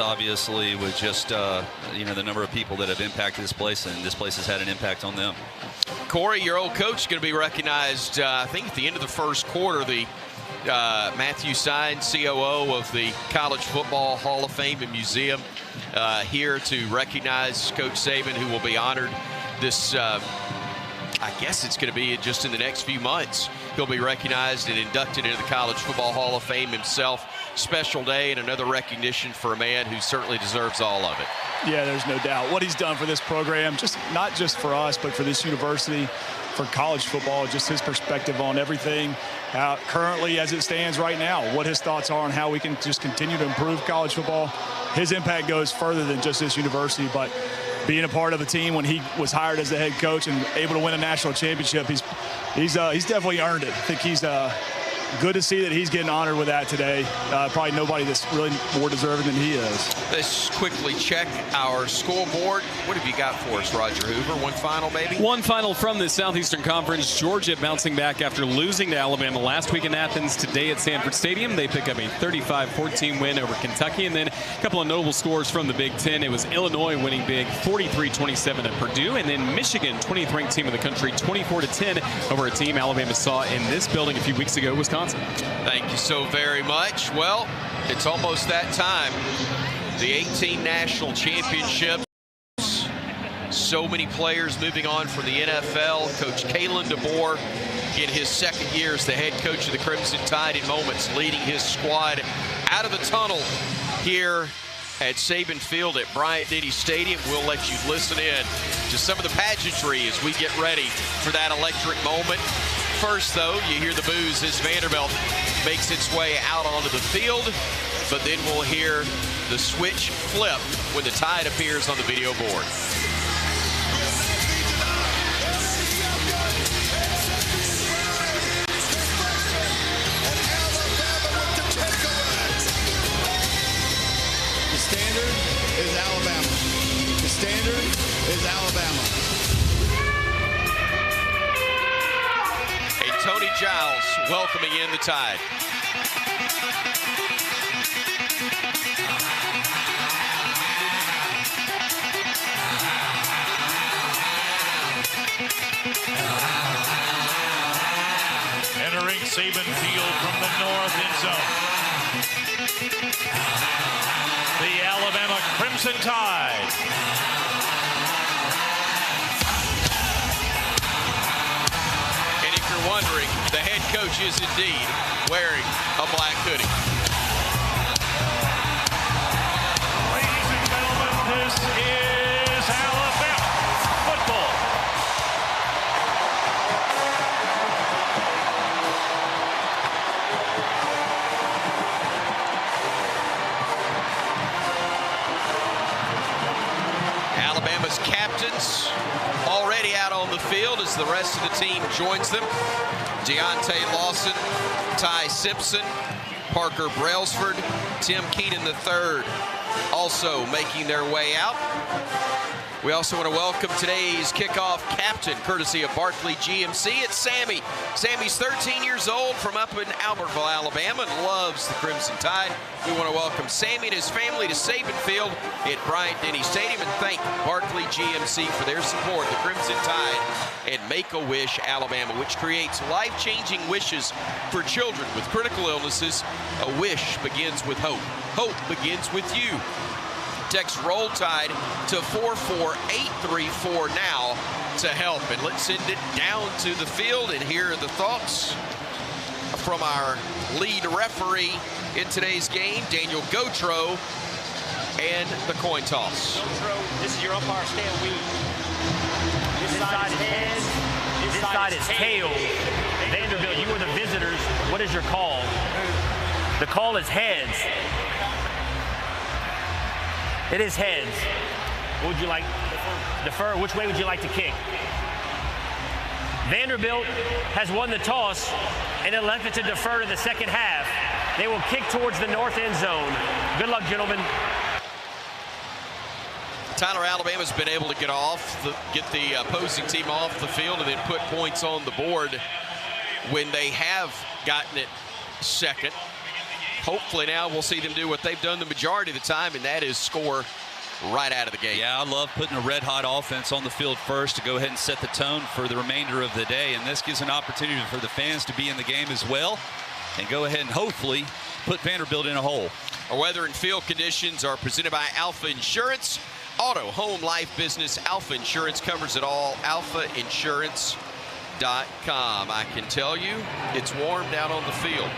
Obviously, with just the number of people that have impacted this place, and this place has had an impact on them. Corey, your old coach, is going to be recognized, I think, at the end of the first quarter. The Matthew Sine, COO of the College Football Hall of Fame and Museum, here to recognize Coach Saban, who will be honored this. I guess it's going to be just in the next few months. He'll be recognized and inducted into the College Football Hall of Fame himself. Special day and another recognition for a man who certainly deserves all of it. Yeah, there's no doubt. What he's done for this program, not just for us, but for this university, for college football, just his perspective on everything currently as it stands right now, what his thoughts are on how we can just continue to improve college football. His impact goes further than just this university, but being a part of a team when he was hired as the head coach and able to win a national championship, he's definitely earned it. I think he's good to see that he's getting honored with that today. Probably nobody that's really more deserving than he is. Let's quickly check our scoreboard. What have you got for us, Roger Hoover? One final, maybe? One final from the Southeastern Conference. Georgia bouncing back after losing to Alabama last week in Athens. Today at Sanford Stadium, they pick up a 35-14 win over Kentucky. And then a couple of notable scores from the Big Ten. It was Illinois winning big 43-27 at Purdue. And then Michigan, 20th ranked team in the country, 24-10 over a team Alabama saw in this building a few weeks ago, Wisconsin. Thank you so very much. Well, it's almost that time. The 18 national championships. So many players moving on from the NFL. Coach Kalen DeBoer in his second year as the head coach of the Crimson Tide in moments, leading his squad out of the tunnel here at Saban Field at Bryant-Denny Stadium. We'll let you listen in to some of the pageantry as we get ready for that electric moment. First, though, you hear the boos as Vanderbilt makes its way out onto the field, but then we'll hear the switch flip when the Tide appears on the video board. The standard is Alabama. The standard is Alabama. Tony Giles welcoming in the Tide. Entering Saban Field from the north end zone. The Alabama Crimson Tide. Wondering, the head coach is indeed wearing a black hoodie. Ladies and gentlemen, this is Alabama football. Alabama's captains already out on the field as the rest of the team joins them. Deontay Lawson, Ty Simpson, Parker Brailsford, Tim Keenan III also making their way out. We also want to welcome today's kickoff captain, courtesy of Barkley GMC. It's Sammy. Sammy's 13 years old from up in Albertville, Alabama, and loves the Crimson Tide. We want to welcome Sammy and his family to Saban Field at Bryant-Denny Stadium and thank Barkley GMC for their support of the Crimson Tide and Make-A-Wish Alabama, which creates life-changing wishes for children with critical illnesses. A wish begins with hope. Hope begins with you. Text Roll Tide to 44834 now to help. And let's send it down to the field and hear the thoughts from our lead referee in today's game, Daniel Gautreaux, and the coin toss. Gautreaux, this is your umpire, Stan Weed. This side is heads, this side is tails. Vanderbilt, you are the visitors. What is your call? The call is heads. It is heads. What would you like? Defer. Which way would you like to kick? Vanderbilt has won the toss and elected to defer to the second half. They will kick towards the north end zone. Good luck, gentlemen. Tyler, Alabama's been able to get the opposing team off the field and then put points on the board when they have gotten it second. hopefully now we'll see them do what they've done the majority of the time, and that is score right out of the gate. Yeah, I love putting a red-hot offense on the field first to go ahead and set the tone for the remainder of the day, and this gives an opportunity for the fans to be in the game as well and go ahead and hopefully put Vanderbilt in a hole. Our weather and field conditions are presented by Alpha Insurance. Auto, home, life, business, Alpha Insurance covers it all. AlphaInsurance.com. I can tell you it's warm down on the field.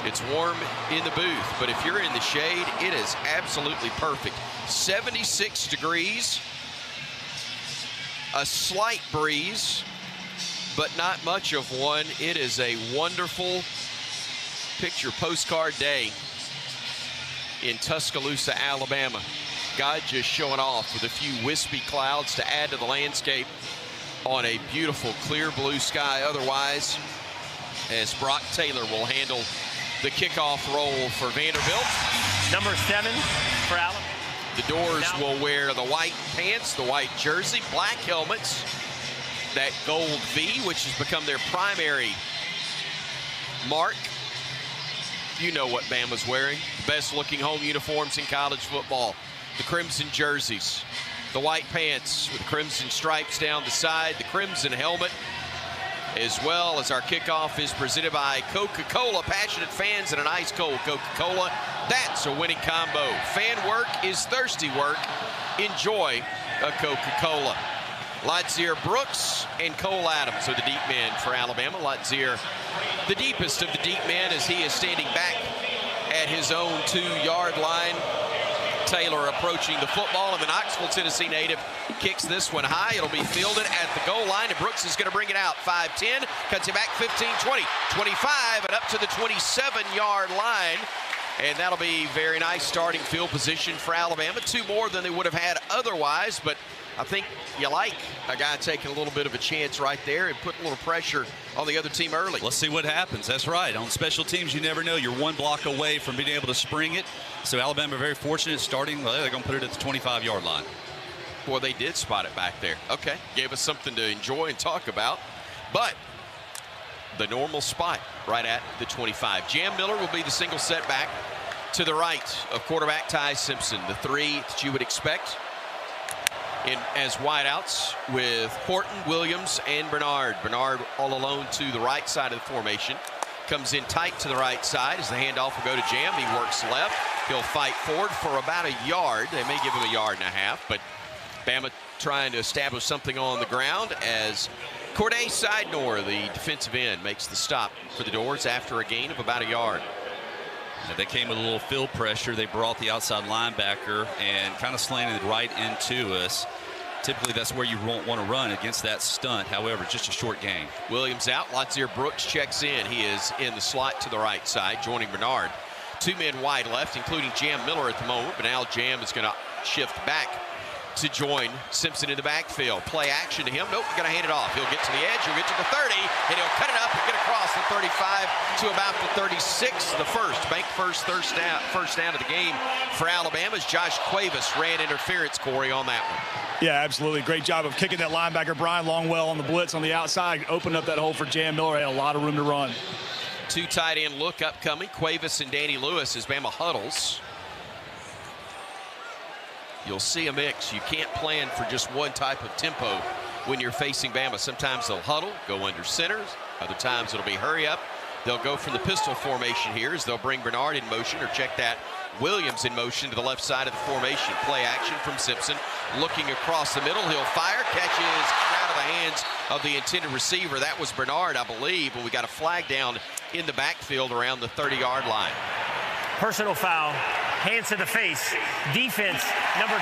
It's warm in the booth, but if you're in the shade, it is absolutely perfect. 76 degrees, a slight breeze, but not much of one. It is a wonderful picture postcard day in Tuscaloosa, Alabama. God just showing off with a few wispy clouds to add to the landscape on a beautiful clear blue sky otherwise, as Brock Taylor will handle the kickoff role for Vanderbilt. Number 7 for Alabama. The Doors will wear the white pants, the white jersey, black helmets, that gold V, which has become their primary mark. You know what Bama's wearing. The best looking home uniforms in college football. The crimson jerseys, the white pants with crimson stripes down the side, the crimson helmet, as well as our kickoff is presented by Coca-Cola. Passionate fans and an ice cold Coca-Cola. That's a winning combo. Fan work is thirsty work. Enjoy a Coca-Cola. Ladzier Brooks and Cole Adams are the deep men for Alabama. Ladzier, the deepest of the deep men, as he is standing back at his own 2-yard line. Taylor approaching the football, and the Knoxville, Tennessee native kicks this one high. It'll be fielded at the goal line, and Brooks is going to bring it out. 5-10, cuts it back 15, 20, 25, and up to the 27-yard line. And that'll be very nice starting field position for Alabama. 2 more than they would have had otherwise, but I think you like a guy taking a little bit of a chance right there and putting a little pressure on the other team early. Let's see what happens. That's right. On special teams, you never know. You're 1 block away from being able to spring it. So Alabama very fortunate starting. Well, they're going to put it at the 25-yard line. Boy, they did spot it back there. Okay, gave us something to enjoy and talk about. But the normal spot right at the 25. Jam Miller will be the single setback to the right of quarterback Ty Simpson. The 3 that you would expect in as wideouts with Horton, Williams, and Bernard. Bernard all alone to the right side of the formation. Comes in tight to the right side as the handoff will go to Jam. He works left. He'll fight forward for about a yard. They may give him a yard and a half, but Bama trying to establish something on the ground as Corday Sidnor, the defensive end, makes the stop for the Doors after a gain of about a yard. They came with a little field pressure. They brought the outside linebacker and kind of slanted right into us. Typically, that's where you won't want to run against that stunt. However, it's just a short gain. Williams out. Ladzier Brooks checks in. He is in the slot to the right side, joining Bernard. 2 men wide left, including Jam Miller at the moment. But now Jam is going to shift back to join Simpson in the backfield. Play action to him. Nope, going to hand it off. He'll get to the edge. He'll get to the 30, and he'll cut it up and get across the 35 to about the 36. The bank first down of the game for Alabama as Josh Cuevas ran interference, Corey, on that one. Yeah, absolutely. Great job of kicking that linebacker, Brian Longwell, on the blitz on the outside. Opened up that hole for Jam Miller. Had a lot of room to run. 2 tight end look upcoming. Cuevas and Danny Lewis as Bama huddles. You'll see a mix. You can't plan for just one type of tempo when you're facing Bama. Sometimes they'll huddle, go under centers. Other times it'll be hurry up. They'll go from the pistol formation here as they'll bring Bernard in motion, or check that. Williams in motion to the left side of the formation. Play action from Simpson. Looking across the middle. He'll fire. Catches out of the hands of the intended receiver. That was Bernard, I believe. But we got a flag down in the backfield around the 30-yard line. Personal foul. Hands to the face. Defense, number 29.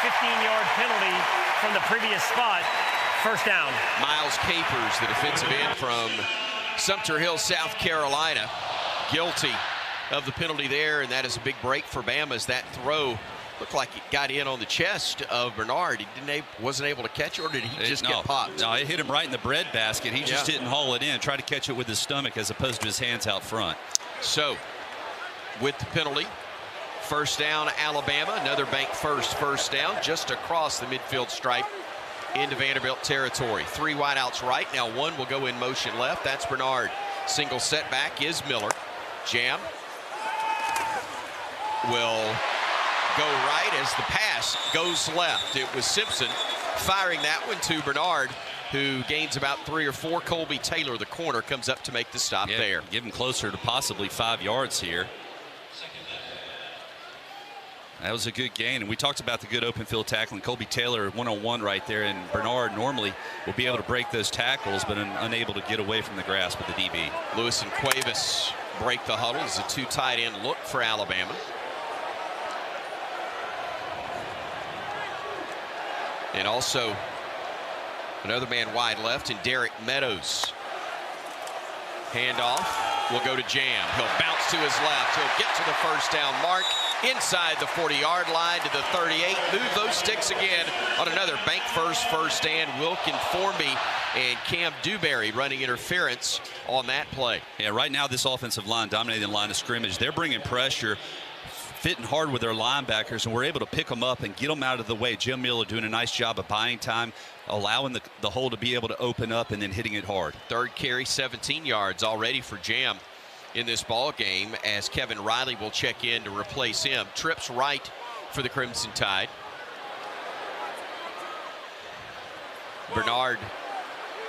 15-yard penalty from the previous spot. First down. Miles Capers, the defensive end from Sumter Hill, South Carolina, guilty of the penalty there, and that is a big break for Bama as that throw looked like it got in on the chest of Bernard. He wasn't able to catch it, or did he just get popped? No, it hit him right in the bread basket. He just didn't haul it in, try to catch it with his stomach as opposed to his hands out front. So, with the penalty, first down Alabama, another bank first down just across the midfield stripe into Vanderbilt territory. 3 wideouts right, now 1 will go in motion left. That's Bernard. Single setback is Miller. Jam will go right as the pass goes left. It was Simpson firing that one to Bernard, who gains about 3 or 4. Colby Taylor, the corner, comes up to make the stop there. Give him closer to possibly 5 yards here. That was a good gain, and we talked about the good open field tackling. Colby Taylor one-on-one right there, and Bernard normally will be able to break those tackles, but unable to get away from the grasp of the DB. Lewis and Cuevas break the huddle. It's a 2 tight end look for Alabama. And also another man wide left, and Derek Meadows. Handoff will go to Jam. He'll bounce to his left. He'll get to the first down mark inside the 40-yard line to the 38. Move those sticks again on another bank first stand. Wilkin Formby and Cam Dewberry running interference on that play. Yeah, right now this offensive line dominating the line of scrimmage. They're bringing pressure, fitting hard with their linebackers, and we're able to pick them up and get them out of the way. Jim Miller doing a nice job of buying time, allowing the hole to be able to open up and then hitting it hard. 3rd carry, 17 yards already for Jam in this ball game, as Kevin Riley will check in to replace him. Trips right for the Crimson Tide. Bernard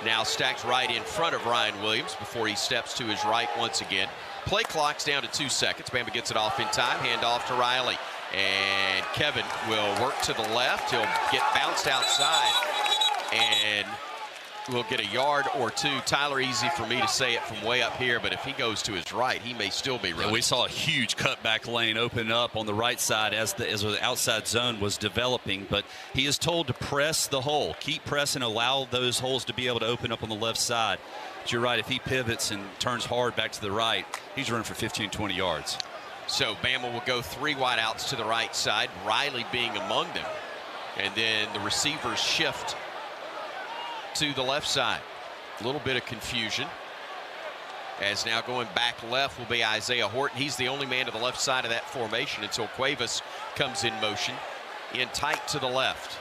now stacked right in front of Ryan Williams before he steps to his right once again. Play clock's down to 2 seconds. Bama gets it off in time. Hand off to Riley. And Kevin will work to the left. He'll get bounced outside and will get a yard or 2. Tyler, easy for me to say it from way up here, but if he goes to his right, he may still be running. Yeah, we saw a huge cutback lane open up on the right side as the outside zone was developing, but he is told to press the hole. Keep pressing, allow those holes to be able to open up on the left side. But you're right, if he pivots and turns hard back to the right, he's running for 15, 20 yards. So Bama will go 3 wide outs to the right side, Riley being among them. And then the receivers shift to the left side. A little bit of confusion, as now going back left will be Isaiah Horton. He's the only man to the left side of that formation until Cuevas comes in motion in tight to the left.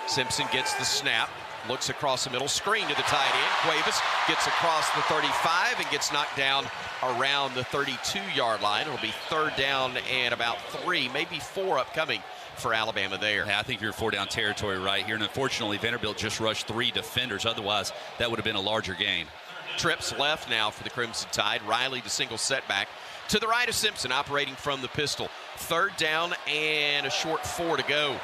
Simpson gets the snap, looks across the middle, screen to the tight end. Cuevas gets across the 35 and gets knocked down around the 32-yard line. It'll be 3rd down and about 3, maybe 4 upcoming for Alabama there. Yeah, I think you're 4 down territory right here, and unfortunately Vanderbilt just rushed 3 defenders. Otherwise that would have been a larger gain. Trips left now for the Crimson Tide. Riley the single setback to the right of Simpson, operating from the pistol. 3rd down and a short 4 to go.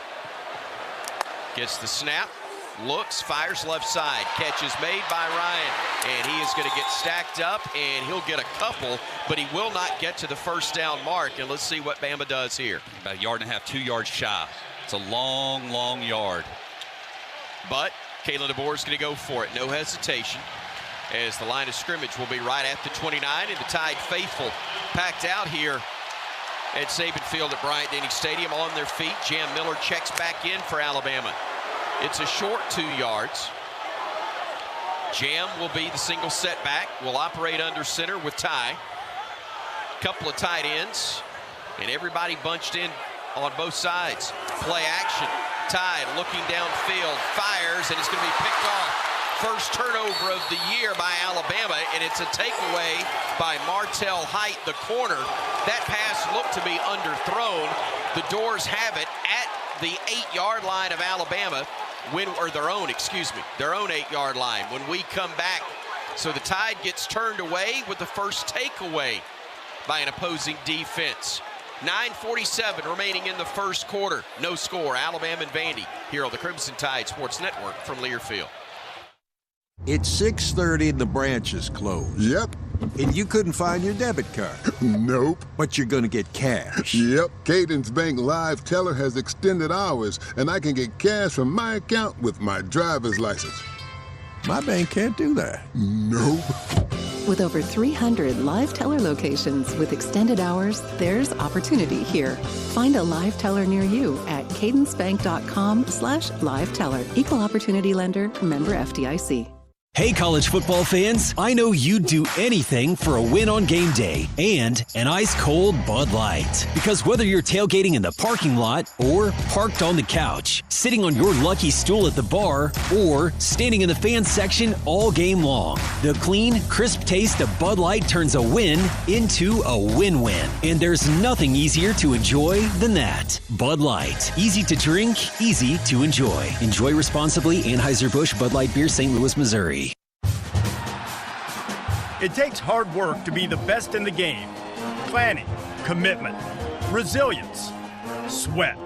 Gets the snap, looks, fires left side. Catch is made by Ryan, and he is going to get stacked up, and he'll get a couple, but he will not get to the first down mark. And let's see what Bama does here. About 1.5 yards, 2 yards shy. It's a long, long yard. But Kalen DeBoer is going to go for it. No hesitation, as the line of scrimmage will be right at the 29, and the Tide faithful packed out here at Saban Field at Bryant-Denny Stadium on their feet. Jam Miller checks back in for Alabama. It's a short 2 yards. Jam will be the single setback. Will operate under center with Ty. Couple of tight ends, and everybody bunched in on both sides. Play action. Tide looking downfield, fires, and it's going to be picked off. First turnover of the year by Alabama, and it's a takeaway by Martell Height, the corner. That pass looked to be underthrown. The Doors have it at the 8-yard line of Alabama, their own 8-yard line when we come back. So the Tide gets turned away with the first takeaway by an opposing defense. 9:47 remaining in the first quarter. No score, Alabama and Vandy here on the Crimson Tide Sports Network from Learfield. It's 6:30 and the branch is closed. Yep. And you couldn't find your debit card. Nope. But you're going to get cash. Yep. Cadence Bank Live Teller has extended hours, and I can get cash from my account with my driver's license. My bank can't do that. Nope. With over 300 Live Teller locations with extended hours, there's opportunity here. Find a Live Teller near you at cadencebank.com/liveteller. Equal opportunity lender, member FDIC. Hey, college football fans, I know you'd do anything for a win on game day and an ice-cold Bud Light. Because whether you're tailgating in the parking lot or parked on the couch, sitting on your lucky stool at the bar, or standing in the fan section all game long, the clean, crisp taste of Bud Light turns a win into a win-win. And there's nothing easier to enjoy than that. Bud Light. Easy to drink, easy to enjoy. Enjoy responsibly. Anheuser-Busch Bud Light Beer, St. Louis, Missouri. It takes hard work to be the best in the game. Planning, commitment, resilience, sweat.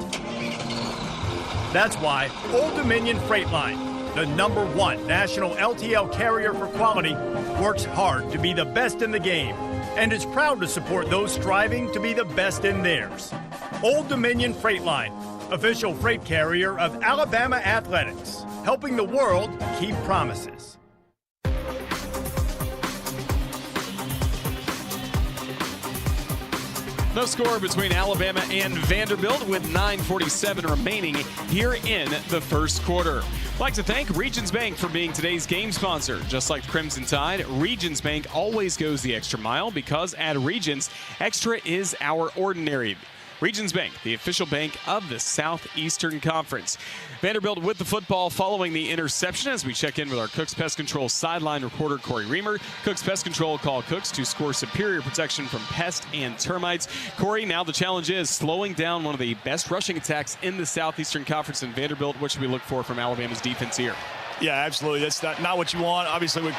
That's why Old Dominion Freight Line, the #1 national LTL carrier for quality, works hard to be the best in the game and is proud to support those striving to be the best in theirs. Old Dominion Freight Line, official freight carrier of Alabama Athletics, helping the world keep promises. No score between Alabama and Vanderbilt with 9:47 remaining here in the first quarter. I'd like to thank Regions Bank for being today's game sponsor. Just like the Crimson Tide, Regions Bank always goes the extra mile because at Regions, extra is our ordinary. Regions Bank, the official bank of the Southeastern Conference. Vanderbilt with the football following the interception as we check in with our Cooks Pest Control sideline reporter Corey Reamer. Cooks Pest Control call Cooks to score superior protection from pests and termites. Corey, now the challenge is slowing down one of the best rushing attacks in the Southeastern Conference in Vanderbilt. What should we look for from Alabama's defense here? Yeah, absolutely. That's not what you want. Obviously, we've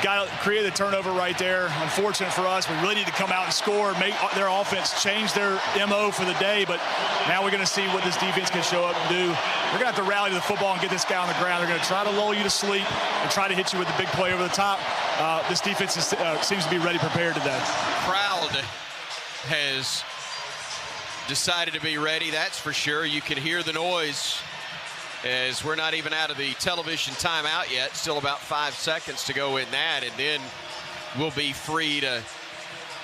got to create a turnover right there. Unfortunate for us. We really need to come out and score, make their offense change their MO for the day. But now we're going to see what this defense can show up and do. We're going to have to rally to the football and get this guy on the ground. They're going to try to lull you to sleep and try to hit you with the big play over the top. This defense seems to be ready, prepared today. Crowd has decided to be ready, that's for sure. You can hear the noise as we're not even out of the television timeout yet. Still about 5 seconds to go in that, and then we'll be free to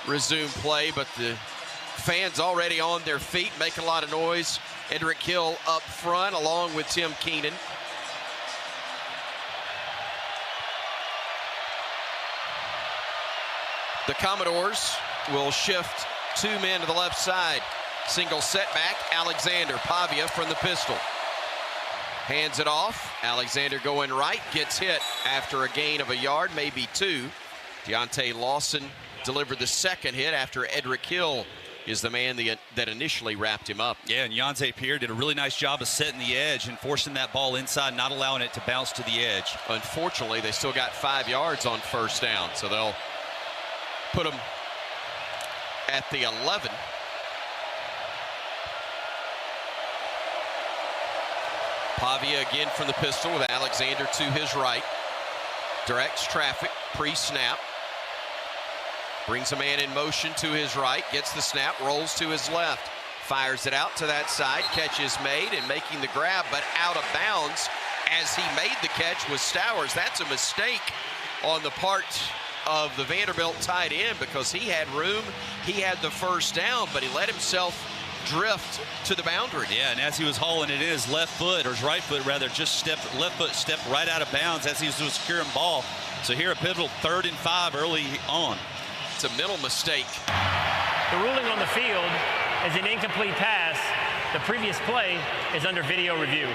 resume play. But the fans already on their feet, making a lot of noise. Edric Hill up front along with Tim Keenan. The Commodores will shift 2 men to the left side. Single setback, Alexander Pavia from the pistol. Hands it off. Alexander going right, gets hit after a gain of a yard, maybe 2. Deontay Lawson delivered the second hit after Edric Hill is the man that initially wrapped him up. Yeah, and Yonze Pierre did a really nice job of setting the edge and forcing that ball inside, not allowing it to bounce to the edge. Unfortunately, they still got 5 yards on first down, so they'll put them at the 11. Pavia again from the pistol with Alexander to his right. Directs traffic pre-snap. Brings a man in motion to his right. Gets the snap, rolls to his left. Fires it out to that side. Catch is made and making the grab, but out of bounds as he made the catch was Stowers. That's a mistake on the part of the Vanderbilt tight end because he had room. He had the first down, but he let himself drift to the boundary. Yeah, and as he was hauling it in, his left foot, or his right foot rather, left foot stepped right out of bounds as he was securing ball. So here a pivotal 3rd and 5 early on. It's a mental mistake. The ruling on the field is an incomplete pass. The previous play is under video review.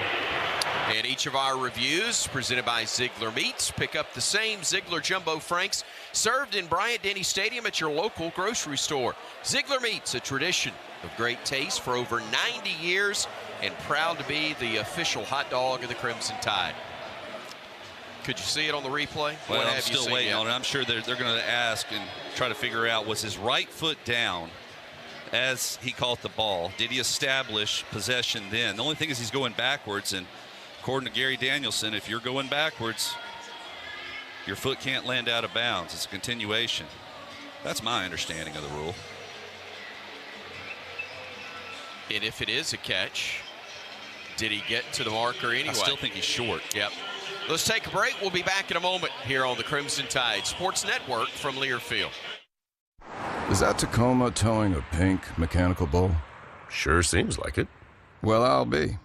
And each of our reviews presented by Ziegler Meats. Pick up the same Ziegler Jumbo Franks served in Bryant-Denny Stadium at your local grocery store. Ziegler Meats, a tradition of great taste for over 90 years and proud to be the official hot dog of the Crimson Tide. Could you see it on the replay? Well, I'm still waiting on it. I'm sure they're going to ask and try to figure out, was his right foot down as he caught the ball? Did he establish possession then? The only thing is he's going backwards, and according to Gary Danielson, if you're going backwards, your foot can't land out of bounds. It's a continuation. That's my understanding of the rule. And if it is a catch, did he get to the marker anyway? I still think he's short. Yep. Let's take a break. We'll be back in a moment here on the Crimson Tide Sports Network from Learfield. Is that Tacoma towing a pink mechanical bull? Sure seems like it. Well, I'll be.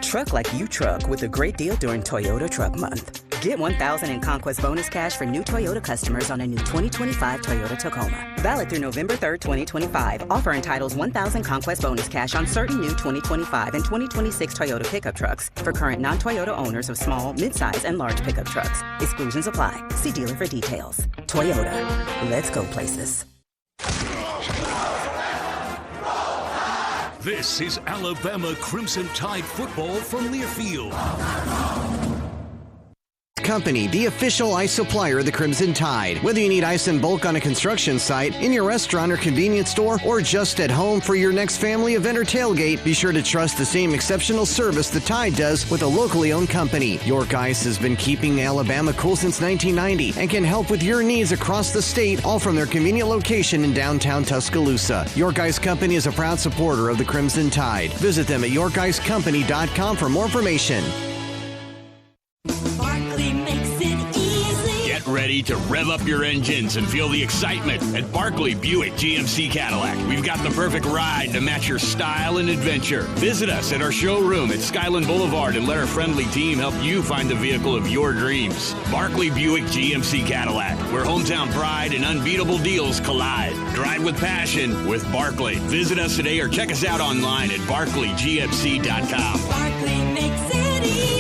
Truck like you truck with a great deal during Toyota Truck Month. Get $1,000 in Conquest bonus cash for new Toyota customers on a new 2025 Toyota Tacoma. Valid through November 3rd, 2025. Offer entitles $1,000 Conquest bonus cash on certain new 2025 and 2026 Toyota pickup trucks for current non-Toyota owners of small, midsize, and large pickup trucks. Exclusions apply. See dealer for details. Toyota. Let's go places. This is Alabama Crimson Tide football from Learfield. Company, the official ice supplier of the Crimson Tide. Whether you need ice in bulk on a construction site, in your restaurant or convenience store, or just at home for your next family event or tailgate, be sure to trust the same exceptional service the Tide does with a locally owned company. York Ice has been keeping Alabama cool since 1990 and can help with your needs across the state, all from their convenient location in downtown Tuscaloosa. York Ice Company is a proud supporter of the Crimson Tide. Visit them at yorkicecompany.com for more information. Ready to rev up your engines and feel the excitement at Barkley Buick GMC Cadillac. We've got the perfect ride to match your style and adventure. Visit us at our showroom at Skyland Boulevard and let our friendly team help you find the vehicle of your dreams. Barkley Buick GMC Cadillac, where hometown pride and unbeatable deals collide. Drive with passion with Barkley. Visit us today or check us out online at barkleygmc.com. Barkley makes it easy.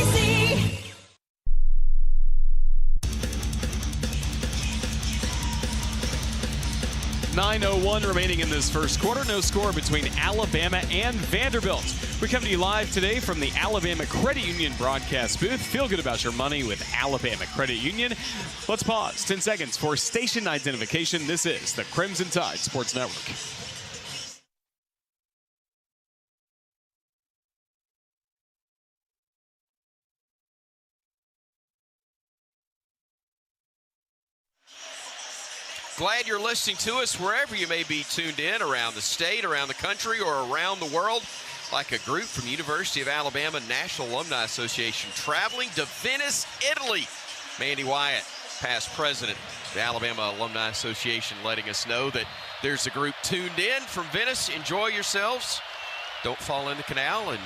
9:01 remaining in this first quarter. No score between Alabama and Vanderbilt. We come to you live today from the Alabama Credit Union broadcast booth. Feel good about your money with Alabama Credit Union. Let's pause 10 seconds for station identification. This is the Crimson Tide Sports Network. Glad you're listening to us wherever you may be tuned in, around the state, around the country, or around the world. Like a group from University of Alabama National Alumni Association traveling to Venice, Italy. Mandy Wyatt, past president of the Alabama Alumni Association, letting us know that there's a group tuned in from Venice. Enjoy yourselves. Don't fall in the canal, and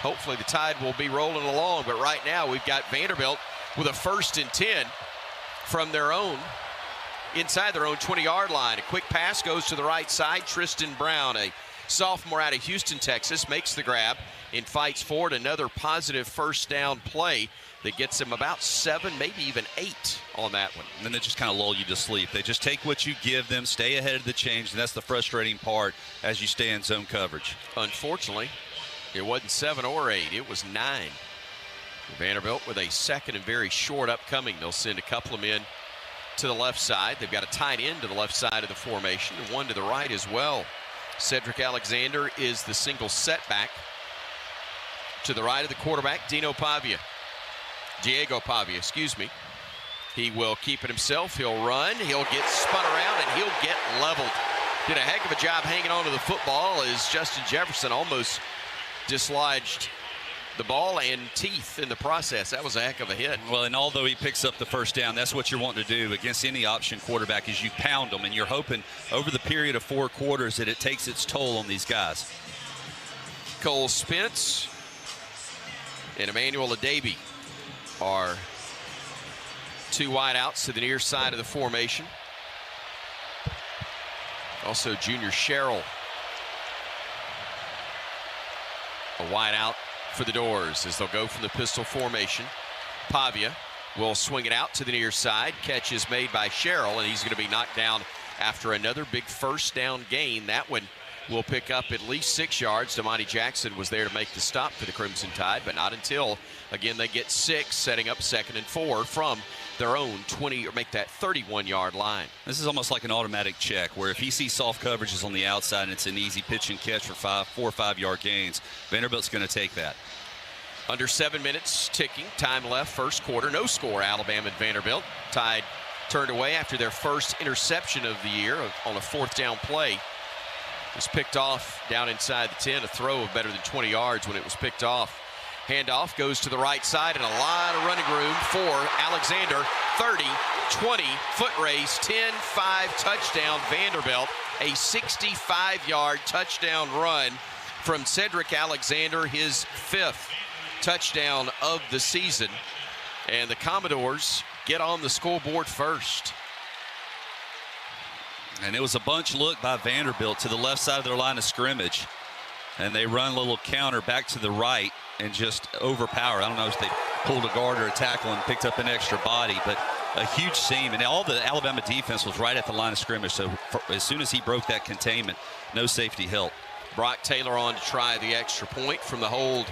hopefully the Tide will be rolling along. But right now we've got Vanderbilt with a 1st and 10 from their own, inside their own 20-yard line. A quick pass goes to the right side. Tristan Brown, a sophomore out of Houston, Texas, makes the grab and fights forward. Another positive first down play that gets him about 7, maybe even 8 on that one. And then they just kind of lull you to sleep. They just take what you give them, stay ahead of the change, and that's the frustrating part as you stay in zone coverage. Unfortunately, it wasn't 7 or 8. It was 9. Vanderbilt with a second and very short upcoming. They'll send a couple of men to the left side. They've got a tight end to the left side of the formation and one to the right as well. Cedric Alexander is the single setback. To the right of the quarterback, Diego Pavia, excuse me. He will keep it himself. He'll run. He'll get spun around, and he'll get leveled. Did a heck of a job hanging on to the football as Justin Jefferson almost dislodged the ball and teeth in the process. That was a heck of a hit. Well, and although he picks up the first down, that's what you're wanting to do against any option quarterback, is you pound them, and you're hoping over the period of 4 quarters that it takes its toll on these guys. Cole Spence and Emmanuel Adebi are 2 wideouts to the near side of the formation. Also Junior Sherrill, a wideout for the Doors as they'll go from the pistol formation. Pavia will swing it out to the near side. Catch is made by Sherrill, and he's going to be knocked down after another big first down gain. That one will pick up at least 6 yards. Damani Jackson was there to make the stop for the Crimson Tide, but not until, again, they get 6, setting up 2nd and 4 from their own 20, or make that 31-yard line. This is almost like an automatic check, where if he sees soft coverages on the outside and it's an easy pitch and catch for 4 or 5 yard gains, Vanderbilt's going to take that. Under 7 minutes ticking, time left, first quarter. No score, Alabama and Vanderbilt. Tide turned away after their first interception of the year on a 4th down play. It was picked off down inside the 10, a throw of better than 20 yards when it was picked off. Handoff goes to the right side, and a lot of running room for Alexander. 30, 20, foot race, 10-5 touchdown Vanderbilt. A 65-yard touchdown run from Cedric Alexander, his 5th touchdown of the season. And the Commodores get on the scoreboard first. And it was a bunch look by Vanderbilt to the left side of their line of scrimmage. And they run a little counter back to the right and just overpower. I don't know if they pulled a guard or a tackle and picked up an extra body, but a huge seam. And all the Alabama defense was right at the line of scrimmage. So as soon as he broke that containment, no safety help. Brock Taylor on to try the extra point from the hold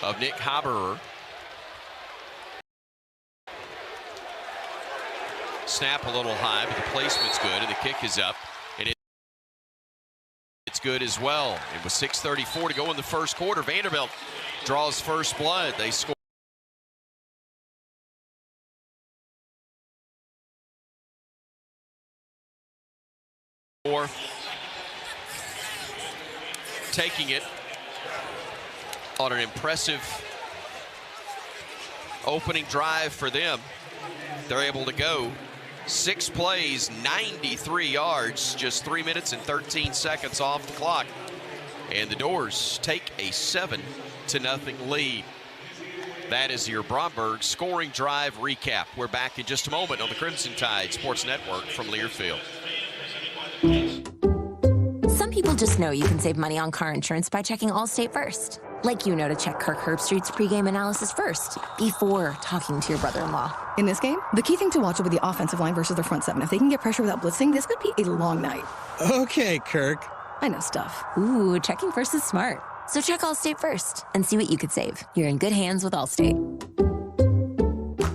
of Nick Haberer. Snap a little high, but the placement's good, and the kick is up, and it's good as well. It was 6:34 to go in the first quarter. Vanderbilt draws first blood. They score. Taking it on an impressive opening drive for them. They're able to go 6 plays, 93 yards, just 3 minutes and 13 seconds off the clock. And the Doors take a 7-0 lead. That is your Bromberg scoring drive recap. We're back in just a moment on the Crimson Tide Sports Network from Learfield. Some people just know you can save money on car insurance by checking Allstate first. Like you know to check Kirk Herbstreit's pregame analysis first, before talking to your brother-in-law. In this game, the key thing to watch will be the offensive line versus their front seven. If they can get pressure without blitzing, this could be a long night. Okay, Kirk. I know stuff. Ooh, checking first is smart. So check Allstate first and see what you could save. You're in good hands with Allstate.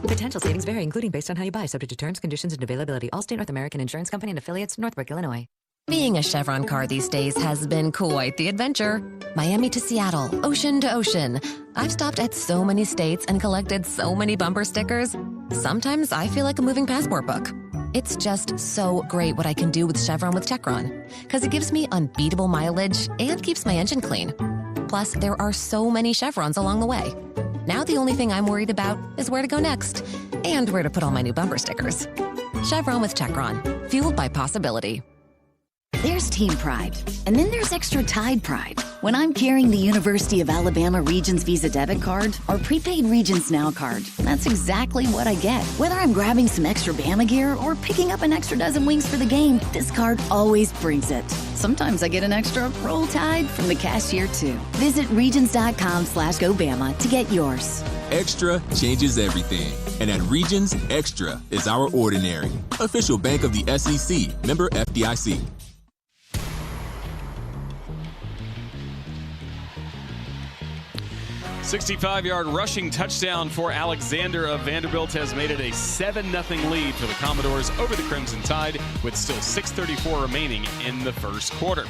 Potential savings vary, including based on how you buy, subject to terms, conditions, and availability. Allstate North American Insurance Company and affiliates, Northbrook, Illinois. Being a Chevron car these days has been quite the adventure. Miami to Seattle, ocean to ocean. I've stopped at so many states and collected so many bumper stickers. Sometimes I feel like a moving passport book. It's just so great what I can do with Chevron with Techron, because it gives me unbeatable mileage and keeps my engine clean. Plus, there are so many Chevrons along the way. Now the only thing I'm worried about is where to go next and where to put all my new bumper stickers. Chevron with Techron, fueled by possibility. There's team pride, and then there's extra Tide pride. When I'm carrying the University of Alabama Regions Visa debit card or prepaid Regions Now card, that's exactly what I get. Whether I'm grabbing some extra Bama gear or picking up an extra dozen wings for the game, this card always brings it. Sometimes I get an extra Roll Tide from the cashier too. Visit regions.com/GoBama to get yours. Extra changes everything. And at Regions, Extra is our ordinary. Official bank of the SEC, member FDIC. 65-yard rushing touchdown for Alexander of Vanderbilt has made it a 7-0 lead for the Commodores over the Crimson Tide with still 6:34 remaining in the first quarter.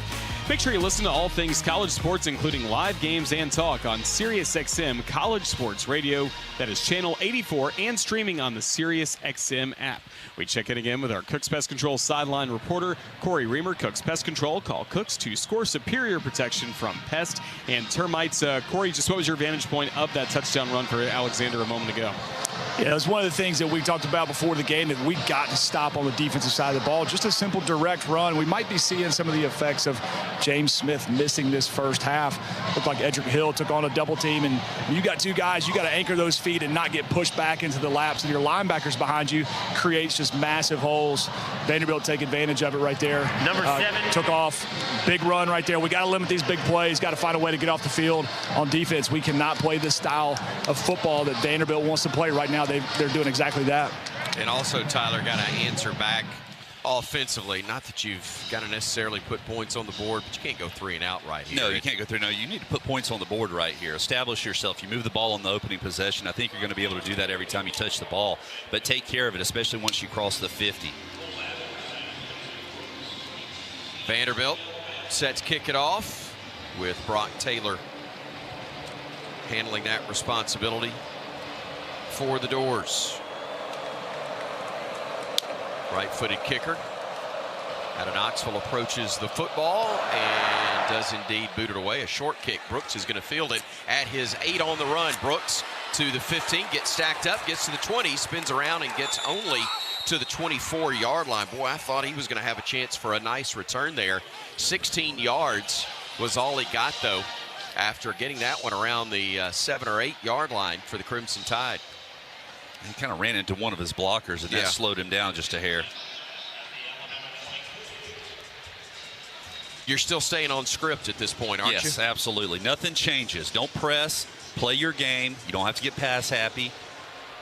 Make sure you listen to all things college sports, including live games and talk on SiriusXM College Sports Radio. That is channel 84 and streaming on the SiriusXM app. We check in again with our Cooks Pest Control sideline reporter, Corey Reamer. Cooks Pest Control. Call Cooks to score superior protection from pest and termites. Corey, just what was your vantage point of that touchdown run for Alexander a moment ago? Yeah, it was one of the things that we talked about before the game that we got to stop on the defensive side of the ball. Just a simple direct run. We might be seeing some of the effects of James Smith missing this first half. Looked like Edric Hill took on a double team, and when you got two guys, you got to anchor those feet and not get pushed back into the laps of your linebackers behind you. Creates just massive holes. Vanderbilt take advantage of it right there. Number 7. Took off. Big run right there. We got to limit these big plays. Got to find a way to get off the field on defense. We cannot play this style of football that Vanderbilt wants to play right now. They're doing exactly that. And also, Tyler, got to answer back offensively. Not that you've got to necessarily put points on the board, but you can't go 3 and out right here. No, you can't go 3. No, you need to put points on the board right here. Establish yourself. You move the ball on the opening possession. I think you're going to be able to do that every time you touch the ball. But take care of it, especially once you cross the 50. Vanderbilt set to kick it off with Brock Taylor handling that responsibility for the Doors. Right-footed kicker out of Knoxville approaches the football and does indeed boot it away. A short kick. Brooks is going to field it at his 8 on the run. Brooks to the 15, gets stacked up, gets to the 20, spins around and gets only to the 24-yard line. Boy, I thought he was going to have a chance for a nice return there. 16 yards was all he got, though, after getting that one around the 7 or 8 yard line for the Crimson Tide. He kind of ran into one of his blockers, and that slowed him down just a hair. You're still staying on script at this point, aren't you? Yes, absolutely. Nothing changes. Don't press. Play your game. You don't have to get pass happy.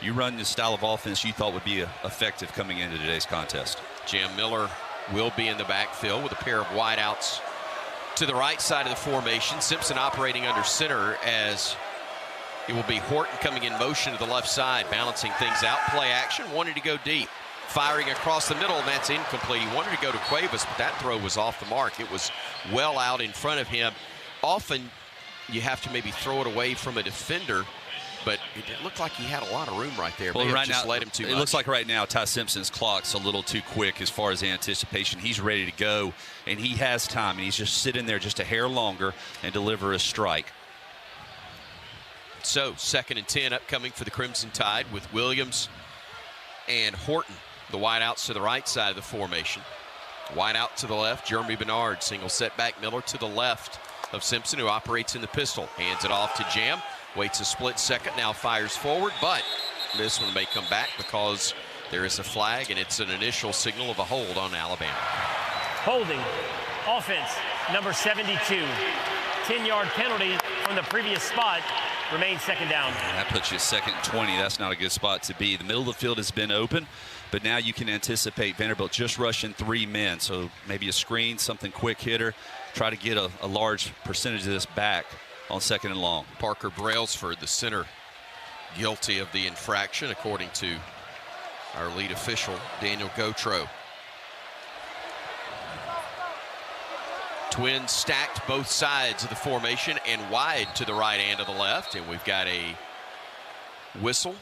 You run the style of offense you thought would be effective coming into today's contest. Jam Miller will be in the backfield with a pair of wideouts to the right side of the formation. Simpson operating under center as it will be Horton coming in motion to the left side, balancing things out. Play action, wanted to go deep. Firing across the middle, and that's incomplete. He wanted to go to Cuevas, but that throw was off the mark. It was well out in front of him. Often you have to maybe throw it away from a defender, but it looked like he had a lot of room right there. Well, right just now, let him too much. It looks like right now Ty Simpson's clock's a little too quick as far as anticipation. He's ready to go, and he has time, and he's just sitting there just a hair longer and deliver a strike. So 2nd and 10 upcoming for the Crimson Tide with Williams and Horton, the wideouts to the right side of the formation. Wide out to the left, Jeremy Bernard, single setback. Miller to the left of Simpson, who operates in the pistol. Hands it off to Jam, waits a split second, now fires forward, but this one may come back because there is a flag, and it's an initial signal of a hold on Alabama. Holding, offense, number 72. 10-yard penalty from the previous spot. Remains 2nd down. And that puts you 2nd and 20. That's not a good spot to be. The middle of the field has been open, but now you can anticipate Vanderbilt just rushing 3 men. So maybe a screen, something quick hitter. Try to get a large percentage of this back on 2nd and long. Parker Brailsford, the center, guilty of the infraction, according to our lead official, Daniel Gautreaux. Twins stacked both sides of the formation and wide to the right and to the left, and we've got a whistle.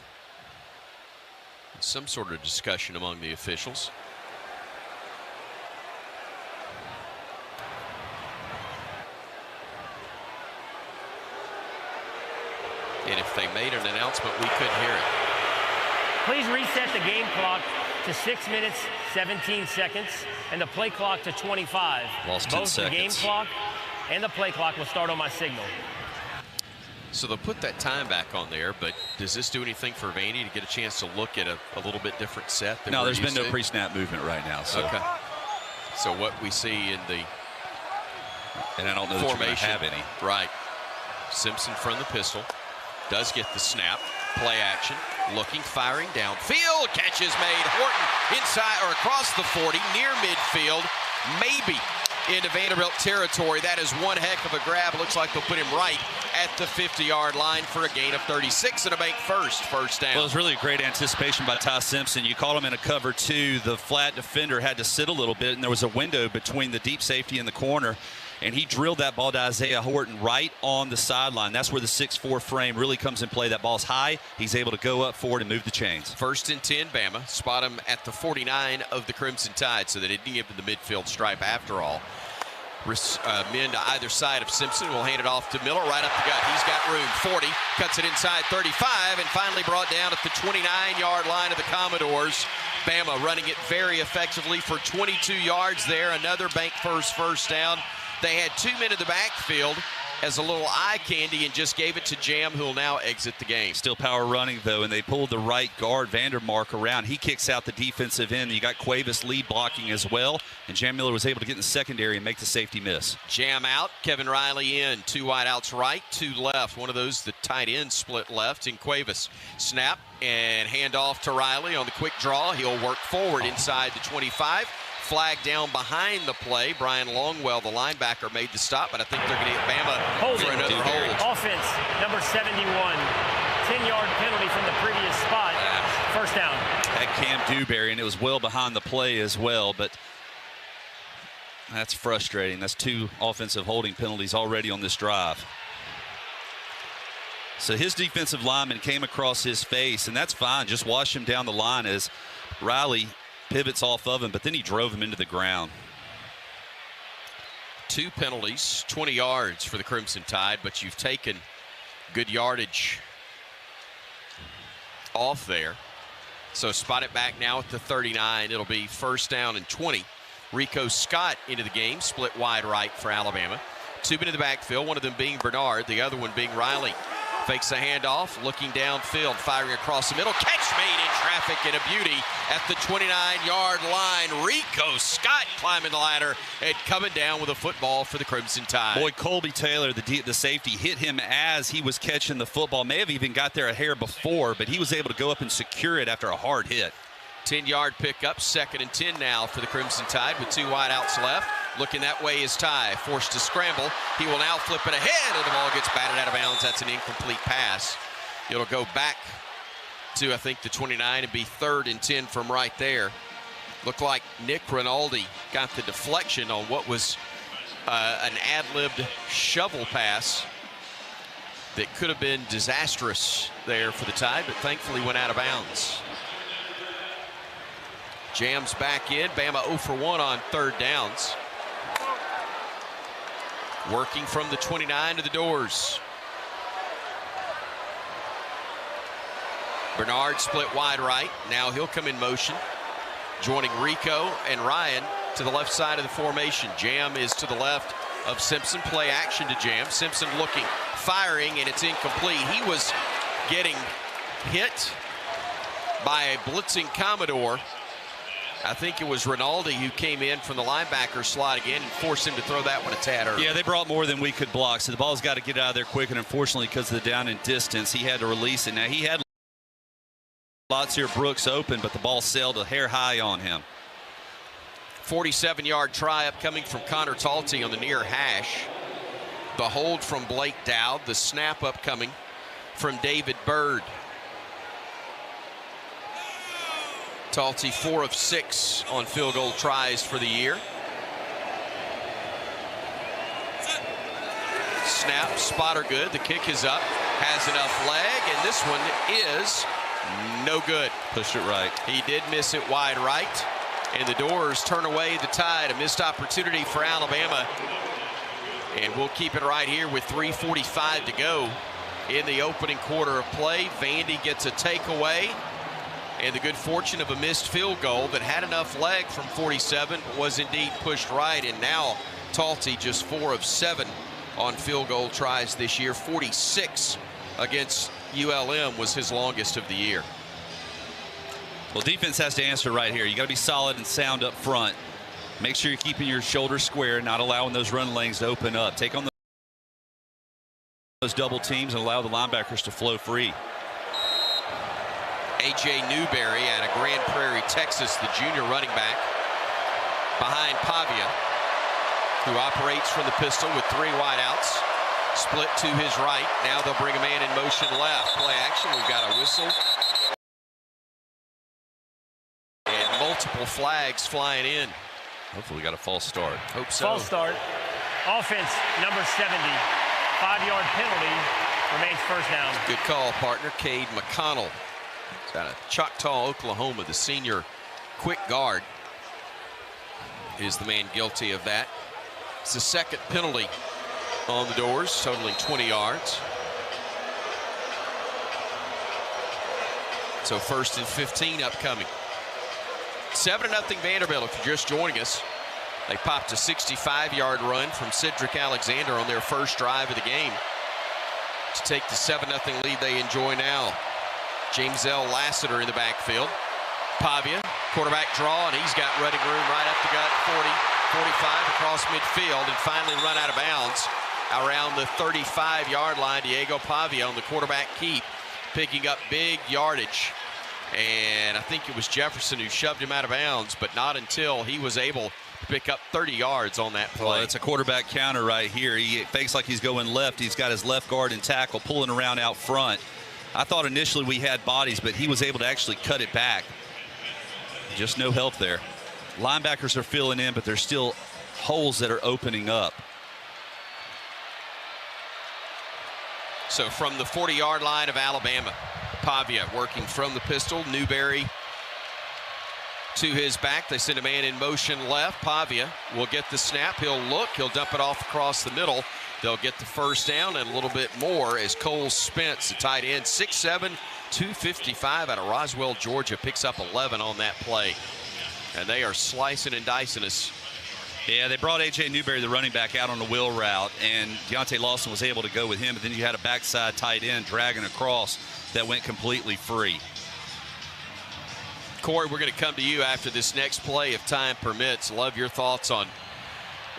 Some sort of discussion among the officials. And if they made an announcement, we couldn't hear it. Please reset the game clock to 6 minutes, 17 seconds, and the play clock to 25. Lost 10 Both seconds. the game clock and the play clock will start on my signal. So they'll put that time back on there, but does this do anything for Vandy to get a chance to look at a little bit different set? No, there's been no pre-snap movement right now. So. Okay. So what we see in the and I don't know formation, that you're gonna have any. Right. Simpson from the pistol. Does get the snap. Play action. Looking, firing downfield. Catch is made. Horton inside or across the 40, near midfield. Maybe into Vanderbilt territory. That is one heck of a grab. Looks like they'll put him right at the 50-yard line for a gain of 36 and a bank first down. Well, it was really a great anticipation by Ty Simpson. You caught him in a cover 2. The flat defender had to sit a little bit, and there was a window between the deep safety and the corner. And he drilled that ball to Isaiah Horton right on the sideline. That's where the 6'4" frame really comes in play. That ball's high. He's able to go up forward and move the chains. 1st and 10, Bama. Spot him at the 49 of the Crimson Tide, so they didn't give him the midfield stripe after all. Men to either side of Simpson will hand it off to Miller right up the gut. He's got room. 40, cuts it inside 35, and finally brought down at the 29-yard line of the Commodores. Bama running it very effectively for 22 yards there. Another bank first down. They had 2 men in the backfield as a little eye candy and just gave it to Jam, who will now exit the game. Still power running, though, and they pulled the right guard, Vandermark, around. He kicks out the defensive end. You got Cuevas lead blocking as well, and Jam Miller was able to get in the secondary and make the safety miss. Jam out, Kevin Riley in. 2 wideouts right, 2 left. One of those, the tight end split left in Cuevas. Snap and hand off to Riley on the quick draw. He'll work forward inside the 25. Flag down behind the play. Brian Longwell, the linebacker, made the stop, but I think they're going to get Bama for another hold. Offense, number 71. 10-yard penalty from the previous spot. First down. Had Cam Dewberry, and it was well behind the play as well, but that's frustrating. That's 2 offensive holding penalties already on this drive. So his defensive lineman came across his face, and that's fine. Just wash him down the line as Riley pivots off of him, but then he drove him into the ground. 2 penalties, 20 yards for the Crimson Tide, but you've taken good yardage off there. So spot it back now at the 39. It'll be 1st down and 20. Rico Scott into the game, split wide right for Alabama. 2 men in the backfield, one of them being Bernard, the other one being Riley. Fakes the handoff, looking downfield, firing across the middle. Catch made in traffic and a beauty at the 29-yard line. Rico Scott climbing the ladder and coming down with a football for the Crimson Tide. Boy, Colby Taylor, the safety, hit him as he was catching the football. May have even got there a hair before, but he was able to go up and secure it after a hard hit. 10-yard pickup, 2nd and 10 now for the Crimson Tide with 2 wideouts left. Looking that way is Ty, forced to scramble. He will now flip it ahead, and the ball gets batted out of bounds. That's an incomplete pass. It'll go back to, I think, the 29 and be 3rd and 10 from right there. Looked like Nick Rinaldi got the deflection on what was an ad-libbed shovel pass that could have been disastrous there for the Tide, but thankfully went out of bounds. Jams back in. Bama 0 for 1 on 3rd downs. Working from the 29 to the doors. Bernard split wide right. Now he'll come in motion. Joining Rico and Ryan to the left side of the formation. Jam is to the left of Simpson. Play action to Jam. Simpson looking, firing, and it's incomplete. He was getting hit by a blitzing Commodore. I think it was Rinaldi who came in from the linebacker slot again and forced him to throw that one a tad early. Yeah, they brought more than we could block, so the ball's got to get out of there quick, and unfortunately, because of the down and distance, he had to release it. Now, he had lots here, Brooks open, but the ball sailed a hair high on him. 47-yard try upcoming from Connor Talty on the near hash. The hold from Blake Dowd, the snap upcoming from David Bird. Talty 4 of 6 on field goal tries for the year. Snap, spotter good. The kick is up, has enough leg, and this one is no good. Pushed it right. He did miss it wide right, and the Doors turn away the Tide. A missed opportunity for Alabama, and we'll keep it right here with 3:45 to go in the opening quarter of play. Vandy gets a takeaway, and the good fortune of a missed field goal that had enough leg from 47 was indeed pushed right. And now Talty just 4 of 7 on field goal tries this year. 46 against ULM was his longest of the year. Well, defense has to answer right here. You got to be solid and sound up front. Make sure you're keeping your shoulders square, not allowing those run lanes to open up. Take on those double teams and allow the linebackers to flow free. A.J. Newberry out of Grand Prairie, Texas, the junior running back, behind Pavia, who operates from the pistol with 3 wideouts. Split to his right. Now they'll bring a man in motion left. Play action. We've got a whistle. And multiple flags flying in. Hopefully we got a false start. Hope so. False start. Offense, number 70. 5-yard penalty. Remains first down. Good call, partner. Cade McConnell. He's out of Choctaw, Oklahoma. The senior quick guard is the man guilty of that. It's the 2nd penalty on the Doors, totaling 20 yards. So 1st and 15 upcoming. 7-0 Vanderbilt, if you're just joining us. They popped a 65-yard run from Cedric Alexander on their first drive of the game to take the 7-0 lead they enjoy now. James L. Lassiter in the backfield. Pavia, quarterback draw, and he's got running room right up the gut, 40, 45 across midfield, and finally run out of bounds around the 35-yard line. Diego Pavia on the quarterback keep, picking up big yardage. And I think it was Jefferson who shoved him out of bounds, but not until he was able to pick up 30 yards on that play. Well, it's a quarterback counter right here. He fakes like he's going left. He's got his left guard and tackle pulling around out front. I thought initially we had bodies, but he was able to actually cut it back. Just no help there. Linebackers are filling in, but there's still holes that are opening up. So from the 40-yard line of Alabama, Pavia working from the pistol. Newberry to his back. They send a man in motion left. Pavia will get the snap. He'll look. He'll dump it off across the middle. They'll get the first down and a little bit more as Cole Spence, the tight end, 6'7", 255 out of Roswell, Georgia, picks up 11 on that play. And they are slicing and dicing us Yeah, they brought A.J. Newberry, the running back, out on the wheel route, and Deontay Lawson was able to go with him, but then you had a backside tight end dragging across that went completely free. Corey, we're going to come to you after this next play if time permits. Love your thoughts on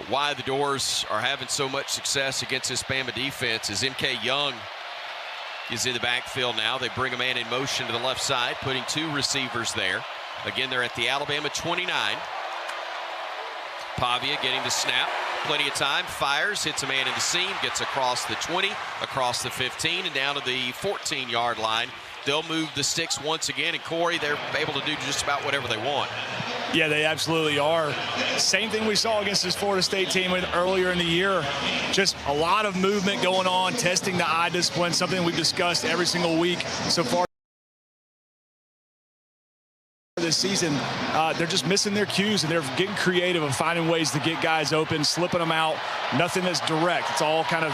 why the Doors are having so much success against this Bama defense. As M.K. Young is in the backfield now. They bring a man in motion to the left side, putting 2 receivers there. Again, they're at the Alabama 29. Pavia getting the snap. Plenty of time. Fires. Hits a man in the seam. Gets across the 20, across the 15, and down to the 14-yard line. They'll move the sticks once again. And, Corey, they're able to do just about whatever they want. Yeah, they absolutely are. Same thing we saw against this Florida State team earlier in the year. Just a lot of movement going on, testing the eye discipline, something we've discussed every single week so far this season. They're just missing their cues, and they're getting creative and finding ways to get guys open, slipping them out. Nothing that's direct. It's all kind of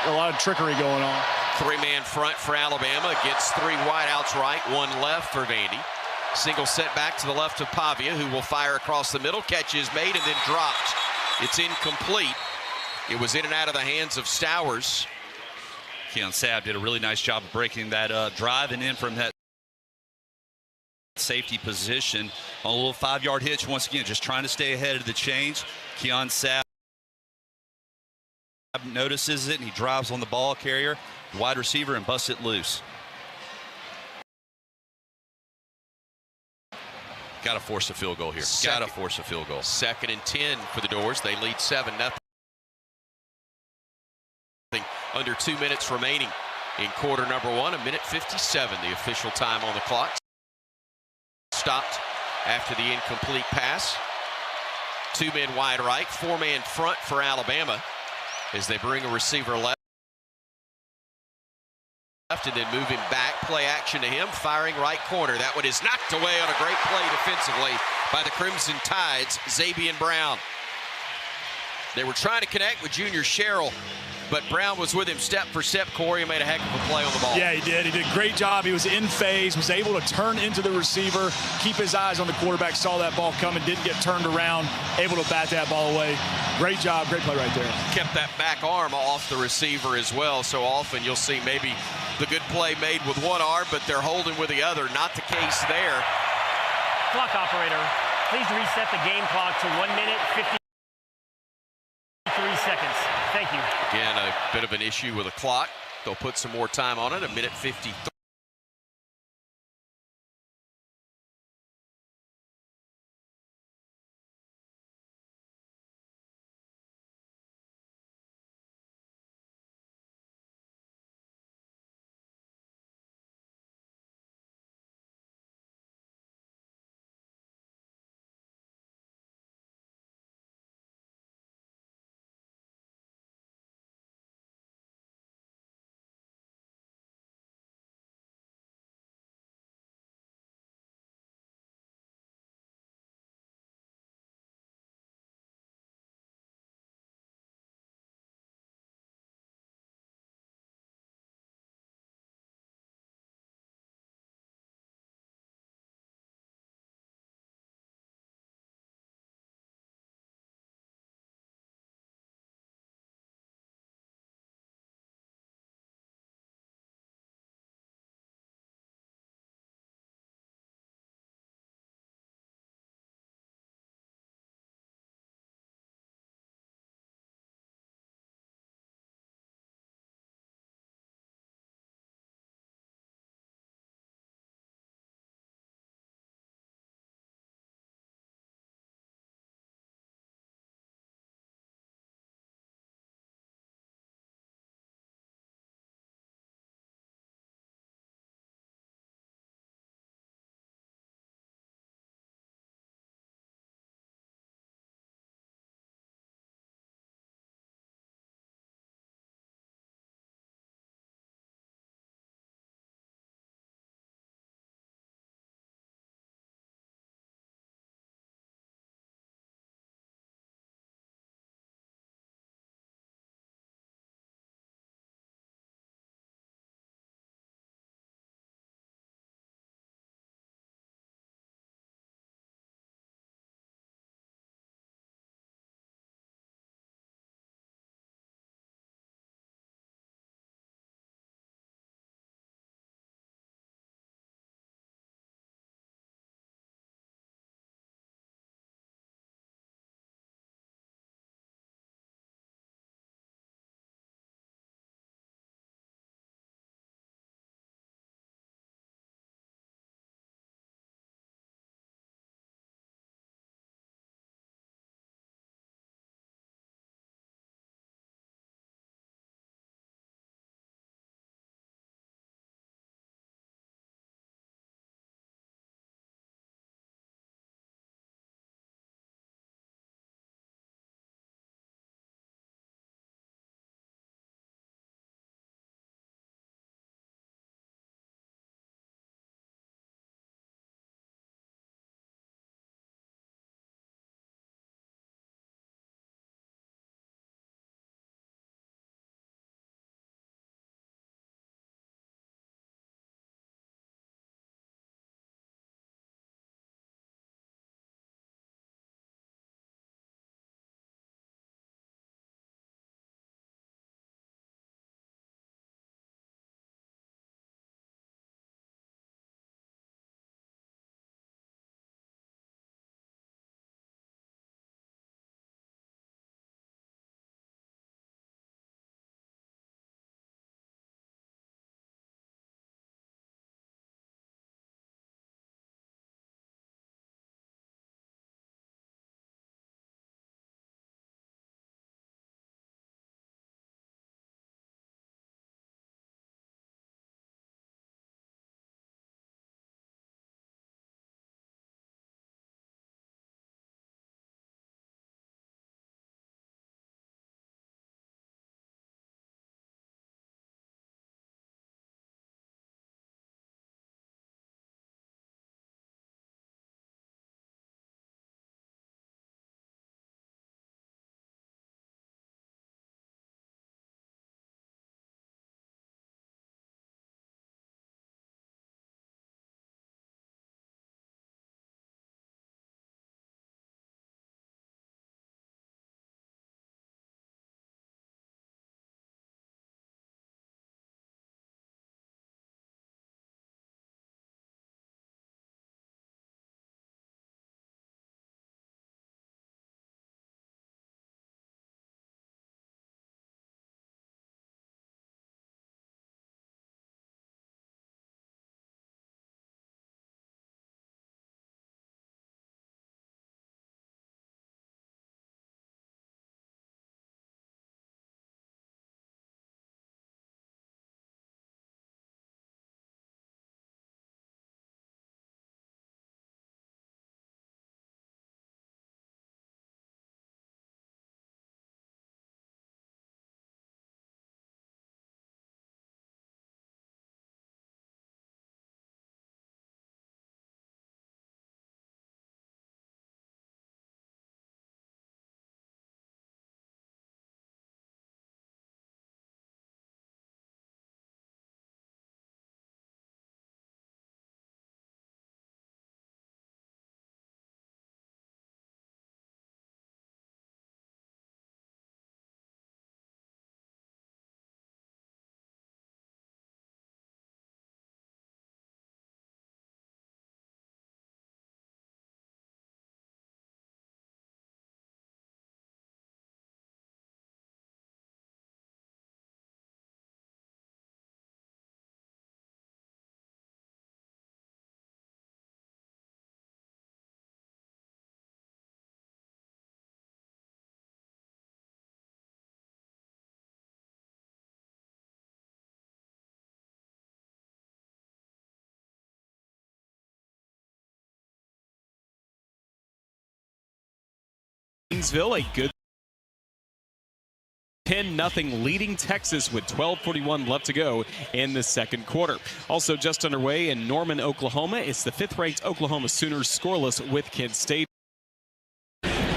a lot of trickery going on. 3-man front for Alabama. Gets 3 wideouts right, 1 left for Vandy. Single set back to the left of Pavia, who will fire across the middle. Catch is made and then dropped. It's incomplete. It was in and out of the hands of Stowers. Keon Sabb did a really nice job of breaking that up, driving in from that safety position on a little 5-yard hitch. Once again, just trying to stay ahead of the chains. Keon Sabb notices it, and he drives on the ball carrier, wide receiver, and busts it loose. Got to force a field goal here. Got to force a field goal. 2nd and 10 for the Doors. They lead 7-0. Under 2 minutes remaining in quarter number 1. 1:57, the official time on the clock. Stopped after the incomplete pass. 2 men wide right, 4-man front for Alabama as they bring a receiver left and then move him back. Play action to him, firing right corner. That one is knocked away on a great play defensively by the Crimson Tide's Zabian Brown. They were trying to connect with Junior Sherrill, but Brown was with him step for step. Corey made a heck of a play on the ball. Yeah, he did. He did a great job. He was in phase, was able to turn into the receiver, keep his eyes on the quarterback, saw that ball coming, didn't get turned around, able to bat that ball away. Great job, great play right there. Kept that back arm off the receiver as well. So often you'll see maybe the good play made with one arm, but they're holding with the other. Not the case there. Clock operator, please reset the game clock to 1 minute, 53 seconds. Thank you. Again, a bit of an issue with the clock. They'll put some more time on it. 1:53. Gainesville, a good 10-0 leading Texas with 12:41 left to go in the second quarter. Also just underway in Norman, Oklahoma. It's the 5th-ranked Oklahoma Sooners scoreless with Kent State.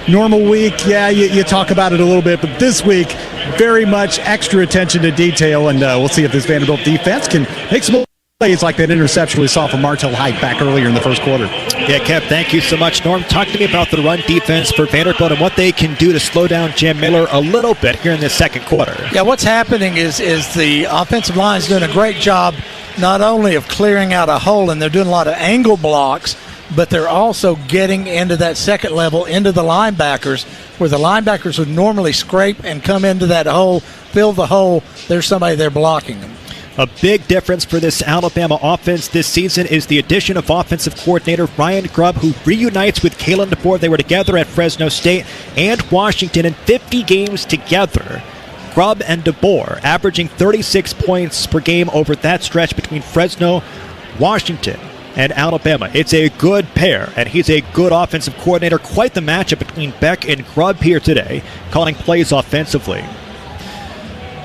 Normal week, yeah, you talk about it a little bit, but this week, very much extra attention to detail, and we'll see if this Vanderbilt defense can make some plays like that interception we saw from Martell Hyde back earlier in the first quarter. Yeah, Kev, thank you so much. Norm, talk to me about the run defense for Vanderbilt and what they can do to slow down Jam Miller a little bit here in the second quarter. Yeah, what's happening is the offensive line is doing a great job not only of clearing out a hole, and they're doing a lot of angle blocks, but they're also getting into that second level, into the linebackers, where the linebackers would normally scrape and come into that hole, fill the hole. There's somebody there blocking them. A big difference for this Alabama offense this season is the addition of offensive coordinator Ryan Grubb, who reunites with Kalen DeBoer. They were together at Fresno State and Washington in 50 games together. Grubb and DeBoer averaging 36 points per game over that stretch between Fresno, Washington, and Alabama. It's a good pair, and he's a good offensive coordinator. Quite the matchup between Beck and Grubb here today, calling plays offensively.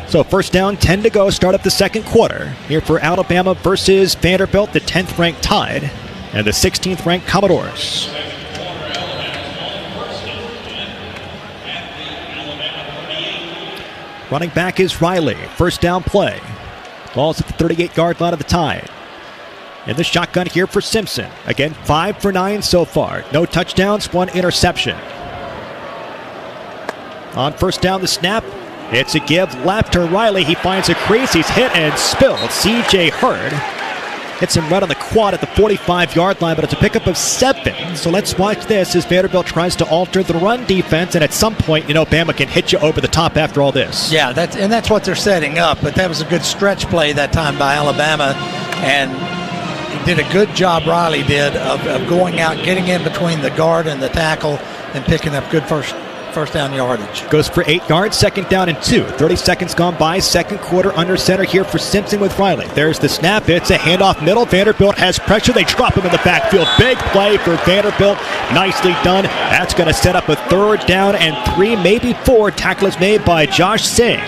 So first down, 10 to go, start up the second quarter. Here for Alabama versus Vanderbilt, the 10th-ranked Tide and the 16th-ranked Commodores. Running back is Riley. First down play. Ball's at the 38-yard line of the Tide. In the shotgun here for Simpson. Again, 5 for 9 so far. No touchdowns, 1 interception. On first down, the snap. It's a give left to Riley. He finds a crease. He's hit and spilled. C.J. Hurd hits him right on the quad at the 45-yard line, but it's a pickup of 7. So let's watch this as Vanderbilt tries to alter the run defense, and at some point, Bama can hit you over the top after all this. Yeah, that's what they're setting up, but that was a good stretch play that time by Alabama, and he did a good job, Riley did, of going out, getting in between the guard and the tackle, and picking up good first down yardage. Goes for 8 yards, second down and 2. 30 seconds gone by, second quarter under center here for Simpson with Riley. There's the snap. It's a handoff middle. Vanderbilt has pressure. They drop him in the backfield. Big play for Vanderbilt. Nicely done. That's going to set up a 3rd down and 3, maybe 4. Tackle is made by Josh Singh.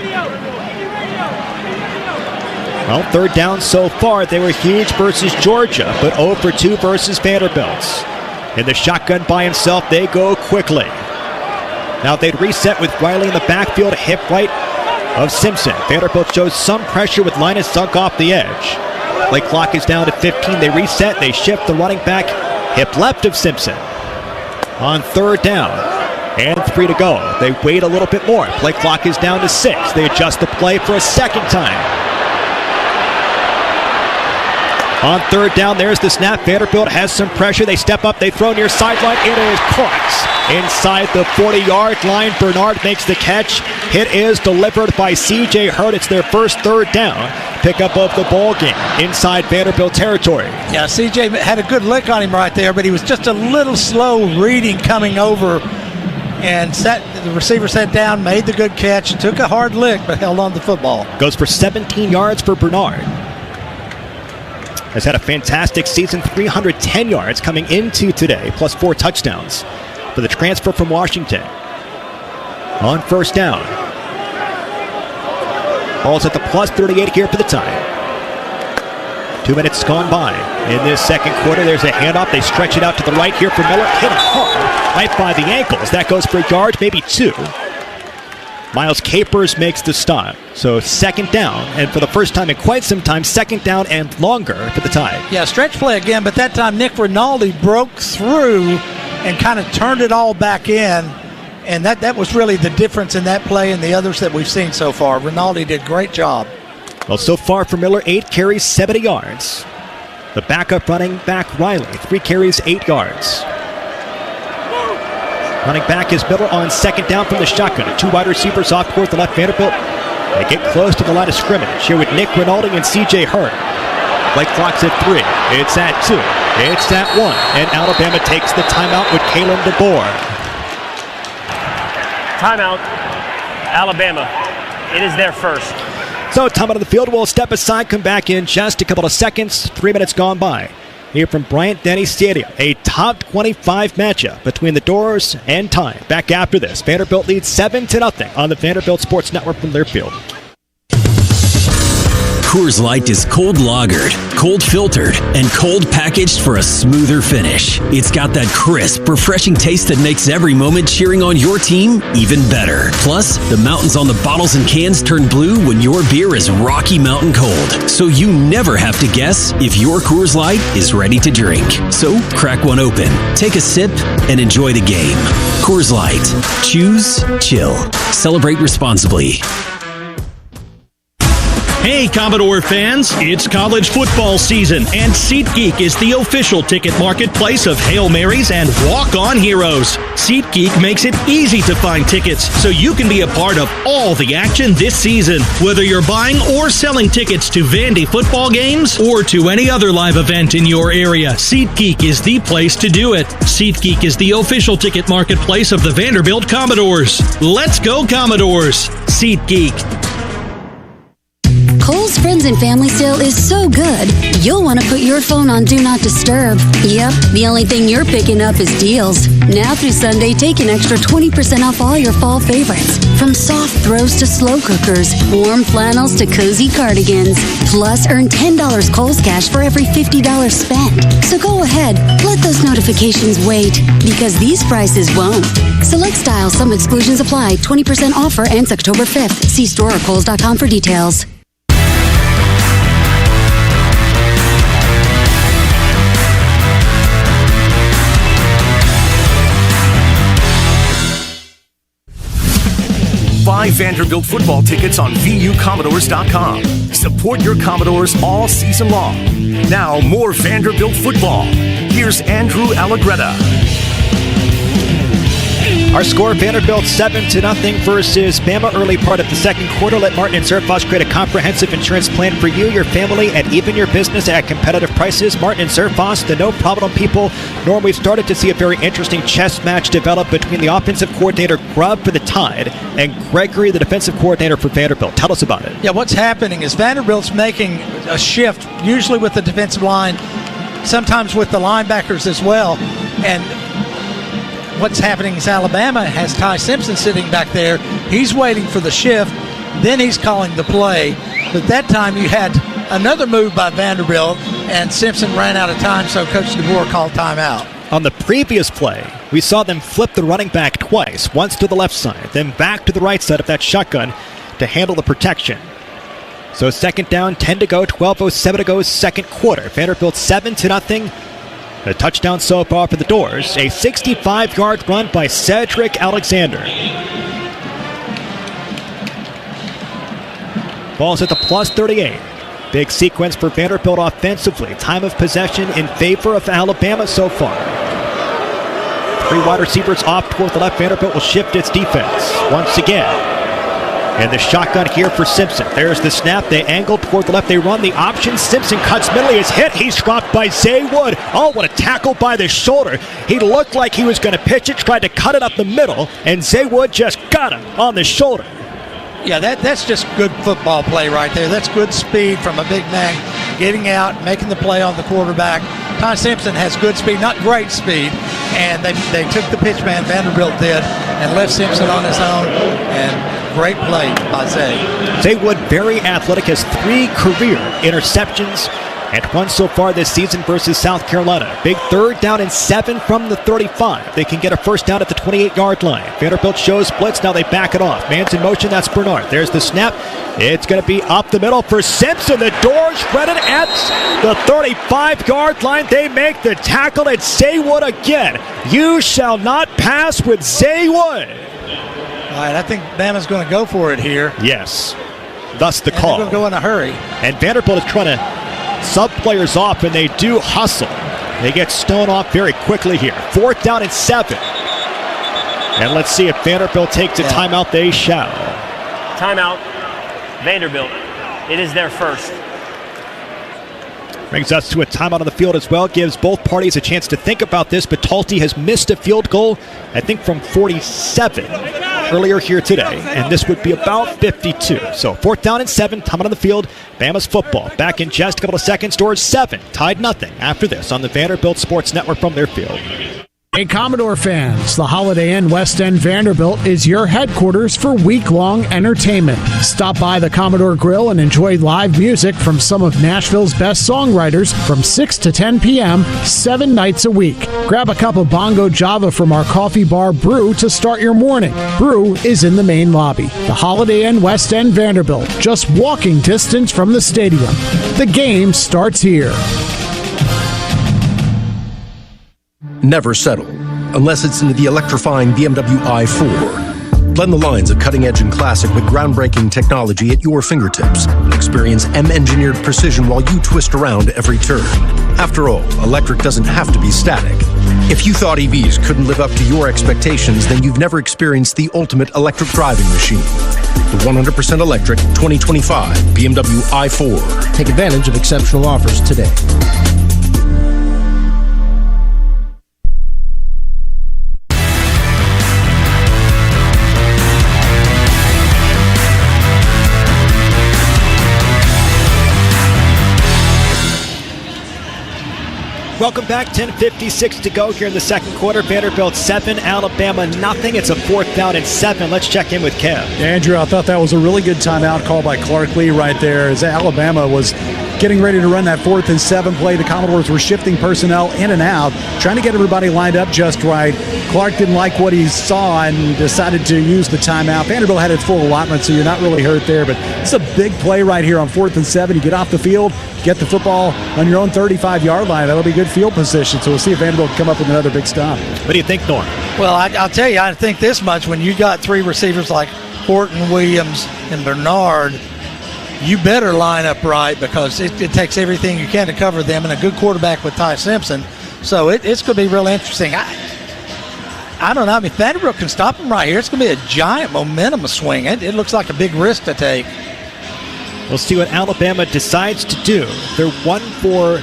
Well, 3rd down so far. They were huge versus Georgia, but 0 for 2 versus Vanderbilt. In the shotgun by himself, they go quickly. Now they'd reset with Riley in the backfield, hip right of Simpson. Vanderbilt shows some pressure with Linus sunk off the edge. Play clock is down to 15. They reset, they shift the running back, hip left of Simpson. On 3rd down and 3 to go. They wait a little bit more. Play clock is down to 6. They adjust the play for a second time. On 3rd down, there's the snap. Vanderbilt has some pressure. They step up, they throw near sideline. It is caught inside the 40-yard line. Bernard makes the catch. Hit is delivered by C.J. Hurd. It's their first 3rd down. Pickup of the ball game inside Vanderbilt territory. Yeah, C.J. had a good lick on him right there, but he was just a little slow reading coming over. And the receiver sat down, made the good catch, took a hard lick, but held on to the football. Goes for 17 yards for Bernard. Has had a fantastic season, 310 yards coming into today, plus 4 touchdowns for the transfer from Washington. On first down. Ball's at the plus 38 here for the Tide. 2 minutes gone by. In this second quarter, there's a handoff. They stretch it out to the right here for Miller. Hit hard right by the ankles. That goes for a yard, maybe 2. Miles Capers makes the stop. So 2nd down, and for the first time in quite some time, 2nd down and longer for the Tide. Yeah, stretch play again, but that time Nick Rinaldi broke through and kind of turned it all back in, and that was really the difference in that play and the others that we've seen so far. Rinaldi did a great job. Well, so far for Miller, 8 carries, 70 yards. The backup running back, Riley, 3 carries, 8 yards. Running back is Miller on 2nd down from the shotgun. 2 wide receivers off toward the left. Vanderbilt, they get close to the line of scrimmage here with Nick Rinaldi and C.J. Hurd. Play clock's at 3. It's at 2. It's at 1. And Alabama takes the timeout with Kalen DeBoer. Timeout, Alabama. It is their first. So timeout of the field. We'll step aside, come back in just a couple of seconds. 3 minutes gone by. here from Bryant-Denny Stadium. A top 25 matchup between the Doors and Tide. Back after this, Vanderbilt leads 7-0 on the Vanderbilt Sports Network from Learfield. Coors Light is cold lagered, cold filtered, and cold packaged for a smoother finish. It's got that crisp, refreshing taste that makes every moment cheering on your team even better. Plus, the mountains on the bottles and cans turn blue when your beer is Rocky Mountain cold. So you never have to guess if your Coors Light is ready to drink. So crack one open, take a sip, and enjoy the game. Coors Light. Choose chill. Celebrate responsibly. Hey, Commodore fans, it's college football season, and SeatGeek is the official ticket marketplace of Hail Marys and walk-on heroes. SeatGeek makes it easy to find tickets so you can be a part of all the action this season. Whether you're buying or selling tickets to Vandy football games or to any other live event in your area, SeatGeek is the place to do it. SeatGeek is the official ticket marketplace of the Vanderbilt Commodores. Let's go, Commodores! SeatGeek. Kohl's Friends and Family Sale is so good, you'll want to put your phone on Do Not Disturb. Yep, the only thing you're picking up is deals. Now through Sunday, take an extra 20% off all your fall favorites. From soft throws to slow cookers, warm flannels to cozy cardigans. Plus, earn $10 Kohl's cash for every $50 spent. So go ahead, let those notifications wait, because these prices won't. Select styles, some exclusions apply. 20% offer ends October 5th. See store or Kohls.com for details. Buy Vanderbilt football tickets on VUCommodores.com. Support your Commodores all season long. Now, more Vanderbilt football. Here's Andrew Allegretta. Our score, Vanderbilt 7-0 versus Bama. Early part of the second quarter. Let Martin and Zerfoss create a comprehensive insurance plan for you, your family, and even your business at competitive prices. Martin and Zerfoss, the no problem people. Norm, we've started to see a very interesting chess match develop between the offensive coordinator, Grubb, for the Tide, and Gregory, the defensive coordinator for Vanderbilt. Tell us about it. Yeah, what's happening is Vanderbilt's making a shift, usually with the defensive line, sometimes with the linebackers as well. And what's happening is Alabama has Ty Simpson sitting back there. He's waiting for the shift. Then he's calling the play. But that time you had another move by Vanderbilt, and Simpson ran out of time, so Coach DeBoer called timeout. On the previous play, we saw them flip the running back twice, once to the left side, then back to the right side of that shotgun to handle the protection. So second down, 10 to go, 12:07 to go, second quarter. Vanderbilt 7-0. A touchdown so far for the Doors. A 65-yard run by Cedric Alexander. Ball's at the plus 38. Big sequence for Vanderbilt offensively. Time of possession in favor of Alabama so far. Three wide receivers off toward the left. Vanderbilt will shift its defense once again. And the shotgun here for Simpson. There's the snap. They angle toward the left. They run the option. Simpson cuts middle. He is hit. He's dropped by Zay Wood. Oh, what a tackle by the shoulder. He looked like he was going to pitch it, tried to cut it up the middle, and Zay Wood just got him on the shoulder. Yeah, that's just good football play right there. That's good speed from a big man getting out, making the play on the quarterback. Ty Simpson has good speed, not great speed, and they took the pitch man, Vanderbilt did, and left Simpson on his own, and great play by Zay. Zay Wood, very athletic, has 3 career interceptions and 1 so far this season versus South Carolina. Big third down and 7 from the 35. They can get a first down at the 28-yard line. Vanderbilt shows blitz. Now they back it off. Man's in motion. That's Bernard. There's the snap. It's going to be up the middle for Simpson. The Doors spread it at the 35-yard line. They make the tackle at Zay Wood again. You shall not pass with Zay Wood. All right, I think Bama's going to go for it here. Yes. Thus the call. They're going to go in a hurry. And Vanderbilt is trying to sub players off, and they do hustle. They get Stone off very quickly here. 4th down and 7. And let's see if Vanderbilt takes a timeout. They shall. Timeout, Vanderbilt. It is their first. Brings us to a timeout on the field as well. Gives both parties a chance to think about this, but Talty has missed a field goal, I think from 47. earlier here today, and this would be about 52. So 4th down and 7, time on the field. Bama's football. Back in just a couple of seconds, Doors 7, tied nothing after this on the Vanderbilt Sports Network from their field. Hey Commodore fans, the Holiday Inn West End Vanderbilt is your headquarters for week-long entertainment. Stop by the Commodore Grill and enjoy live music from some of Nashville's best songwriters from 6 to 10 p.m., 7 nights a week. Grab a cup of Bongo Java from our coffee bar Brew to start your morning. Brew is in the main lobby. The Holiday Inn West End Vanderbilt, just walking distance from the stadium. The game starts here. Never settle, unless it's into the electrifying BMW i4. Blend the lines of cutting-edge and classic with groundbreaking technology at your fingertips. Experience M-engineered precision while you twist around every turn. After all, electric doesn't have to be static. If you thought EVs couldn't live up to your expectations, then you've never experienced the ultimate electric driving machine. The 100% electric 2025 BMW i4. Take advantage of exceptional offers today. Welcome back. 10:56 to go here in the second quarter. Vanderbilt 7, Alabama nothing. It's a 4th down and 7. Let's check in with Kev. Andrew, I thought that was a really good timeout call by Clark Lee right there as Alabama was getting ready to run that 4th and 7 play. The Commodores were shifting personnel in and out, trying to get everybody lined up just right. Clark didn't like what he saw and decided to use the timeout. Vanderbilt had its full allotment, so you're not really hurt there, but it's a big play right here on 4th and 7. You get off the field, get the football on your own 35-yard line. That'll be good field position, so we'll see if Vanderbilt can come up with another big stop. What do you think, Norm? Well, I'll tell you, I think this much. When you got 3 receivers like Horton, Williams, and Bernard, you better line up right because it takes everything you can to cover them, and a good quarterback with Ty Simpson. So it's going to be real interesting. I don't know. I mean, Vanderbilt can stop them right here. It's going to be a giant momentum swing. It looks like a big risk to take. We'll see what Alabama decides to do. They're 1 for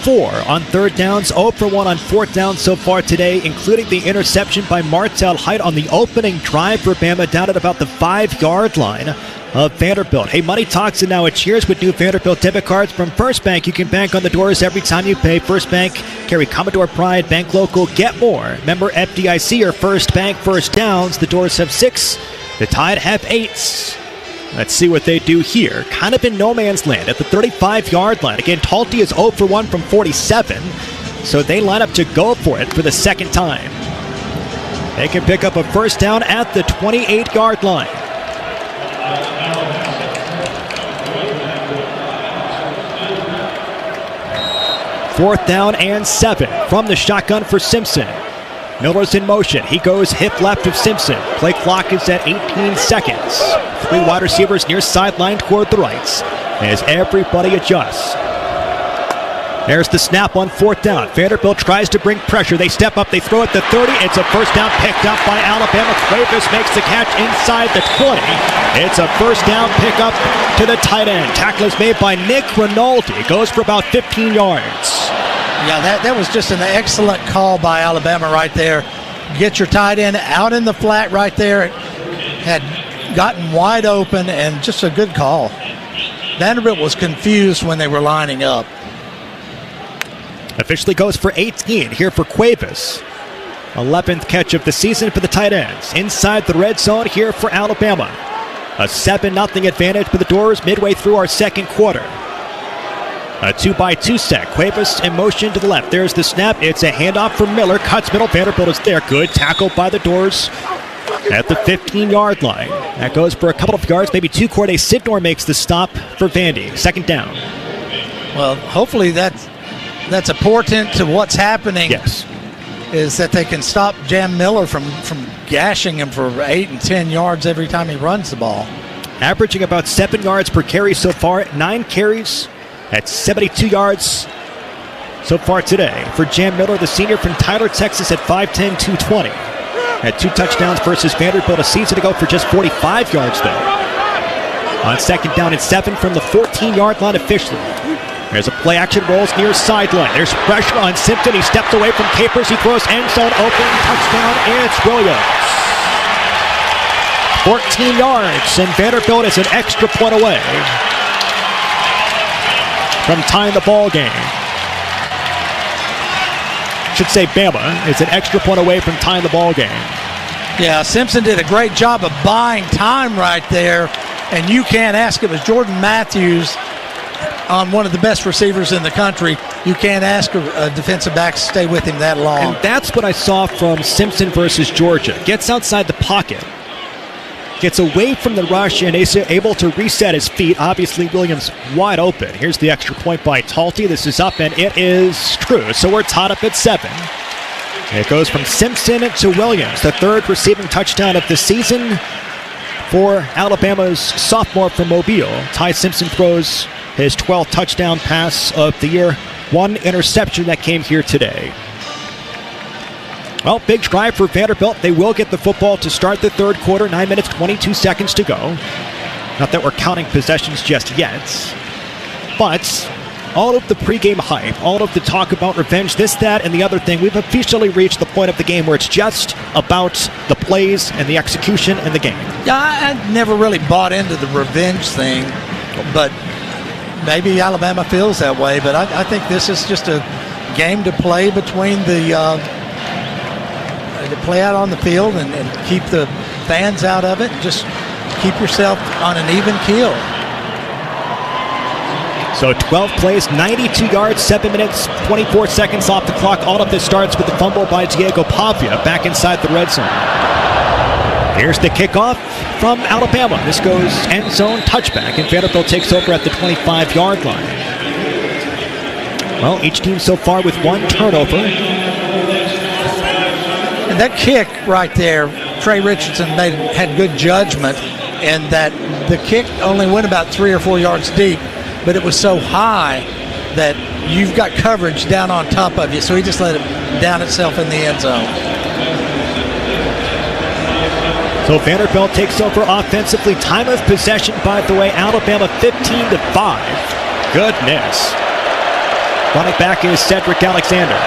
4 on 3rd downs, 0 for 1 on 4th down so far today, including the interception by Martell Height on the opening drive for Bama down at about the 5-yard line of Vanderbilt. Hey, Money Talks and now it cheers with new Vanderbilt debit cards from First Bank. You can bank on the Doors every time you pay. First Bank, carry Commodore Pride, bank local, get more. Member FDIC or First Bank first downs. The Doors have 6, the Tide have 8s. Let's see what they do here. Kind of in no man's land at the 35-yard line. Again, Talty is 0 for 1 from 47, so they line up to go for it for the second time. They can pick up a first down at the 28-yard line. Fourth down and 7 from the shotgun for Simpson. Miller's in motion. He goes hip left of Simpson. Play clock is at 18 seconds. 3 wide receivers near sideline toward the rights as everybody adjusts. There's the snap on 4th down. Vanderbilt tries to bring pressure. They step up. They throw at the 30. It's a first down picked up by Alabama. Cuevas makes the catch inside the 20. It's a first down pickup to the tight end. Tackle is made by Nick Rinaldi. Goes for about 15 yards. Yeah, that was just an excellent call by Alabama right there. Get your tight end out in the flat right there. Had gotten wide open and just a good call. Vanderbilt was confused when they were lining up. Officially goes for 18 here for Cuevas. 11th catch of the season for the tight ends. Inside the red zone here for Alabama. A 7-0 advantage for the Doors midway through our second quarter. A 2-by-2 set. Cuevas in motion to the left. There's the snap. It's a handoff for Miller. Cuts middle. Vanderbilt is there. Good tackle by the Doors at the 15-yard line. That goes for a couple of yards, maybe 2. Corday Sidnor makes the stop for Vandy. Second down. Well, hopefully that's important to what's happening. Yes. Is that they can stop Jam Miller from gashing him for 8 and 10 yards every time he runs the ball. Averaging about 7 yards per carry so far. 9 carries at 72 yards so far today. For Jam Miller, the senior from Tyler, Texas at 5'10", 220. Had 2 touchdowns versus Vanderbilt a season ago for just 45 yards though. On second down and 7 from the 14-yard line officially. There's a play action, rolls near sideline. There's pressure on Simpson. He steps away from Capers. He throws end zone open. Touchdown. It's Williams. 14 yards, and Vanderbilt is an extra point away from tying the ball game. Should say Bama is an extra point away from tying the ball game. Yeah, Simpson did a great job of buying time right there, and you can't ask. It was Jordan Matthews on one of the best receivers in the country. You can't ask a defensive back to stay with him that long. And that's what I saw from Simpson versus Georgia. Gets outside the pocket, gets away from the rush, and is able to reset his feet. Obviously, Williams wide open. Here's the extra point by Talty. This is up, and it is true. So we're tied up at 7. It goes from Simpson to Williams, the third receiving touchdown of the season for Alabama's sophomore from Mobile. Ty Simpson throws his 12th touchdown pass of the year. One interception that came here today. Well, big drive for Vanderbilt. They will get the football to start the third quarter. 9 minutes, 22 seconds to go. Not that we're counting possessions just yet. But all of the pregame hype, all of the talk about revenge, this, that, and the other thing, we've officially reached the point of the game where it's just about the plays and the execution and the game. Yeah, I never really bought into the revenge thing, but maybe Alabama feels that way. But I think this is just a game to play between to play out on the field and keep the fans out of it. Just keep yourself on an even keel. So 12 plays, 92 yards, 7 minutes, 24 seconds off the clock. All of this starts with the fumble by Diego Pavia back inside the red zone. Here's the kickoff from Alabama. This goes end zone touchback, and Vanderbilt takes over at the 25-yard line. Well, each team so far with one turnover. And that kick right there, Trey Richardson had good judgment, and that the kick only went about 3 or 4 yards deep, but it was so high that you've got coverage down on top of you, so he just let it down itself in the end zone. So Vanderbilt takes over offensively. Time of possession, by the way, Alabama 15-5. Goodness. Running back is Cedric Alexander.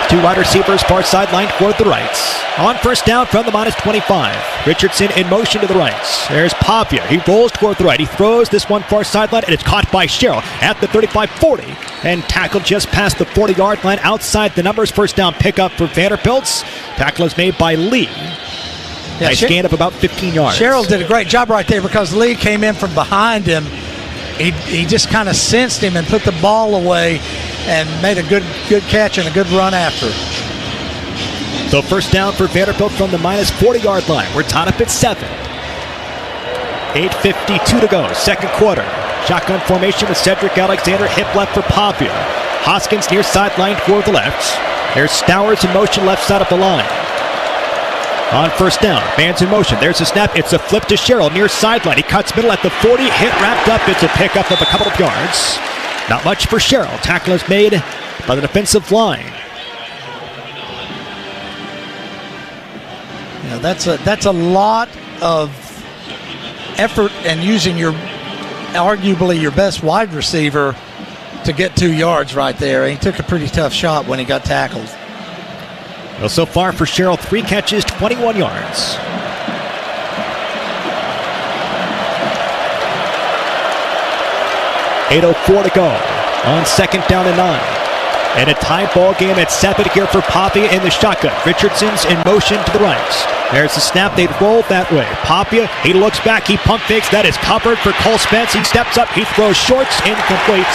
2 wide receivers, far sideline toward the right. On first down from the -25. Richardson in motion to the right. There's Pavia. He rolls toward the right. He throws this one far sideline, and it's caught by Sherrill at the 35-40. And tackled just past the 40-yard line outside the numbers. First down pickup for Vanderbilt. Tackle is made by Lee. Yeah, Nice gain of about 15 yards. Sherrill did a great job right there because Lee came in from behind him. He just kind of sensed him and put the ball away and made a good catch and a good run after. So first down for Vanderbilt from the -40-yard line. We're tied up at 7. 8:52 to go, second quarter. Shotgun formation with Cedric Alexander, hip left for Pavia. Hoskins near sideline toward the left. There's Stowers in motion left side of the line. On first down, man's in motion. There's a snap. It's a flip to Sherrill near sideline. He cuts middle at the 40. Hit wrapped up. It's a pickup of a couple of yards. Not much for Sherrill. Tackle is made by the defensive line. Yeah, that's a lot of effort and using arguably your best wide receiver to get 2 yards right there. He took a pretty tough shot when he got tackled. Well, so far for Sherrill, 3 catches, 21 yards. .804 to go on second down and 9. And a tie ball game at 7 here for Pavia in the shotgun. Richardson's in motion to the right. There's the snap. They roll that way. Pavia, he looks back. He pump fakes. That is covered for Cole Spence. He steps up. He throws shorts. Incomplete.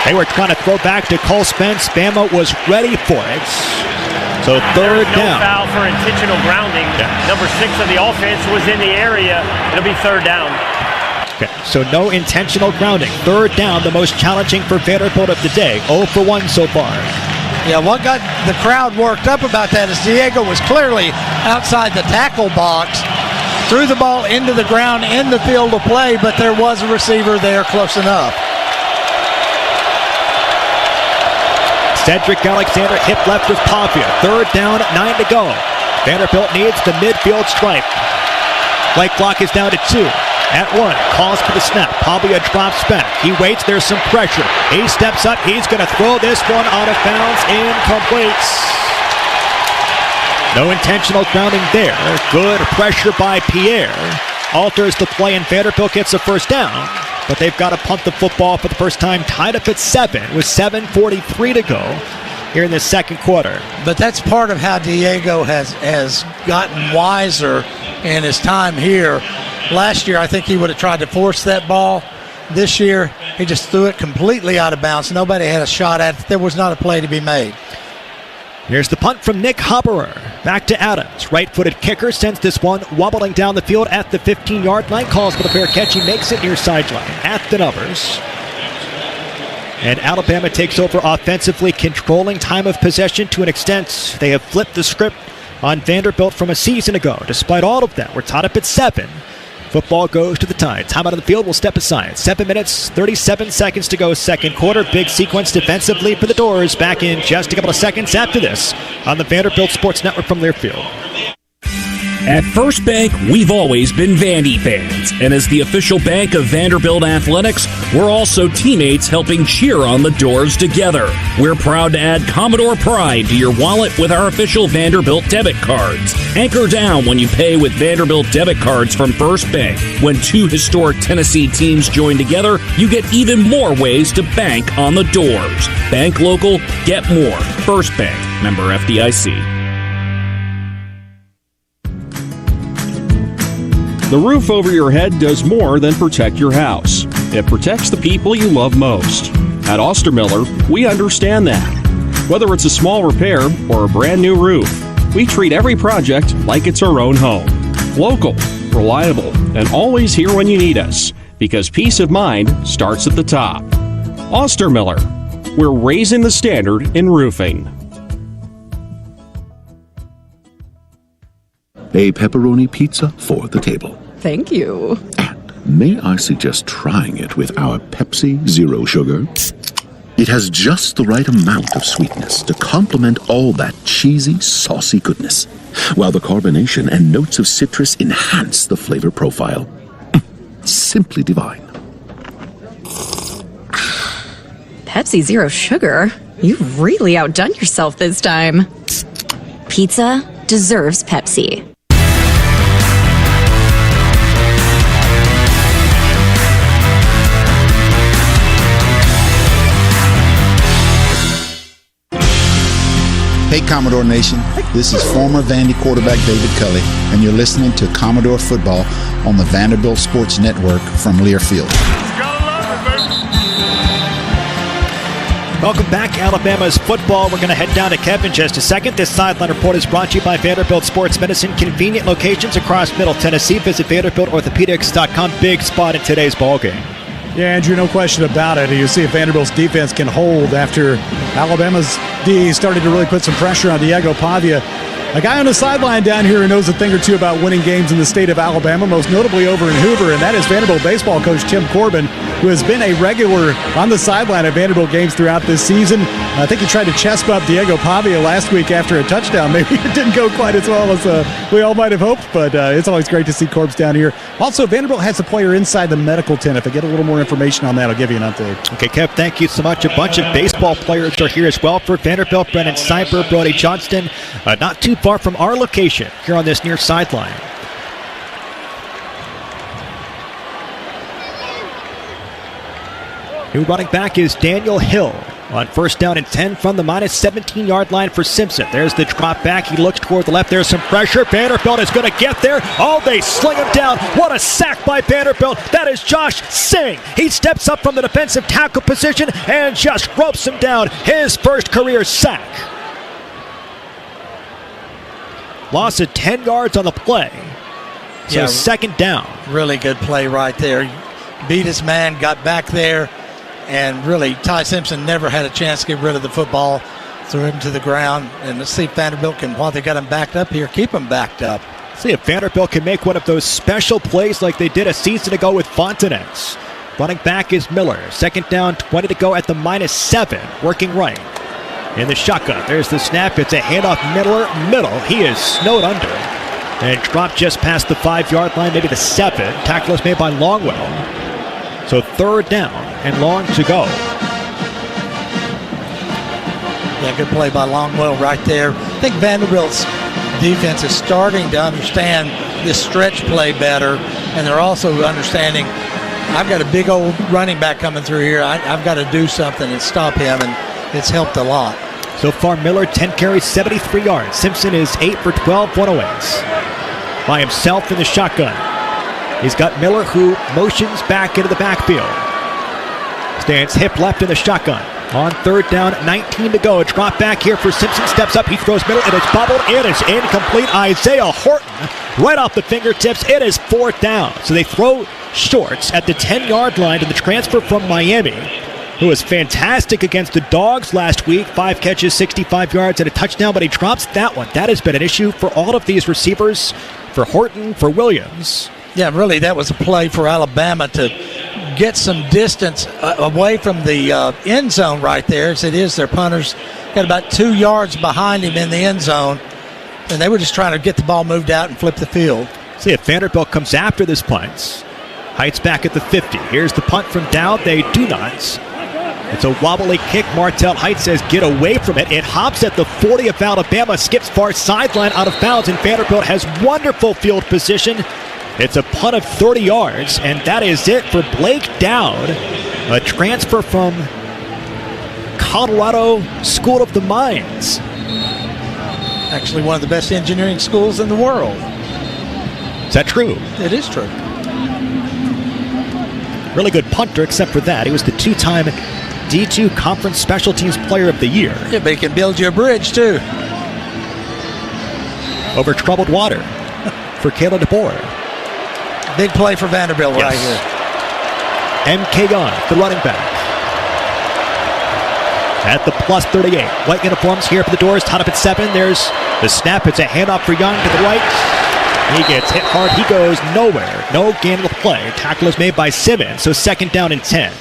They were trying to throw back to Cole Spence. Bama was ready for it. So third down. No foul for intentional grounding. Yeah. Number 6 of the offense was in the area. It'll be third down. Okay, so no intentional grounding. Third down, the most challenging for Vanderbilt of the day. 0 for 1 so far. Yeah, what got the crowd worked up about that is Diego was clearly outside the tackle box, threw the ball into the ground in the field of play, but there was a receiver there close enough. Cedric Alexander hip left with Pavia. Third down, 9 to go. Vanderbilt needs the midfield stripe. Play clock is down to 2. At 1, calls for the snap. Pavia drops back. He waits. There's some pressure. He steps up. He's going to throw this one out of bounds. Incomplete. No intentional grounding there. Good pressure by Pierre. Alters the play, and Vanderbilt gets a first down. But they've got to punt the football for the first time, tied up at 7 with 7:43 to go here in the second quarter. But that's part of how Diego has gotten wiser in his time here. Last year, I think he would have tried to force that ball. This year, he just threw it completely out of bounds. Nobody had a shot at it. There was not a play to be made. Here's the punt from Nick Haberer. Back to Adams. Right-footed kicker sends this one wobbling down the field at the 15-yard line. Calls for the fair catch. He makes it near sideline at the numbers. And Alabama takes over offensively, controlling time of possession to an extent. They have flipped the script on Vanderbilt from a season ago. Despite all of that, we're tied up at 7. Football goes to the Tide. Time out of the field. We'll step aside. 7 minutes, 37 seconds to go. Second quarter. Big sequence defensively for the Doors. Back in just a couple of seconds after this on the Vanderbilt Sports Network from Learfield. At First Bank, we've always been Vandy fans. And as the official bank of Vanderbilt Athletics, we're also teammates helping cheer on the Doors together. We're proud to add Commodore Pride to your wallet with our official Vanderbilt debit cards. Anchor down when you pay with Vanderbilt debit cards from First Bank. When 2 historic Tennessee teams join together, you get even more ways to bank on the Doors. Bank local, get more. First Bank, member FDIC. The roof over your head does more than protect your house. It protects the people you love most. At Ostermiller, we understand that. Whether it's a small repair or a brand new roof, we treat every project like it's our own home. Local, reliable, and always here when you need us, because peace of mind starts at the top. Ostermiller, we're raising the standard in roofing. A pepperoni pizza for the table. Thank you. May I suggest trying it with our Pepsi Zero Sugar? It has just the right amount of sweetness to complement all that cheesy, saucy goodness, while the carbonation and notes of citrus enhance the flavor profile. Simply divine. Pepsi Zero Sugar? You've really outdone yourself this time. Pizza deserves Pepsi. Hey Commodore Nation, this is former Vandy quarterback David Culley, and you're listening to Commodore Football on the Vanderbilt Sports Network from Learfield. Welcome back, Alabama's football. We're going to head down to Kevin in just a second. This sideline report is brought to you by Vanderbilt Sports Medicine. Convenient locations across Middle Tennessee. Visit VanderbiltOrthopedics.com. Big spot in today's ballgame. Yeah, Andrew, no question about it. You see if Vanderbilt's defense can hold after Alabama's D started to really put some pressure on Diego Pavia. A guy on the sideline down here who knows a thing or two about winning games in the state of Alabama, most notably over in Hoover, and that is Vanderbilt baseball coach Tim Corbin, who has been a regular on the sideline at Vanderbilt games throughout this season. I think he tried to chest bump Diego Pavia last week after a touchdown. Maybe it didn't go quite as well as we all might have hoped, but it's always great to see Corbs down here. Also, Vanderbilt has a player inside the medical tent. If I get a little more information on that, I'll give you an update. Okay, Kev, thank you so much. A bunch of baseball players are here as well for Vanderbilt. Brennan Cyber, Brody Johnston, not too far from our location here on this near sideline. New running back is Daniel Hill on first down and 10 from the minus 17-yard line for Simpson. There's the drop back. He looks toward the left. There's some pressure. Vanderbilt is going to get there. Oh, they sling him down. What a sack by Vanderbilt. That is Josh Singh. He steps up from the defensive tackle position and just ropes him down. His first career sack. Loss of 10 yards on the play. So second down. Really good play right there. Beat his man, got back there, and really Ty Simpson never had a chance to get rid of the football. Threw him to the ground, and let's see if Vanderbilt can, while they got him backed up here, keep him backed up. See if Vanderbilt can make one of those special plays like they did a season ago with Fontenay. Running back is Miller. Second down, 20 to go at the minus 7. Working right. In the shotgun, there's the snap. It's a handoff middle. He is snowed under and dropped just past the 5-yard line, maybe the 7. Tackle is made by Longwell. So third down and long to go. Yeah, good play by Longwell right there. I think Vanderbilt's defense is starting to understand this stretch play better, and they're also understanding, I've got a big old running back coming through here. I've got to do something and stop him, and it's helped a lot. So far, Miller, 10 carries, 73 yards. Simpson is 8 for 12, 108. By himself in the shotgun. He's got Miller, who motions back into the backfield. Stands hip left in the shotgun. On third down, 19 to go. A drop back here for Simpson. Steps up. He throws Miller. It is bubbled. It is incomplete. Isaiah Horton right off the fingertips. It is fourth down. So they throw shorts at the 10-yard line to the transfer from Miami, who was fantastic against the Dogs last week. 5 catches, 65 yards, and a touchdown, but he drops that one. That has been an issue for all of these receivers, for Horton, for Williams. Yeah, really, that was a play for Alabama to get some distance away from the end zone right there, as it is. Their punters got about 2 yards behind him in the end zone, and they were just trying to get the ball moved out and flip the field. See if Vanderbilt comes after this punt. Heights back at the 50. Here's the punt from Dowd. They do not. It's a wobbly kick. Martell Heights says get away from it. It hops at the 40 of Alabama, skips far sideline out of bounds, and Vanderbilt has wonderful field position. It's a punt of 30 yards, and that is it for Blake Dowd, a transfer from Colorado School of the Mines. Actually one of the best engineering schools in the world. Is that true? It is true. Really good punter, except for that. He was the 2-time D2 Conference Special Teams Player of the Year. Yeah, but he can build you a bridge, too. Over troubled water for Caleb DeBoer. Big play for Vanderbilt right here. M.K. Young, the running back. At the plus 38. White uniforms here for the Doors, tied up at 7. There's the snap. It's a handoff for Young to the right. He gets hit hard. He goes nowhere. No gain of the play. Tackle is made by Simmons, so second down and 10.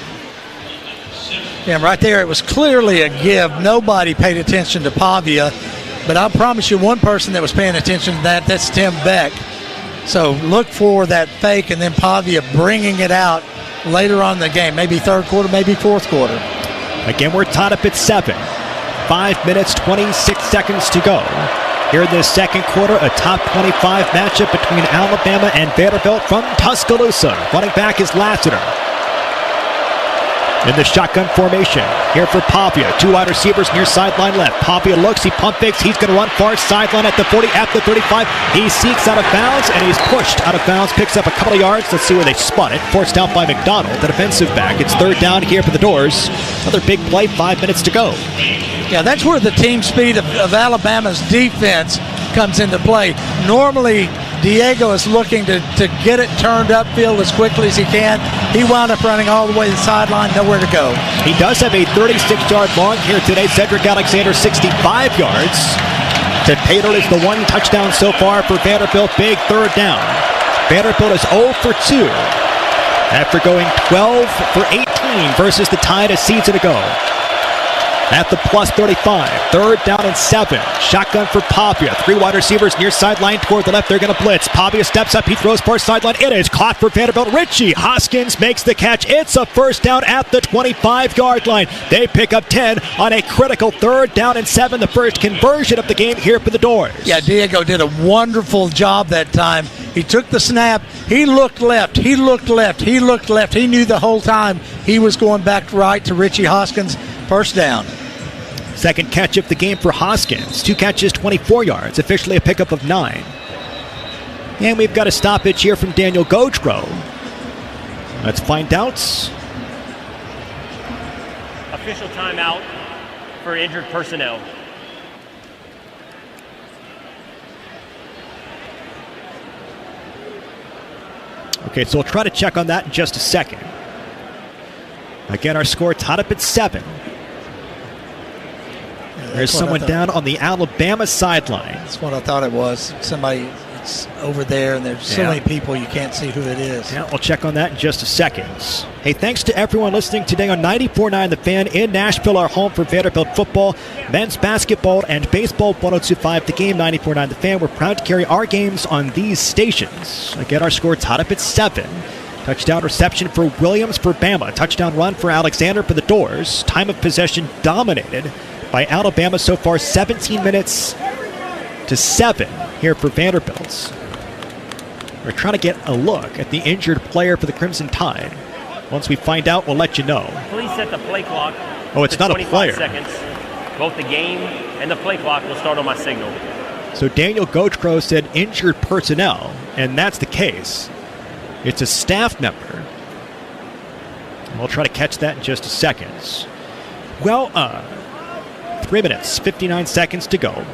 Yeah, right there, it was clearly a give. Nobody paid attention to Pavia, but I promise you one person that was paying attention to that, that's Tim Beck. So look for that fake and then Pavia bringing it out later on in the game, maybe third quarter, maybe fourth quarter. Again, we're tied up at 7. 5 minutes, 26 seconds to go. Here in the second quarter, a top 25 matchup between Alabama and Vanderbilt from Tuscaloosa. Running back is Lassiter. In the shotgun formation, here for Pavia. 2 wide receivers near sideline left. Pavia looks, he pump fakes, he's going to run far sideline at the 40, at the 35. He seeks out of bounds, and he's pushed out of bounds, picks up a couple of yards. Let's see where they spun it. Forced out by McDonald, the defensive back. It's third down here for the Doors. Another big play, 5 minutes to go. Yeah, that's where the team speed of Alabama's defense comes into play. Normally, Diego is looking to get it turned upfield as quickly as he can. He wound up running all the way to the sideline, nowhere to go. He does have a 36-yard long here today. Cedric Alexander, 65 yards. To Taylor is the 1 touchdown so far for Vanderbilt. Big third down. Vanderbilt is 0 for 2 after going 12 for 18 versus the Tide a season ago. At the plus 35, third down and 7. Shotgun for Pavia. 3 wide receivers near sideline toward the left. They're going to blitz. Pavia steps up. He throws far sideline. It is caught for Vanderbilt. Richie Hoskins makes the catch. It's a first down at the 25-yard line. They pick up 10 on a critical third down and 7. The first conversion of the game here for the Doors. Yeah, Diego did a wonderful job that time. He took the snap. He looked left. He looked left. He looked left. He knew the whole time he was going back right to Richie Hoskins. First down. Second catch of the game for Hoskins. 2 catches, 24 yards. Officially a pickup of 9. And we've got a stoppage here from Daniel Godrow. Let's find out. Official timeout for injured personnel. Okay, so we'll try to check on that in just a second. Again, our score tied up at 7. There's someone down on the Alabama sideline. That's what I thought it was. Somebody it's over there, and there's so many people you can't see who it is. Yeah, we'll check on that in just a second. Hey, thanks to everyone listening today on 94.9 The Fan in Nashville, our home for Vanderbilt football, men's basketball, and baseball. 102.5 The Game, 94.9 The Fan. We're proud to carry our games on these stations. Again, our score tied up at 7. Touchdown reception for Williams for Bama. Touchdown run for Alexander for the Doors. Time of possession dominated by Alabama so far, 17 minutes to 7. here for Vanderbilt. We're trying to get a look at the injured player for the Crimson Tide. Once we find out, we'll let you know. Please set the play clock. Oh, it's not a player. 25 seconds. Both the game and the play clock will start on my signal. So Daniel Gochko said injured personnel, and that's the case. It's a staff member. We'll try to catch that in just a second. Well, 3 minutes, 59 seconds to go.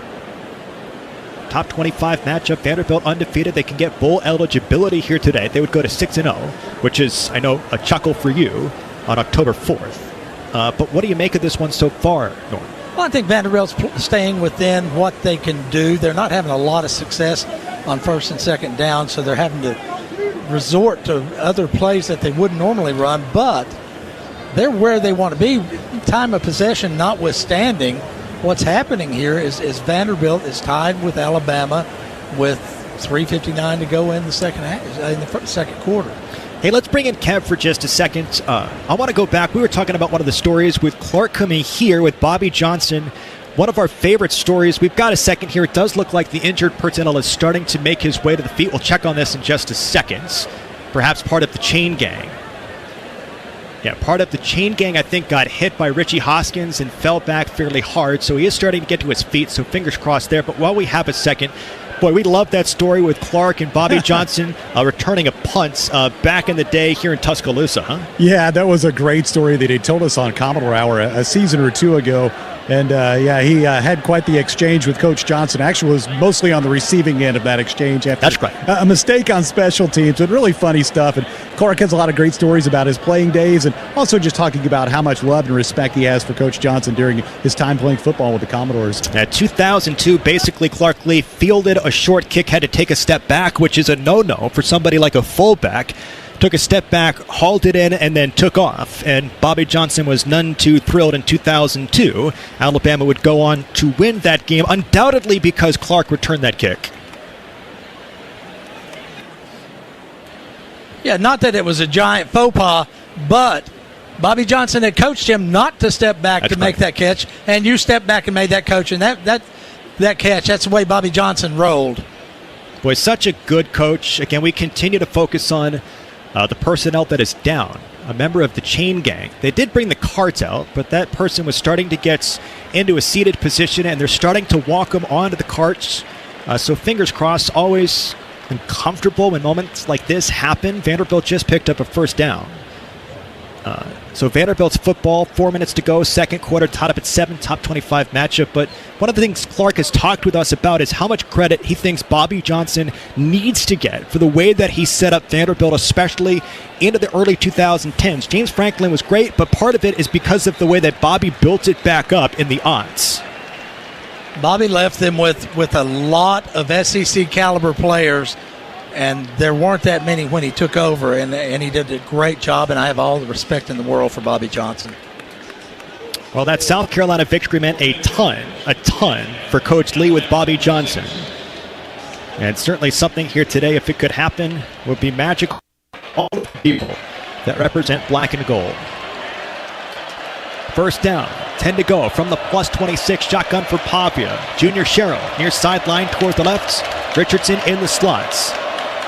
Top 25 matchup, Vanderbilt undefeated. They can get bowl eligibility here today. They would go to 6-0, which is, I know, a chuckle for you on October 4th. But what do you make of this one so far, Norm? Well, I think Vanderbilt's staying within what they can do. They're not having a lot of success on first and second down, so they're having to resort to other plays that they wouldn't normally run, but they're where they want to be. Time of possession notwithstanding, what's happening here is Vanderbilt is tied with Alabama with 3:59 to go in the second quarter. Hey, let's bring in Kev for just a second. I want to go back. We were talking about one of the stories with Clark coming here with Bobby Johnson. One of our favorite stories. We've got a second here. It does look like the injured personnel is starting to make his way to the feet. We'll check on this in just a second. Perhaps part of the chain gang. Yeah, part of the chain gang, I think, got hit by Richie Hoskins and fell back fairly hard. So he is starting to get to his feet, so fingers crossed there. But while we have a second, boy, we love that story with Clark and Bobby Johnson returning a punt back in the day here in Tuscaloosa, huh? Yeah, that was a great story that he told us on Commodore Hour a season or two ago. And, he had quite the exchange with Coach Johnson. Actually was mostly on the receiving end of that exchange after That's right. A mistake on special teams, but really funny stuff. And Clark has a lot of great stories about his playing days and also just talking about how much love and respect he has for Coach Johnson during his time playing football with the Commodores. At 2002, basically Clark Lee fielded a short kick, had to take a step back, which is a no-no for somebody like a fullback. Took a step back, hauled it in, and then took off. And Bobby Johnson was none too thrilled in 2002. Alabama would go on to win that game, undoubtedly because Clark returned that kick. Yeah, not that it was a giant faux pas, but Bobby Johnson had coached him not to step back to make that catch, and you stepped back and made that coach, and that catch, that's the way Bobby Johnson rolled. Boy, such a good coach. Again, we continue to focus on the personnel that is down, a member of the chain gang. They did bring the carts out, but that person was starting to get into a seated position, and they're starting to walk him onto the carts. So fingers crossed, always uncomfortable when moments like this happen. Vanderbilt just picked up a first down. So Vanderbilt's football, 4 minutes to go, second quarter, tied up at 7, top 25 matchup. But one of the things Clark has talked with us about is how much credit he thinks Bobby Johnson needs to get for the way that he set up Vanderbilt, especially into the early 2010s. James Franklin was great, but part of it is because of the way that Bobby built it back up in the aughts. Bobby left them with a lot of SEC caliber players, and there weren't that many when he took over, and he did a great job, and I have all the respect in the world for Bobby Johnson. Well, that South Carolina victory meant a ton for Coach Lee with Bobby Johnson. And certainly something here today, if it could happen, would be magical for all the people that represent black and gold. First down, 10 to go from the plus 26 shotgun for Pavia. Junior Sherrill near sideline toward the left. Richardson in the slots.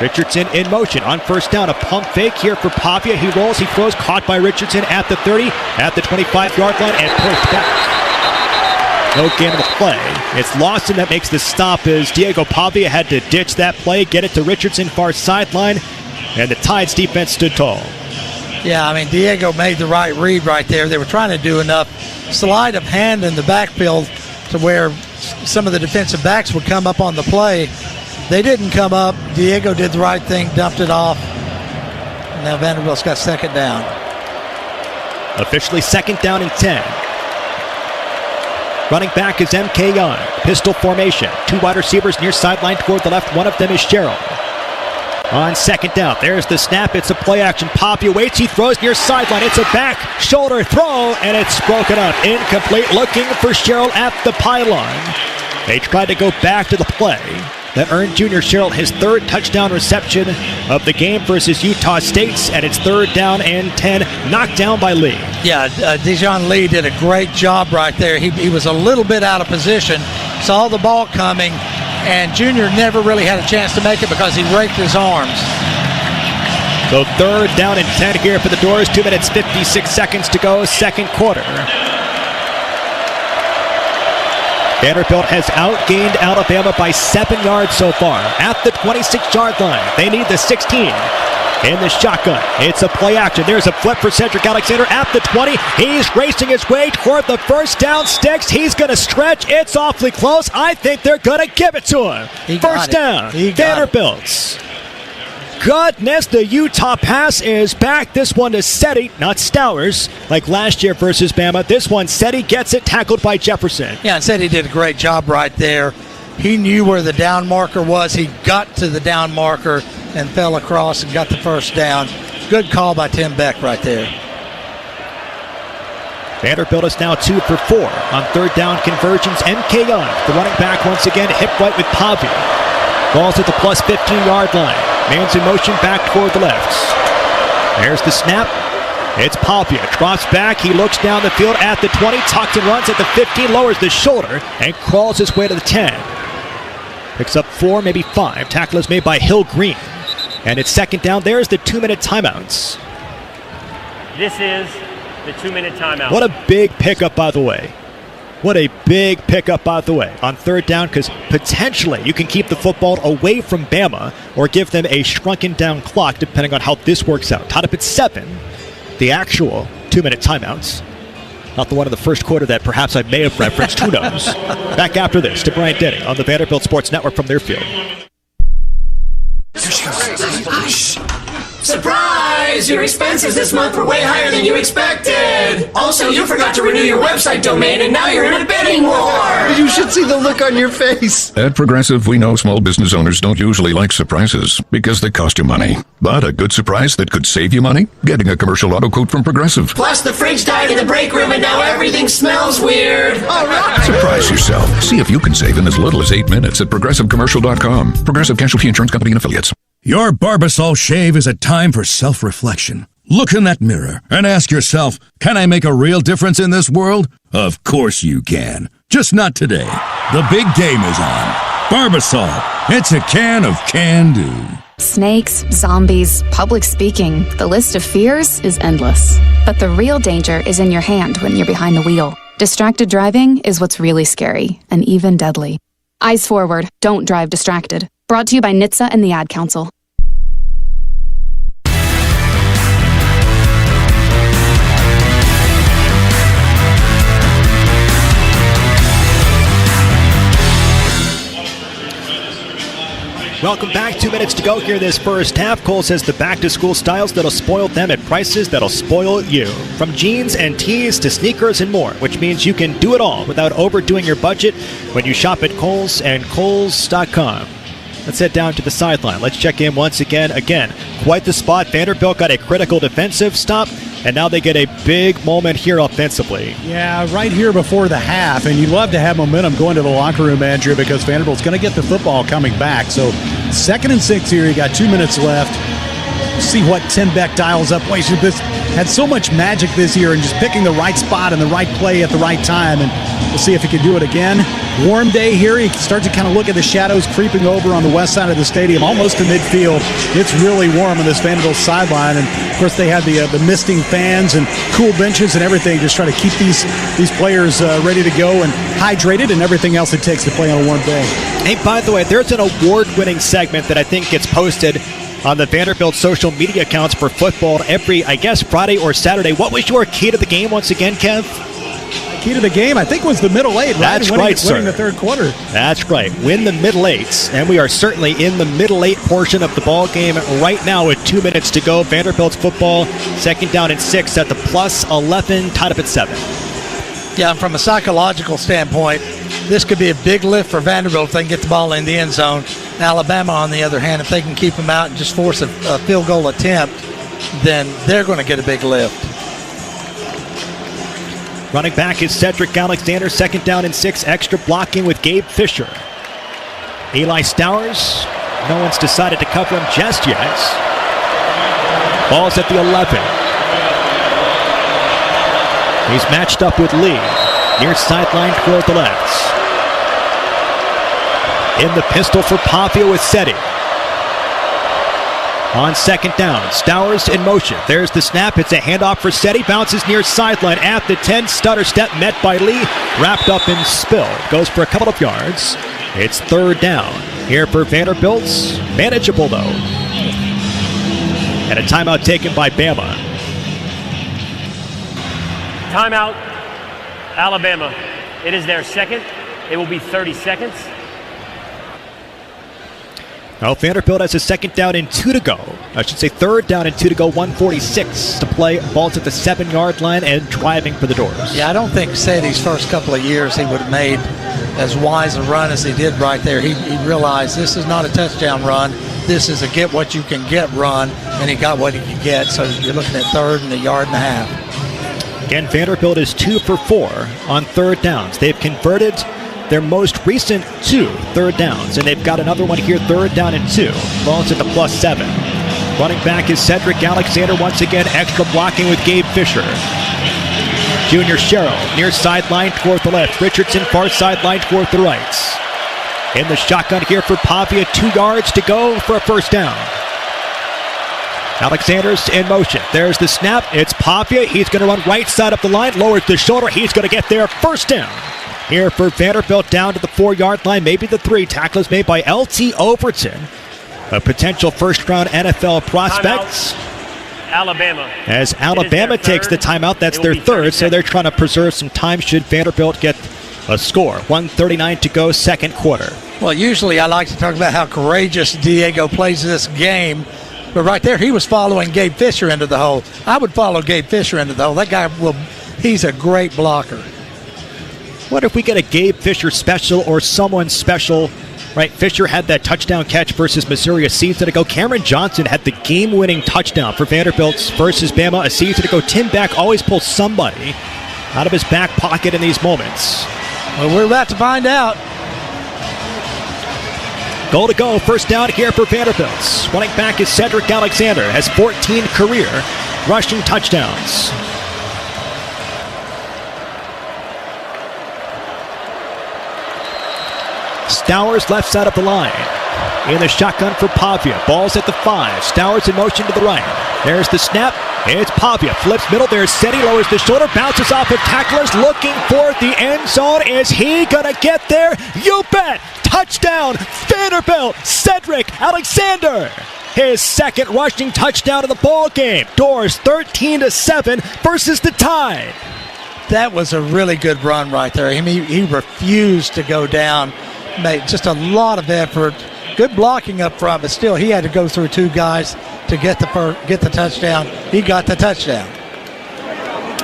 Richardson in motion on first down. A pump fake here for Pavia. He rolls, he throws, caught by Richardson at the 30, at the 25-yard line, and pushed back. No gain of the play. It's Lawson that makes the stop as Diego Pavia had to ditch that play, get it to Richardson, far sideline, and the Tides defense stood tall. Yeah, I mean, Diego made the right read right there. They were trying to do enough sleight of hand in the backfield to where some of the defensive backs would come up on the play. They didn't come up. Diego did the right thing, dumped it off. Now Vanderbilt's got second down. Officially second down and 10. Running back is M.K. Young. Pistol formation. Two wide receivers near sideline toward the left. One of them is Sherrill. On second down, there's the snap. It's a play action. Poppy waits. He throws near sideline. It's a back shoulder throw, and it's broken up. Incomplete. Looking for Sherrill at the pylon. They tried to go back to the play that earned Junior Sherrill his third touchdown reception of the game versus Utah State, and it's third down and 10, knocked down by Lee. Yeah, Dijon Lee did a great job right there. He was a little bit out of position, saw the ball coming, and Junior never really had a chance to make it because he raked his arms. So 3rd down and 10 here for the Doors. 2 minutes, 56 seconds to go, second quarter. Vanderbilt has outgained Alabama by 7 yards so far at the 26-yard line. They need the 16. In the shotgun, it's a play action. There's a flip for Cedric Alexander at the 20. He's racing his way toward the first down sticks. He's going to stretch. It's awfully close. I think they're going to give it to him. First down, Vanderbilt. Goodness, the Utah pass is back. This one to Seti, not Stowers, like last year versus Bama. This one, Seti gets it, tackled by Jefferson. Yeah, and Seti did a great job right there. He knew where the down marker was. He got to the down marker and fell across and got the first down. Good call by Tim Beck right there. Vanderbilt is now 2 for 4 on 3rd down conversions. MK Young, the running back, once again hip right with Pavia. Balls at the plus 15-yard line. Man's in motion back toward the left. There's the snap. It's Pavia. Drops back. He looks down the field at the 20. Tucks and runs at the 15. Lowers the shoulder and crawls his way to the 10. Picks up 4, maybe 5. Tackle is made by Hill Green. And it's 2nd down. There's the 2-minute timeouts. This is the 2-minute timeout. What a big pickup, by the way. What a big pickup, by the way, on 3rd down, because potentially you can keep the football away from Bama or give them a shrunken down clock, depending on how this works out. Tied up at 7, the actual 2-minute timeouts. Not the one in the first quarter that perhaps I may have referenced. Who knows? Back after this to Bryant Denny on the Vanderbilt Sports Network from their field. Surprise! Your expenses this month were way higher than you expected! Also, you forgot to renew your website domain and now you're in a bidding war! You should see the look on your face! At Progressive, we know small business owners don't usually like surprises because they cost you money. But a good surprise that could save you money? Getting a commercial auto quote from Progressive. Plus, the fridge died in the break room and now everything smells weird! Alright! Surprise yourself. See if you can save in as little as 8 minutes at ProgressiveCommercial.com. Progressive Casualty Insurance Company and Affiliates. Your Barbasol shave is a time for self-reflection. Look in that mirror and ask yourself, can I make a real difference in this world? Of course you can. Just not today. The big game is on. Barbasol. It's a can of can-do. Snakes, zombies, public speaking. The list of fears is endless. But the real danger is in your hand when you're behind the wheel. Distracted driving is what's really scary and even deadly. Eyes forward. Don't drive distracted. Brought to you by NHTSA and the Ad Council. Welcome back. 2 minutes to go here this first half. Cole says the back-to-school styles that'll spoil them at prices that'll spoil you. From jeans and tees to sneakers and more, which means you can do it all without overdoing your budget when you shop at Kohl's and Kohls.com. Let's head down to the sideline. Let's check in once again. Again, quite the spot. Vanderbilt got a critical defensive stop, and now they get a big moment here offensively. Yeah, right here before the half, and you'd love to have momentum going to the locker room, Andrew, because Vanderbilt's going to get the football coming back. So 2nd and 6 here. You got 2 minutes left. See what Tim Beck dials up. Boy, this had so much magic this year and just picking the right spot and the right play at the right time, and we'll see if he can do it again. Warm day here. You can start to kind of look at the shadows creeping over on the west side of the stadium, almost to midfield. It's really warm on this Vanderbilt sideline, and of course they have the misting fans and cool benches and everything, just trying to keep these players ready to go and hydrated and everything else it takes to play on a warm day. Hey, by the way, there's an award-winning segment that I think gets posted on the Vanderbilt social media accounts for football every, I guess, Friday or Saturday. What was your key to the game once again, Kev? Key to the game, I think, was the middle eight, right? That's right, sir. Winning the third quarter. That's right. Win the middle eights, and we are certainly in the middle eight portion of the ball game right now with 2 minutes to go. Vanderbilt's football, 2nd down and 6 at the plus 11, tied up at 7. Yeah, and from a psychological standpoint, this could be a big lift for Vanderbilt if they can get the ball in the end zone. Alabama, on the other hand, if they can keep them out and just force a field goal attempt, then they're going to get a big lift. Running back is Cedric Alexander, 2nd down and 6, extra blocking with Gabe Fisher. Eli Stowers, no one's decided to cover him just yet. Ball's at the 11. He's matched up with Lee, near sideline toward the left. In the pistol for Pavia with Seti. On second down, Stowers in motion. There's the snap. It's a handoff for Seti. Bounces near sideline at the 10. Stutter step met by Lee. Wrapped up and spilled. Goes for a couple of yards. It's third down. Here for Vanderbilt. Manageable, though. And a timeout taken by Bama. Timeout, Alabama. It is their second. It will be 30 seconds. Well, Vanderbilt has a second down and 2 to go. I should say third down and 2 to go, 1:46 to play. Ball's at the 7-yard line and driving for the doors. Yeah, I don't think Seti's first couple of years he would have made as wise a run as he did right there. He realized this is not a touchdown run. This is a get what you can get run, and he got what he could get. So you're looking at third and a yard and a half. Again, Vanderbilt is 2 for 4 on third downs. They've converted their most recent 2 third downs, and they've got another one here, third down and 2. Ball's at the +7. Running back is Cedric Alexander once again, extra blocking with Gabe Fisher. Junior Sherrill near sideline toward the left. Richardson far sideline toward the right. In the shotgun here for Pavia, 2 yards to go for a first down. Alexander's in motion. There's the snap. It's Pavia. He's going to run right side up the line, lowers the shoulder. He's going to get there. First down. Here for Vanderbilt down to the 4-yard line, maybe the 3. Tackle is made by L.T. Overton, a potential first-round NFL prospect. Timeout, Alabama. As Alabama takes the timeout, that's their third, so they're trying to preserve some time should Vanderbilt get a score. 1:39 to go, second quarter. Well, usually I like to talk about how courageous Diego plays this game. But right there, he was following Gabe Fisher into the hole. I would follow Gabe Fisher into the hole. That guy he's a great blocker. What if we get a Gabe Fisher special or someone special? Right, Fisher had that touchdown catch versus Missouri a season ago. Cameron Johnson had the game-winning touchdown for Vanderbilt versus Bama a season ago. Tim Beck always pulls somebody out of his back pocket in these moments. Well, we're about to find out. Goal to go, first down here for Vanderbilt. Running back is Cedric Alexander, has 14 career rushing touchdowns. Stowers left side of the line. In the shotgun for Pavia. Ball's at the 5. Stowers in motion to the right. There's the snap. It's Pavia. Flips middle. There's Seti. Lowers the shoulder. Bounces off of tacklers. Looking for the end zone. Is he going to get there? You bet. Touchdown. Vanderbilt. Cedric Alexander. His second rushing touchdown of the ball game. Doors 13-7 versus the Tide. That was a really good run right there. I mean, he refused to go down. Made just a lot of effort. Good blocking up front, but still he had to go through 2 guys to get the touchdown. He got the touchdown.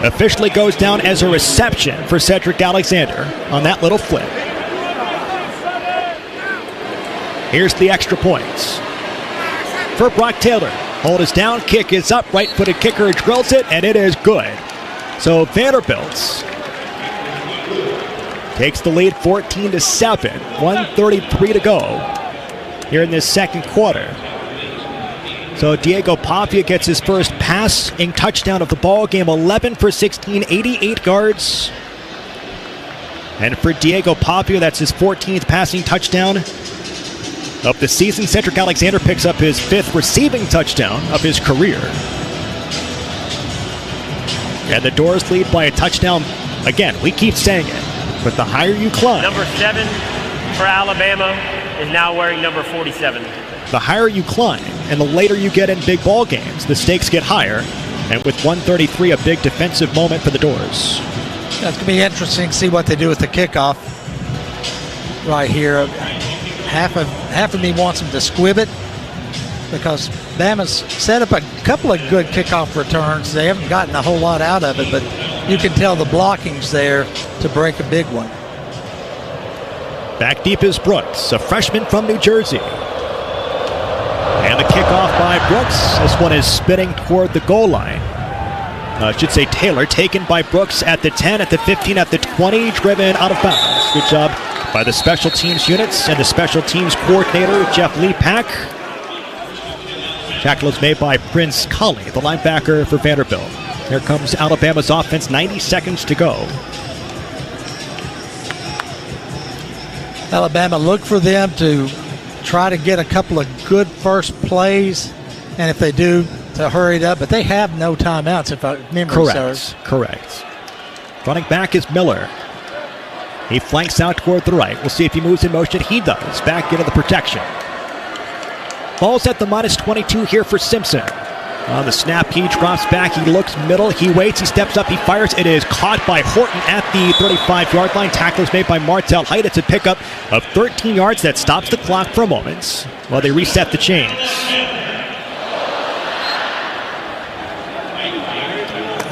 Officially goes down as a reception for Cedric Alexander on that little flip. Here's the extra points for Brock Taylor. Hold is down, kick is up, right-footed kicker drills it, and it is good. So Vanderbilt takes the lead 14-7, 1:33 to go here in this second quarter. So Diego Pavia gets his first passing touchdown of the ball game, 11 for 16, 88 yards. And for Diego Pavia, that's his 14th passing touchdown of the season. Cedric Alexander picks up his 5th receiving touchdown of his career. And the Doors lead by a touchdown. Again, we keep saying it, but the higher you climb. Number 7 for Alabama is now wearing number 47. The higher you climb and the later you get in big ball games, the stakes get higher. And with 1:33, a big defensive moment for the Doors. That's going to be interesting to see what they do with the kickoff right here. Half of me wants them to squib it because Bama's set up a couple of good kickoff returns. They haven't gotten a whole lot out of it, but you can tell the blocking's there to break a big one. Back deep is Brooks, a freshman from New Jersey. And the kickoff by Brooks. This one is spinning toward the goal line. I should say Taylor, taken by Brooks at the 10, at the 15, at the 20, driven out of bounds. Good job by the special teams units and the special teams coordinator, Jeff Leapak. Tackle is made by Prince Cully, the linebacker for Vanderbilt. Here comes Alabama's offense, 90 seconds to go. Alabama, look for them to try to get a couple of good first plays, and if they do, to hurry it up. But they have no timeouts, if memory serves. Correct. Running back is Miller. He flanks out toward the right. We'll see if he moves in motion. He does. Back into the protection. Ball's at the -22 here for Simpson. On the snap, he drops back. He looks middle. He waits. He steps up. He fires. It is caught by Horton at the 35-yard line. Tackle is made by Martell Height. It's a pickup of 13 yards. That stops the clock for a moment while they reset the chains.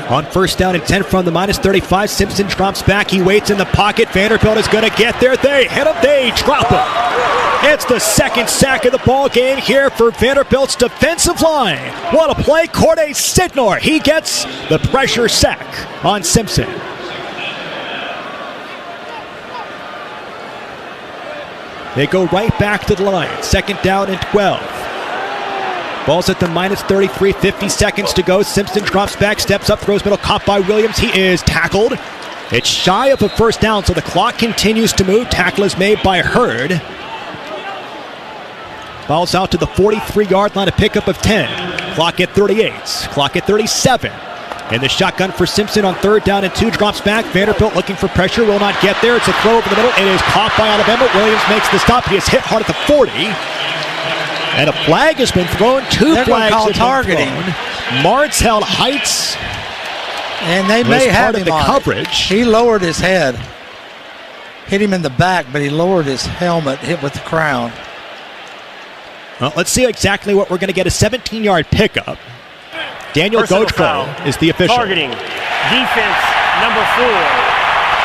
On first down and 10 from the -35, Simpson drops back. He waits in the pocket. Vanderbilt is going to get there. They hit him. They drop him. It's the second sack of the ball game here for Vanderbilt's defensive line. What a play. Corday Sidnor. He gets the pressure sack on Simpson. They go right back to the line. Second down and 12. Ball's at the -33, 50 seconds to go. Simpson drops back, steps up, throws middle, caught by Williams. He is tackled. It's shy of a first down, so the clock continues to move. Tackle is made by Hurd. Ball's out to the 43-yard line, a pickup of 10. Clock at 38, clock at 37. And the shotgun for Simpson on third down and 2, drops back. Vanderbilt looking for pressure, will not get there. It's a throw over the middle. It is caught by Alabama. Williams makes the stop. He is hit hard at the 40. And a flag has been thrown. Two flags have been thrown. Martell Heights. And they may have him the on coverage. He lowered his head. Hit him in the back, but he lowered his helmet, hit with the crown. Well, let's see exactly what we're going to get. A 17-yard pickup. Daniel Gojko is the official. Targeting. Defense number 4.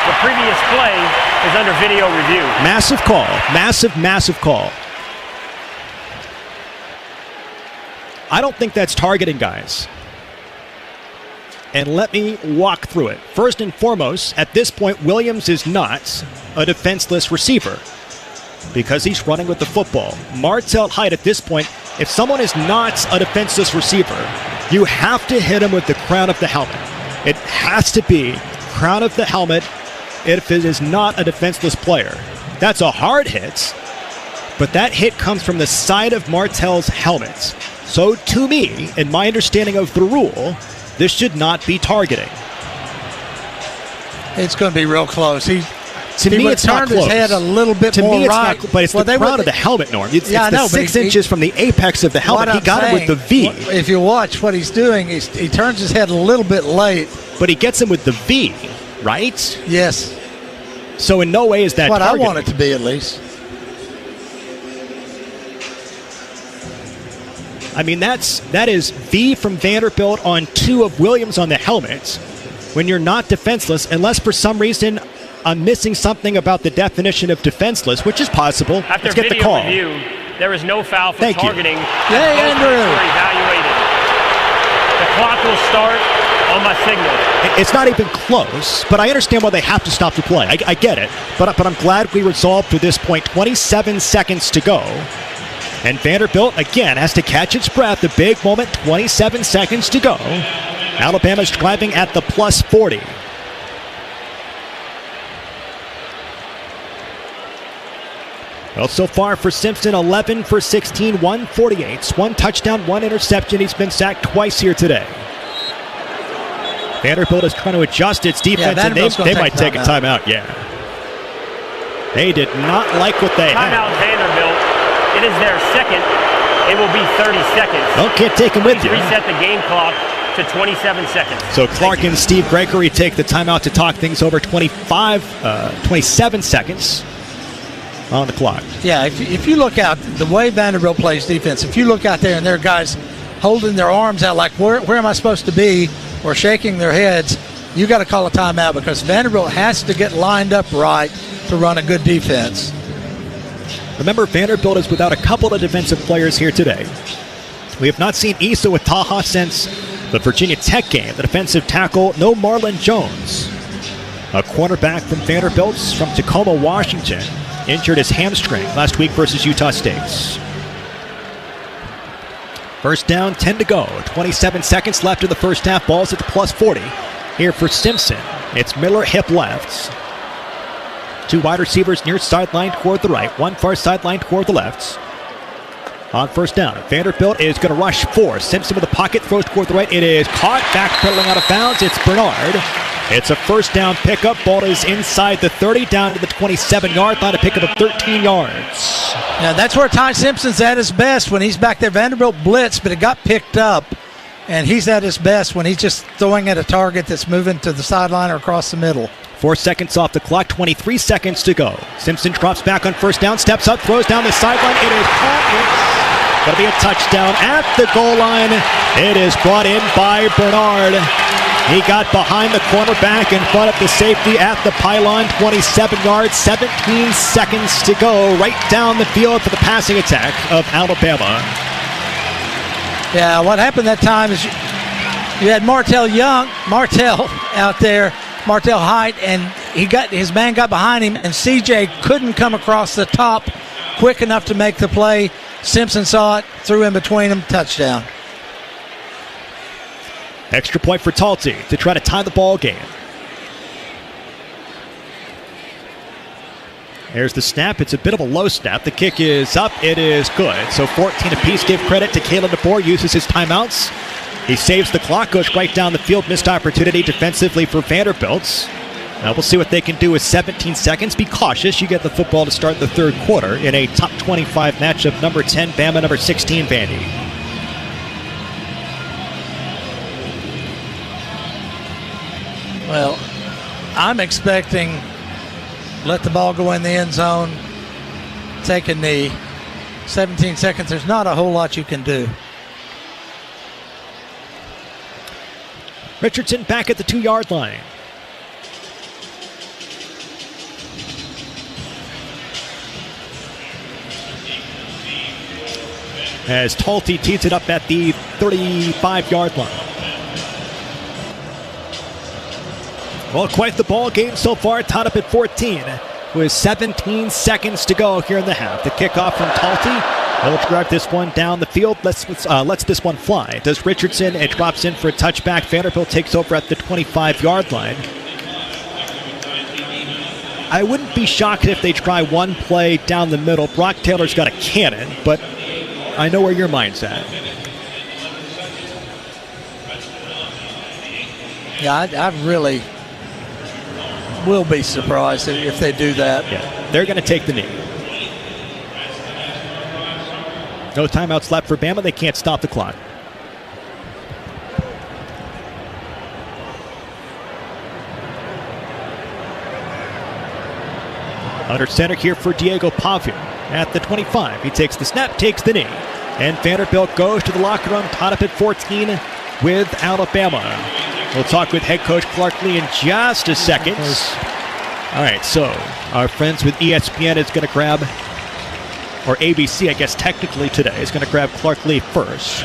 The previous play is under video review. Massive call. Massive call. I don't think that's targeting, guys. And let me walk through it. First and foremost, at this point, Williams is not a defenseless receiver because he's running with the football. Martell Height, at this point, if someone is not a defenseless receiver, you have to hit him with the crown of the helmet. It has to be crown of the helmet if it is not a defenseless player. That's a hard hit, but that hit comes from the side of Martell's helmet. So to me, in my understanding of the rule, this should not be targeting. It's going to be real close. To me, it's not close. His head a little bit to more me, it's right. Not, but it's the crown of the helmet, Norm. It's the 6 inches from the apex of the helmet. He got it with the V. If you watch what he's doing, he turns his head a little bit late. But he gets him with the V, right? Yes. So in no way is that what targeting. I want it to be, at least. I mean, that is V from Vanderbilt on 2 of Williams on the helmet when you're not defenseless, unless for some reason I'm missing something about the definition of defenseless, which is possible. After Let's get the call. Review, there is no foul for Thank targeting. Yay, Andrew. Evaluated. The clock will start on my signal. It's not even close, but I understand why they have to stop the play. I get it, but I'm glad we resolved to this point. 27 seconds to go. And Vanderbilt, again, has to catch its breath. The big moment, 27 seconds to go. Alabama's driving at the +40. Well, so far for Simpson, 11 for 16, 148. 1 touchdown, 1 interception. He's been sacked twice here today. Vanderbilt is trying to adjust its defense, and they might take a timeout. Yeah. They did not like what they had. Timeout Vanderbilt. It is their second. It will be 30 seconds. Oh, can't take him with you. Reset the game clock to 27 seconds. So Clark and Steve Gregory take the timeout to talk things over. 27 seconds on the clock. Yeah, if you look out, the way Vanderbilt plays defense, if you look out there and there are guys holding their arms out like, where am I supposed to be, or shaking their heads, you got to call a timeout because Vanderbilt has to get lined up right to run a good defense. Remember, Vanderbilt is without a couple of defensive players here today. We have not seen Issa with Taha since the Virginia Tech game. The defensive tackle, no Marlon Jones. A cornerback from Vanderbilt from Tacoma, Washington, injured his hamstring last week versus Utah State. First down, 10 to go. 27 seconds left in the first half. Ball's at the +40. Here for Simpson, it's Miller hip left. Two wide receivers near sideline toward the right, one far sideline toward the left. On first down, Vanderbilt is going to rush 4. Simpson with the pocket, throws toward the right. It is caught, backpedaling out of bounds. It's Bernard. It's a first down pickup. Ball is inside the 30, down to the 27-yard line, a pickup of 13 yards. Yeah, that's where Ty Simpson's at his best when he's back there. Vanderbilt blitz, but it got picked up. And he's at his best when he's just throwing at a target that's moving to the sideline or across the middle. 4 seconds off the clock, 23 seconds to go. Simpson drops back on first down, steps up, throws down the sideline. It is caught. It's going to be a touchdown at the goal line. It is brought in by Bernard. He got behind the cornerback in front of the safety at the pylon. 27 yards, 17 seconds to go. Right down the field for the passing attack of Alabama. Yeah, what happened that time is you had Martell out there, Martell Height, and his man got behind him, and CJ couldn't come across the top quick enough to make the play. Simpson saw it, threw in between them, touchdown. Extra point for Talty to try to tie the ball game. There's the snap. It's a bit of a low snap. The kick is up. It is good. So 14 apiece. Give credit to Kalen DeBoer. Uses his timeouts. He saves the clock. Goes right down the field. Missed opportunity defensively for Vanderbilt. Now we'll see what they can do with 17 seconds. Be cautious. You get the football to start the third quarter in a top 25 matchup. Number 10, Bama. Number 16, Vandy. Well, I'm expecting let the ball go in the end zone, take a knee. 17 seconds, there's not a whole lot you can do. Richardson back at the 2-yard line. As Talty tees it up at the 35-yard line. Well, quite the ball game so far, tied up at 14 with 17 seconds to go here in the half. The kickoff from Talty. He'll drive this one down the field, lets this one fly. Does Richardson, it drops in for a touchback. Vanderbilt takes over at the 25-yard line. I wouldn't be shocked if they try one play down the middle. Brock Taylor's got a cannon, but I know where your mind's at. Yeah, I really will be surprised if they do that. Yeah, they're going to take the knee. No timeouts left for Bama. They can't stop the clock. Under center here for Diego Pavia at the 25. He takes the snap, takes the knee. And Vanderbilt goes to the locker room, tied up at 14 with Alabama. We'll talk with head coach Clark Lee in just a second. All right, so our friends with ESPN is going to grab, or ABC, I guess technically today, is going to grab Clark Lee first.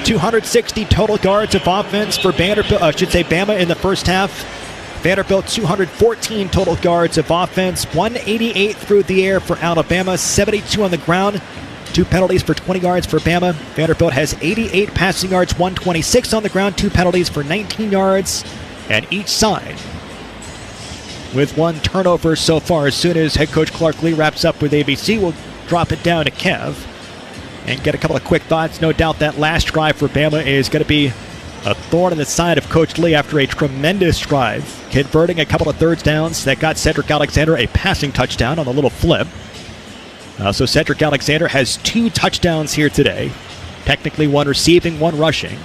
260 total yards of offense for Vanderbilt, Bama in the first half. Vanderbilt 214 total yards of offense, 188 through the air for Alabama, 72 on the ground. 2 penalties for 20 yards for Bama. Vanderbilt has 88 passing yards, 126 on the ground, 2 penalties for 19 yards at each side. With 1 turnover so far. As soon as head coach Clark Lee wraps up with ABC, we'll drop it down to Kev and get a couple of quick thoughts. No doubt that last drive for Bama is going to be a thorn in the side of Coach Lee after a tremendous drive, converting a couple of third downs that got Cedric Alexander a passing touchdown on a little flip. So Cedric Alexander has 2 touchdowns here today. Technically 1 receiving, 1 rushing.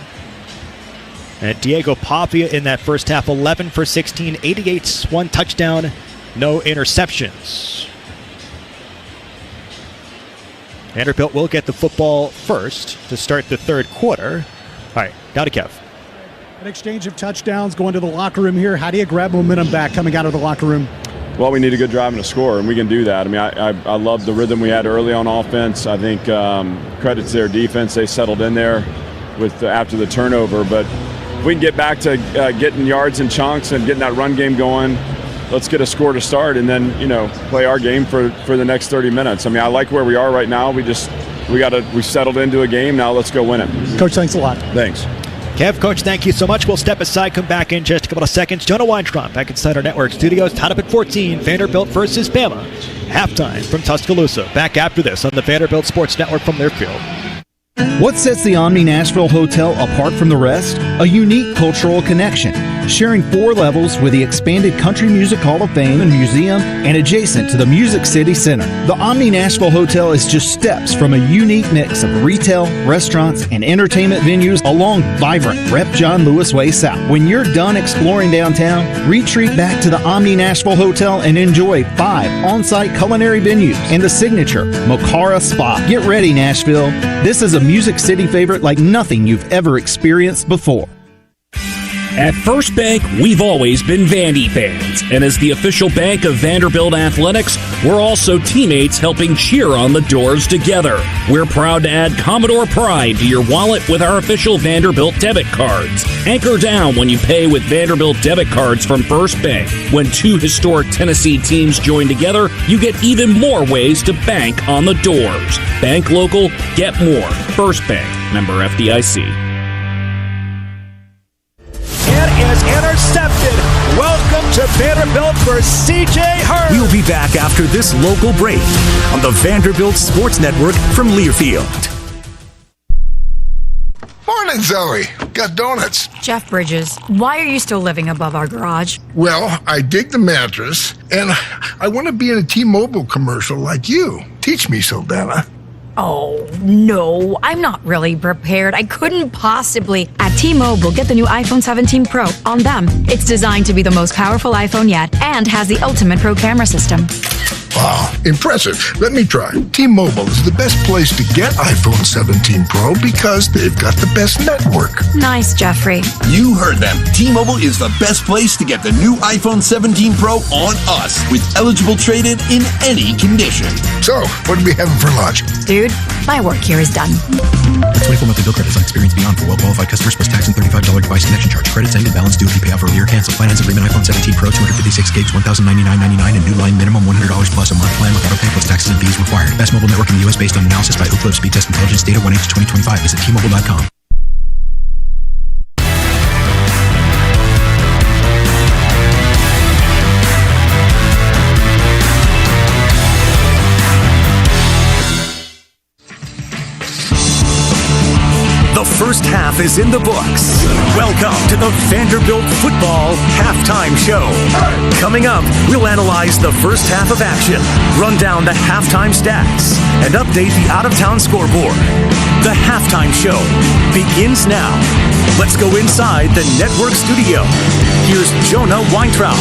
And Diego Pavia in that first half, 11 for 16, 88, 1 touchdown, no interceptions. Vanderbilt will get the football first to start the third quarter. All right, down to Kev. An exchange of touchdowns going to the locker room here. How do you grab momentum back coming out of the locker room? Well, we need a good drive and a score, and we can do that. I mean, I love the rhythm we had early on offense. I think credit to their defense. They settled in there with after the turnover. But if we can get back to getting yards and chunks and getting that run game going, let's get a score to start and then, play our game for the next 30 minutes. I mean, I like where we are right now. We settled into a game. Now let's go win it. Coach, thanks a lot. Thanks. Kev, Coach, thank you so much. We'll step aside, come back in just a couple of seconds. Jonah Weintraub back inside our network studios, tied up at 14, Vanderbilt versus Bama. Halftime from Tuscaloosa. Back after this on the Vanderbilt Sports Network from Learfield. What sets the Omni Nashville Hotel apart from the rest? A unique cultural connection, sharing 4 levels with the expanded Country Music Hall of Fame and Museum and adjacent to the Music City Center. The Omni Nashville Hotel is just steps from a unique mix of retail, restaurants, and entertainment venues along vibrant Rep. John Lewis Way South. When you're done exploring downtown, retreat back to the Omni Nashville Hotel and enjoy 5 on-site culinary venues and the signature Mocara Spa. Get ready, Nashville. This is a Music City favorite like nothing you've ever experienced before. At First Bank, we've always been Vandy fans, and as the official bank of Vanderbilt Athletics, we're also teammates helping cheer on the Doors together. We're proud to add Commodore pride to your wallet with our official Vanderbilt debit cards. Anchor down when you pay with Vanderbilt debit cards from First Bank. When 2 historic Tennessee teams join together, you get even more ways to bank on the Doors. Bank local, get more. First Bank, member FDIC. It is intercepted. Welcome to Vanderbilt for C.J. Hurd. We'll be back after this local break on the Vanderbilt Sports Network from Learfield. Morning, Zoe. Got donuts. Jeff Bridges, why are you still living above our garage? Well, I dig the mattress, and I want to be in a T-Mobile commercial like you. Teach me, Saldana. Oh, no, I'm not really prepared. I couldn't possibly. At T-Mobile, get the new iPhone 17 Pro on them. It's designed to be the most powerful iPhone yet and has the ultimate pro camera system. Wow, impressive. Let me try. T-Mobile is the best place to get iPhone 17 Pro because they've got the best network. Nice, Jeffrey. You heard them. T-Mobile is the best place to get the new iPhone 17 Pro on us with eligible trade-in in any condition. So, what are we having for lunch? Dude, my work here is done. 24 monthly bill credits on Experience Beyond for well-qualified customers plus tax and $35 device connection charge. Credits ended, balance due if you pay off earlier. Cancel finance agreement iPhone 17 Pro 256 gigs, $1,099.99 and new line minimum $100 plus a month plan with auto pay plus taxes and fees required. Best mobile network in the U.S. based on analysis by Ookla Speed Test Intelligence data 1H2025. Visit T-Mobile.com. The first half is in the books. Welcome to the Vanderbilt Football Halftime Show. Coming up, we'll analyze the first half of action, run down the halftime stats, and update the out-of-town scoreboard. The Halftime Show begins now. Let's go inside the network studio. Here's Jonah Weintraub.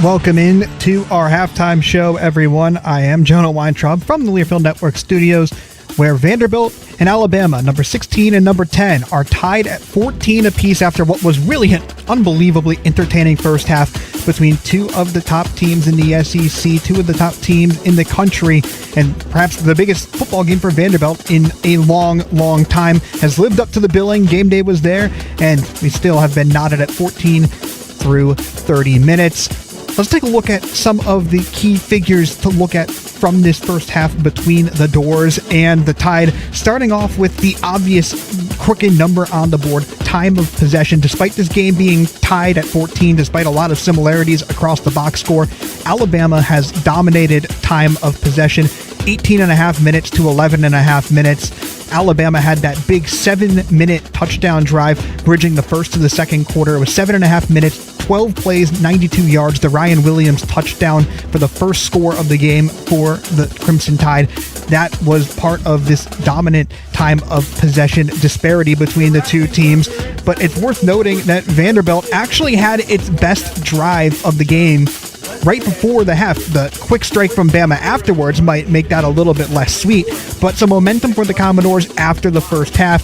Welcome in to our halftime show, everyone. I am Jonah Weintraub from the Learfield Network studios, where Vanderbilt and Alabama, number 16 and number 10, are tied at 14 apiece after what was really an unbelievably entertaining first half between 2 of the top teams in the SEC, 2 of the top teams in the country, and perhaps the biggest football game for Vanderbilt in a long, long time has lived up to the billing. Game day was there, and we still have been knotted at 14 through 30 minutes. Let's take a look at some of the key figures to look at from this first half between the Doors and the Tide. Starting off with the obvious crooked number on the board, time of possession. Despite this game being tied at 14, despite a lot of similarities across the box score, Alabama has dominated time of possession, 18.5 minutes to 11.5 minutes. Alabama had that big 7-minute touchdown drive, bridging the first to the second quarter. It was 7.5 minutes, 12 plays, 92 yards. The Ryan Williams touchdown for the first score of the game for the Crimson Tide. That was part of this dominant time of possession disparity between the two teams. But it's worth noting that Vanderbilt actually had its best drive of the game right before the half. The quick strike from Bama afterwards might make that a little bit less sweet, but some momentum for the Commodores after the first half.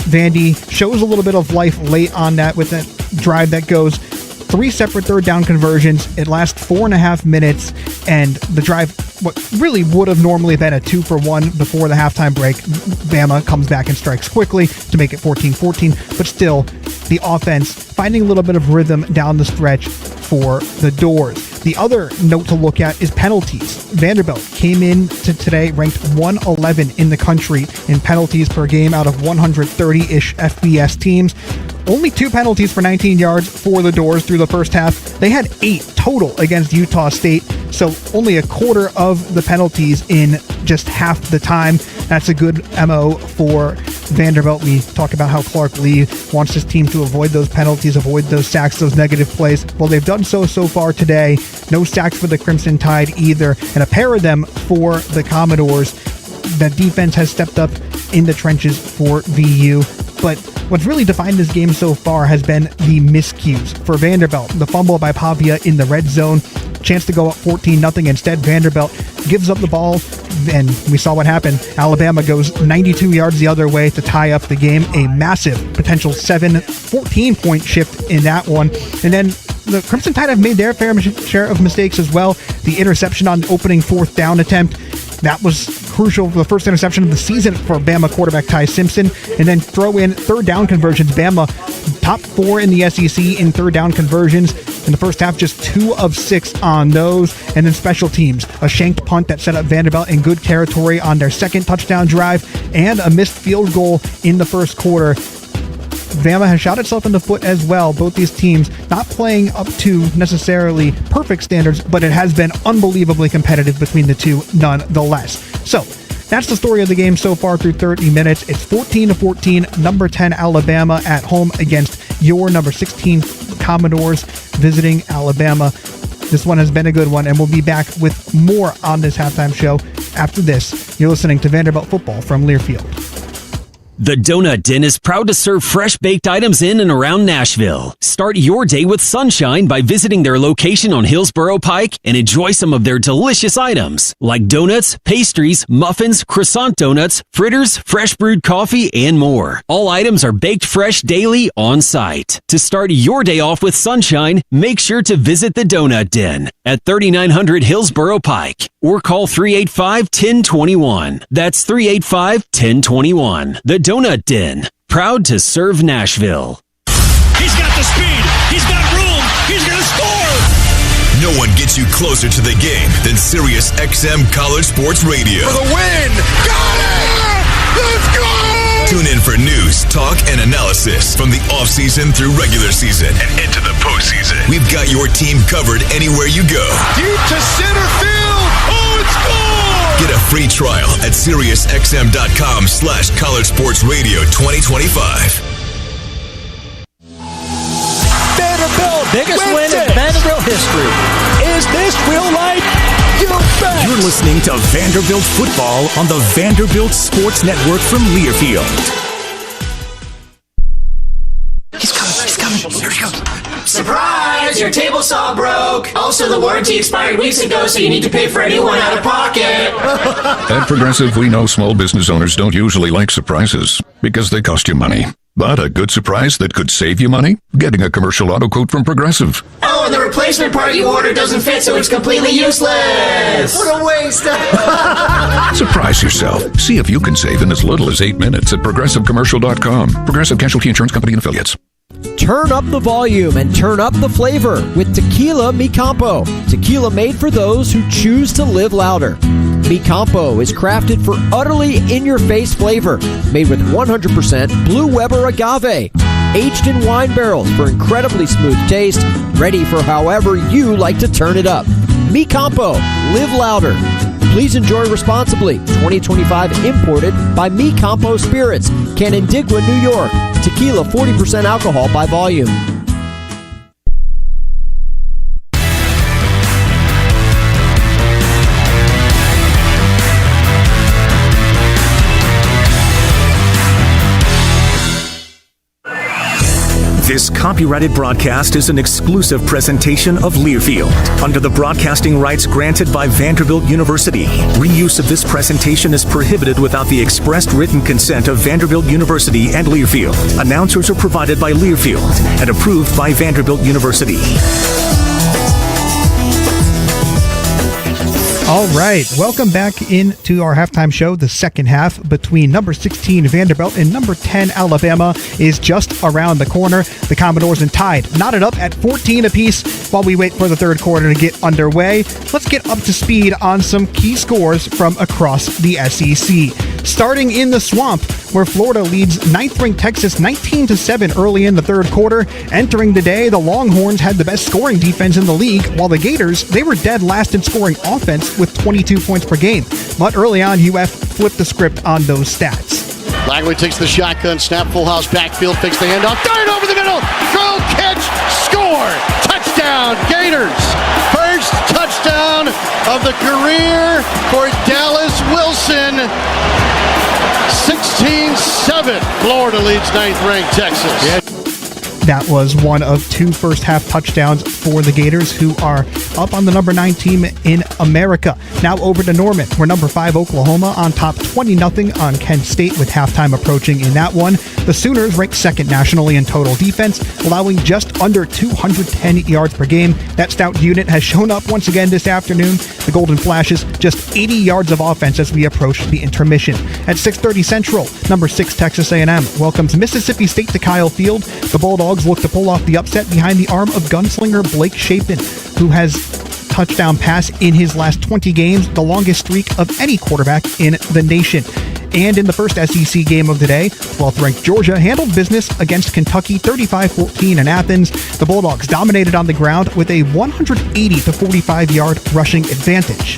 Vandy shows a little bit of life late on that with that drive that goes 3 separate third down conversions. It lasts 4.5 minutes, and the drive, what really would have normally been a 2-for-1 before the halftime break, Bama comes back and strikes quickly to make it 14-14, but still the offense finding a little bit of rhythm down the stretch for the Doors. The other note to look at is penalties. Vanderbilt came in to today ranked 111 in the country in penalties per game out of 130-ish FBS teams. Only 2 penalties for 19 yards for the Doors through the first half. They had 8 total against Utah State, so only a quarter of the penalties in just half the time. That's a good MO for Vanderbilt. We talk about how Clark Lee wants his team to avoid those penalties, avoid those sacks, those negative plays. Well, they've done so far today. No sacks for the Crimson Tide either, and a pair of them for the Commodores. That defense has stepped up in the trenches for VU. But what's really defined this game so far has been the miscues. For Vanderbilt, the fumble by Pavia in the red zone, chance to go up 14-0. Instead, Vanderbilt gives up the ball, and we saw what happened. Alabama goes 92 yards the other way to tie up the game. A massive potential 14-point shift in that one. And then the Crimson Tide have made their fair share of mistakes as well. The interception on the opening 4th down attempt, that was crucial for the first interception of the season for Bama quarterback Ty Simpson. And then throw in 3rd down conversions. Bama top 4 in the SEC in 3rd down conversions. In the first half, just 2 of 6 on those. And then special teams, a shanked punt that set up Vanderbilt in good territory on their 2nd touchdown drive, and a missed field goal in the first quarter. Bama has shot itself in the foot as well. Both these teams not playing up to necessarily perfect standards, but it has been unbelievably competitive between the two nonetheless. So that's the story of the game so far through 30 minutes. It's 14-14, number 10 Alabama at home against your number 16 Commodores visiting Alabama. This one has been a good one, and we'll be back with more on this halftime show after this. You're listening to Vanderbilt Football from Learfield. The Donut Den is proud to serve fresh-baked items in and around Nashville. Start your day with sunshine by visiting their location on Hillsborough Pike and enjoy some of their delicious items, like donuts, pastries, muffins, croissant donuts, fritters, fresh brewed coffee, and more. All items are baked fresh daily on site. To start your day off with sunshine, make sure to visit the Donut Den at 3900 Hillsborough Pike or call 385-1021. That's 385-1021. The Donut Den, proud to serve Nashville. He's got the speed. He's got room. He's going to score. No one gets you closer to the game than Sirius XM College Sports Radio. For the win. Got it. Let's go. Tune in for news, talk, and analysis from the offseason through regular season and into the postseason. We've got your team covered anywhere you go. Deep to center field. Oh, it's gone. Get a free trial at SiriusXM.com/College-Sports-Radio 2025. Vanderbilt, biggest win in Vanderbilt history. Is this real life? You bet. You're listening to Vanderbilt Football on the Vanderbilt Sports Network from Learfield. He's coming. Here he comes. Surprise! Your table saw broke. Also, the warranty expired weeks ago, so you need to pay for a new one out of pocket. At Progressive, we know small business owners don't usually like surprises because they cost you money. But a good surprise that could save you money? Getting a commercial auto quote from Progressive. Oh, and the replacement part you ordered doesn't fit, so it's completely useless. What a waste. Surprise yourself. See if you can save in as little as 8 minutes at ProgressiveCommercial.com. Progressive Casualty Insurance Company and Affiliates. Turn up the volume and turn up the flavor with Tequila Mi Campo. Tequila made for those who choose to live louder. Mi Campo is crafted for utterly in-your-face flavor, made with 100% Blue Weber agave, aged in wine barrels for incredibly smooth taste, ready for however you like to turn it up. Mi Campo, live louder. Please enjoy responsibly. 2025 imported by Mi Campo Spirits, Canandaigua, New York. Tequila 40% alcohol by volume. This copyrighted broadcast is an exclusive presentation of Learfield under the broadcasting rights granted by Vanderbilt University. Reuse of this presentation is prohibited without the expressed written consent of Vanderbilt University and Learfield. Announcers are provided by Learfield and approved by Vanderbilt University. All right, welcome back into our halftime show. The second half between number 16 Vanderbilt and number 10 Alabama is just around the corner. The Commodores and Tide knotted up at 14 apiece while we wait for the third quarter to get underway. Let's get up to speed on some key scores from across the SEC. Starting in the Swamp, where Florida leads 9th-ranked Texas 19-7 early in the third quarter. Entering the day, the Longhorns had the best scoring defense in the league, while the Gators, they were dead last in scoring offense with 22 points per game. But early on, UF flipped the script on those stats. Langley takes the shotgun, snap, full house, backfield, fakes the handoff, dart over the middle, throw, catch, score, touchdown, Gators. First touchdown of the career for Dallas Wilson. 16-7, Florida leads 9th-ranked Texas. Yeah. That was one of two first-half touchdowns for the Gators, who are up on the number 9 team in America. Now over to Norman, where number 5 Oklahoma on top 20-0 on Kent State with halftime approaching in that one. The Sooners ranked second nationally in total defense, allowing just under 210 yards per game. That stout unit has shown up once again this afternoon. The Golden Flashes just 80 yards of offense as we approach the intermission. At 6:30 Central, number 6 Texas A&M welcomes Mississippi State to Kyle Field. The Bulldogs look to pull off the upset behind the arm of gunslinger Blake Shapen, who has touchdown pass in his last 20 games, the longest streak of any quarterback in the nation. And in the first SEC game of the day, 12th-ranked Georgia handled business against Kentucky 35-14 in Athens. The Bulldogs dominated on the ground with a 180 to 45-yard rushing advantage.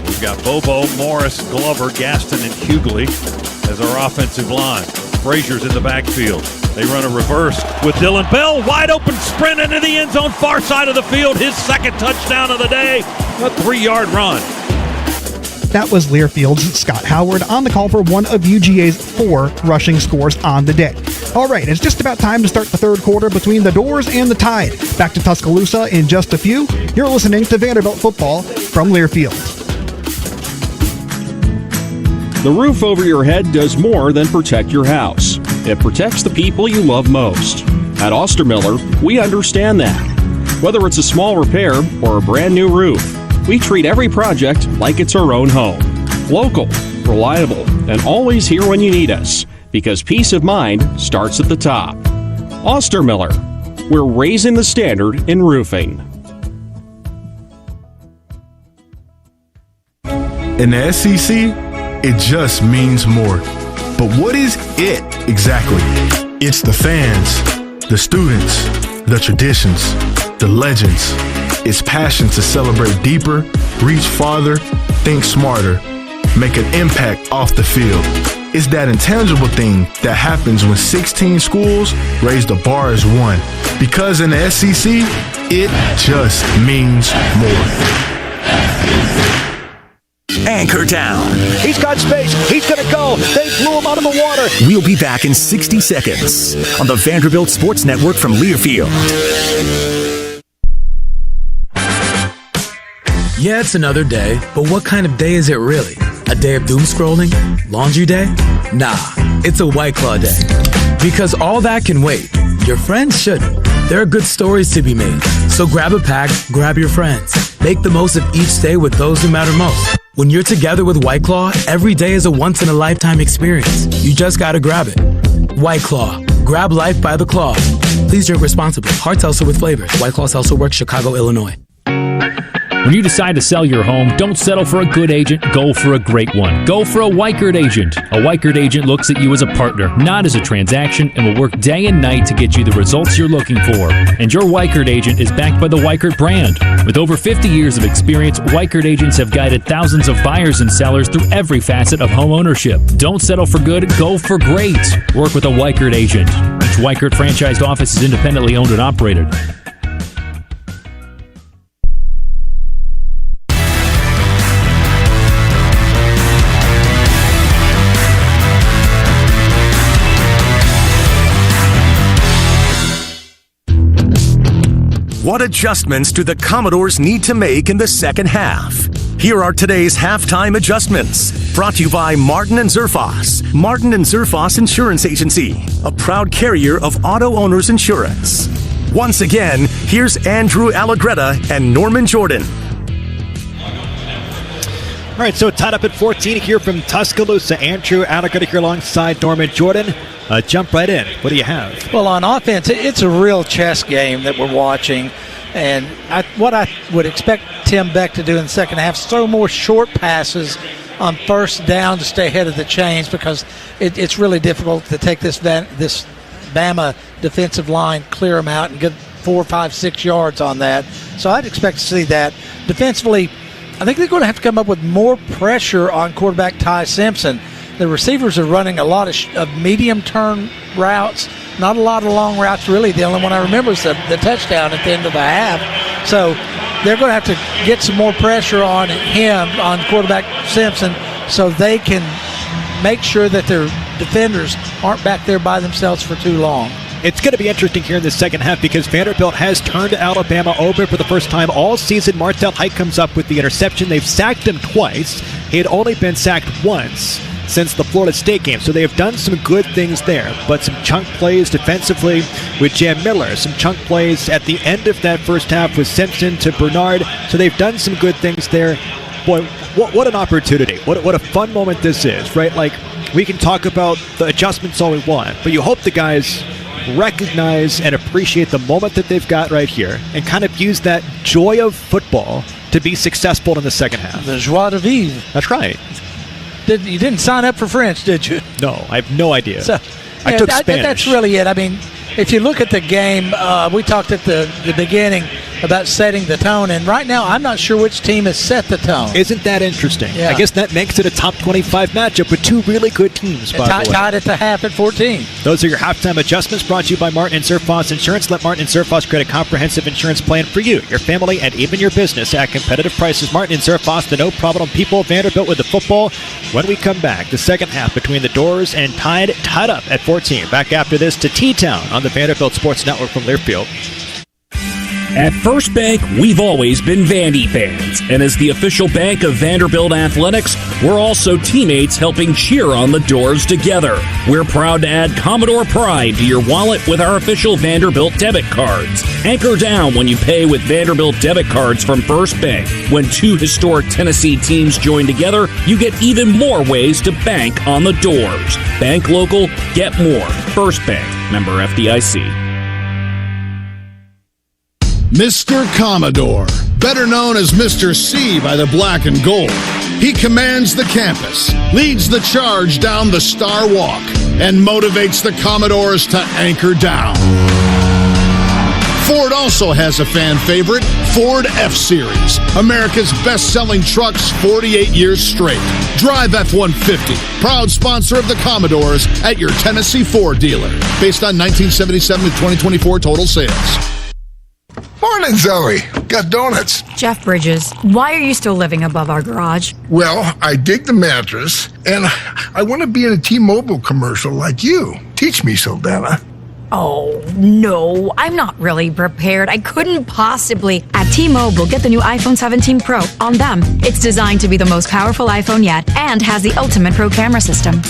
We've got Bobo, Morris, Glover, Gaston, and Hughley as our offensive line. Frazier's in the backfield. They run a reverse with Dylan Bell. Wide open sprint into the end zone, far side of the field. His second touchdown of the day, a 3-yard run. That was Learfield's Scott Howard on the call for one of UGA's 4 rushing scores on the day. All right, it's just about time to start the third quarter between the Doors and the Tide. Back to Tuscaloosa in just a few. You're listening to Vanderbilt Football from Learfield. The roof over your head does more than protect your house. It protects the people you love most. At Ostermiller, we understand that. Whether it's a small repair or a brand new roof, we treat every project like it's our own home. Local, reliable, and always here when you need us, because peace of mind starts at the top. Ostermiller, we're raising the standard in roofing. In the SEC, it just means more. But what is it exactly? It's the fans, the students, the traditions, the legends. It's passion to celebrate deeper, reach farther, think smarter, make an impact off the field. It's that intangible thing that happens when 16 schools raise the bar as one. Because in the SEC, it just means more. Anchor down. He's got space. He's going to go. They blew him out of the water. We'll be back in 60 seconds on the Vanderbilt Sports Network from Learfield. Yeah, it's another day, but what kind of day is it really? A day of doom scrolling? Laundry day? Nah, it's a White Claw day. Because all that can wait. Your friends shouldn't. There are good stories to be made. So grab a pack, grab your friends. Make the most of each day with those who matter most. When you're together with White Claw, every day is a once-in-a-lifetime experience. You just gotta grab it. White Claw. Grab life by the claw. Please drink responsibly. Hard seltzer with flavors. White Claw Seltzer Works, Chicago, Illinois. When you decide to sell your home, don't settle for a good agent, go for a great one. Go for a Weichert agent. A Weichert agent looks at you as a partner, not as a transaction, and will work day and night to get you the results you're looking for. And your Weichert agent is backed by the Weichert brand. With over 50 years of experience, Weichert agents have guided thousands of buyers and sellers through every facet of home ownership. Don't settle for good, go for great. Work with a Weichert agent. Each Weichert franchised office is independently owned and operated. What adjustments do the Commodores need to make in the second half? Here are today's halftime adjustments. Brought to you by Martin & Zerfoss. Martin & Zerfoss Insurance Agency, a proud carrier of auto owners insurance. Once again, here's Andrew Allegretta and Norman Jordan. All right, so tied up at 14 here from Tuscaloosa. Andrew Alligator here alongside Norman Jordan. Jump right in. What do you have? Well, on offense, it's a real chess game that we're watching. And what I would expect Tim Beck to do in the second half is throw more short passes on first down to stay ahead of the chains, because it's really difficult to take this Bama defensive line, clear them out, and get 4, 5, 6 yards on that. So I'd expect to see that. Defensively, I think they're going to have to come up with more pressure on quarterback Ty Simpson. The receivers are running a lot of medium turn routes, not a lot of long routes really. The only one I remember is the touchdown at the end of the half. So they're going to have to get some more pressure on him, on quarterback Simpson, so they can make sure that their defenders aren't back there by themselves for too long. It's going to be interesting here in the second half, because Vanderbilt has turned Alabama over for the first time all season. Martell Hike comes up with the interception. They've sacked him twice. He had only been sacked once since the Florida State game. So they have done some good things there, but some chunk plays defensively with Jam Miller, some chunk plays at the end of that first half with Simpson to Bernard. So they've done some good things there. Boy, what an opportunity. What a fun moment this is, right? Like, we can talk about the adjustments all we want, but you hope the guys recognize and appreciate the moment that they've got right here and kind of use that joy of football to be successful in the second half. The joie de vivre. That's right. You didn't sign up for French, did you? No, I have no idea. So, I took Spanish. That's really it. I mean, if you look at the game, we talked at the beginning about setting the tone, and right now I'm not sure which team has set the tone. Isn't that interesting? Yeah. I guess that makes it a top 25 matchup with two really good teams, by the way. Tied at the half at 14. Those are your halftime adjustments, brought to you by Martin & Surfoss Insurance. Let Martin & Surfoss create a comprehensive insurance plan for you, your family, and even your business at competitive prices. Martin & Surfoss, the no-problem people. Vanderbilt with the football. When we come back, the second half between the Doors and tied up at 14. Back after this to T-Town on the Vanderbilt Sports Network from Learfield. At First Bank, we've always been Vandy fans, and as the official bank of Vanderbilt Athletics, we're also teammates helping cheer on the Doors together. We're proud to add Commodore Pride to your wallet with our official Vanderbilt debit cards. Anchor down when you pay with Vanderbilt debit cards from First Bank. When two historic Tennessee teams join together, you get even more ways to bank on the Doors. Bank local, get more. First Bank, member FDIC. Mr. Commodore, better known as Mr. C by the black and gold. He commands the campus, leads the charge down the Star Walk, and motivates the Commodores to anchor down. Ford also has a fan favorite, Ford F-Series, America's best-selling trucks 48 years straight. Drive F-150, proud sponsor of the Commodores at your Tennessee Ford dealer, based on 1977 to 2024 total sales. Morning, Zoe. Got donuts. Jeff Bridges, why are you still living above our garage? Well, I dig the mattress, and I want to be in a T-Mobile commercial like you. Teach me, Saldana. Oh, no, I'm not really prepared. I couldn't possibly. At T-Mobile, get the new iPhone 17 Pro on them. It's designed to be the most powerful iPhone yet and has the ultimate pro camera system.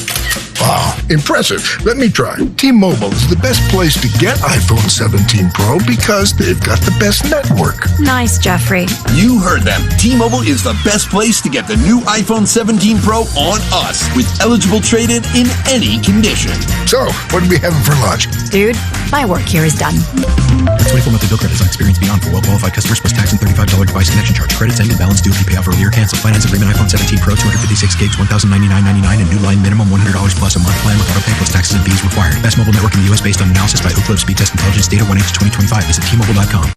Wow, impressive. Let me try. T-Mobile is the best place to get iPhone 17 Pro because they've got the best network. Nice, Jeffrey. You heard them. T-Mobile is the best place to get the new iPhone 17 Pro on us with eligible trade-in in any condition. So, what are we having for lunch? Dude, my work here is done. 24 monthly bill credits on experience beyond for well-qualified customers plus tax and $35 device connection charge. Credits ending balance due if you pay off earlier. Cancel finance agreement iPhone 17 Pro 256 gigs, $1,099.99 and new line minimum $100 plus a month plan with auto pay plus taxes and fees required. Best mobile network in the U.S. based on analysis by Ookla Speed Test Intelligence data 1H2025. Visit T-Mobile.com.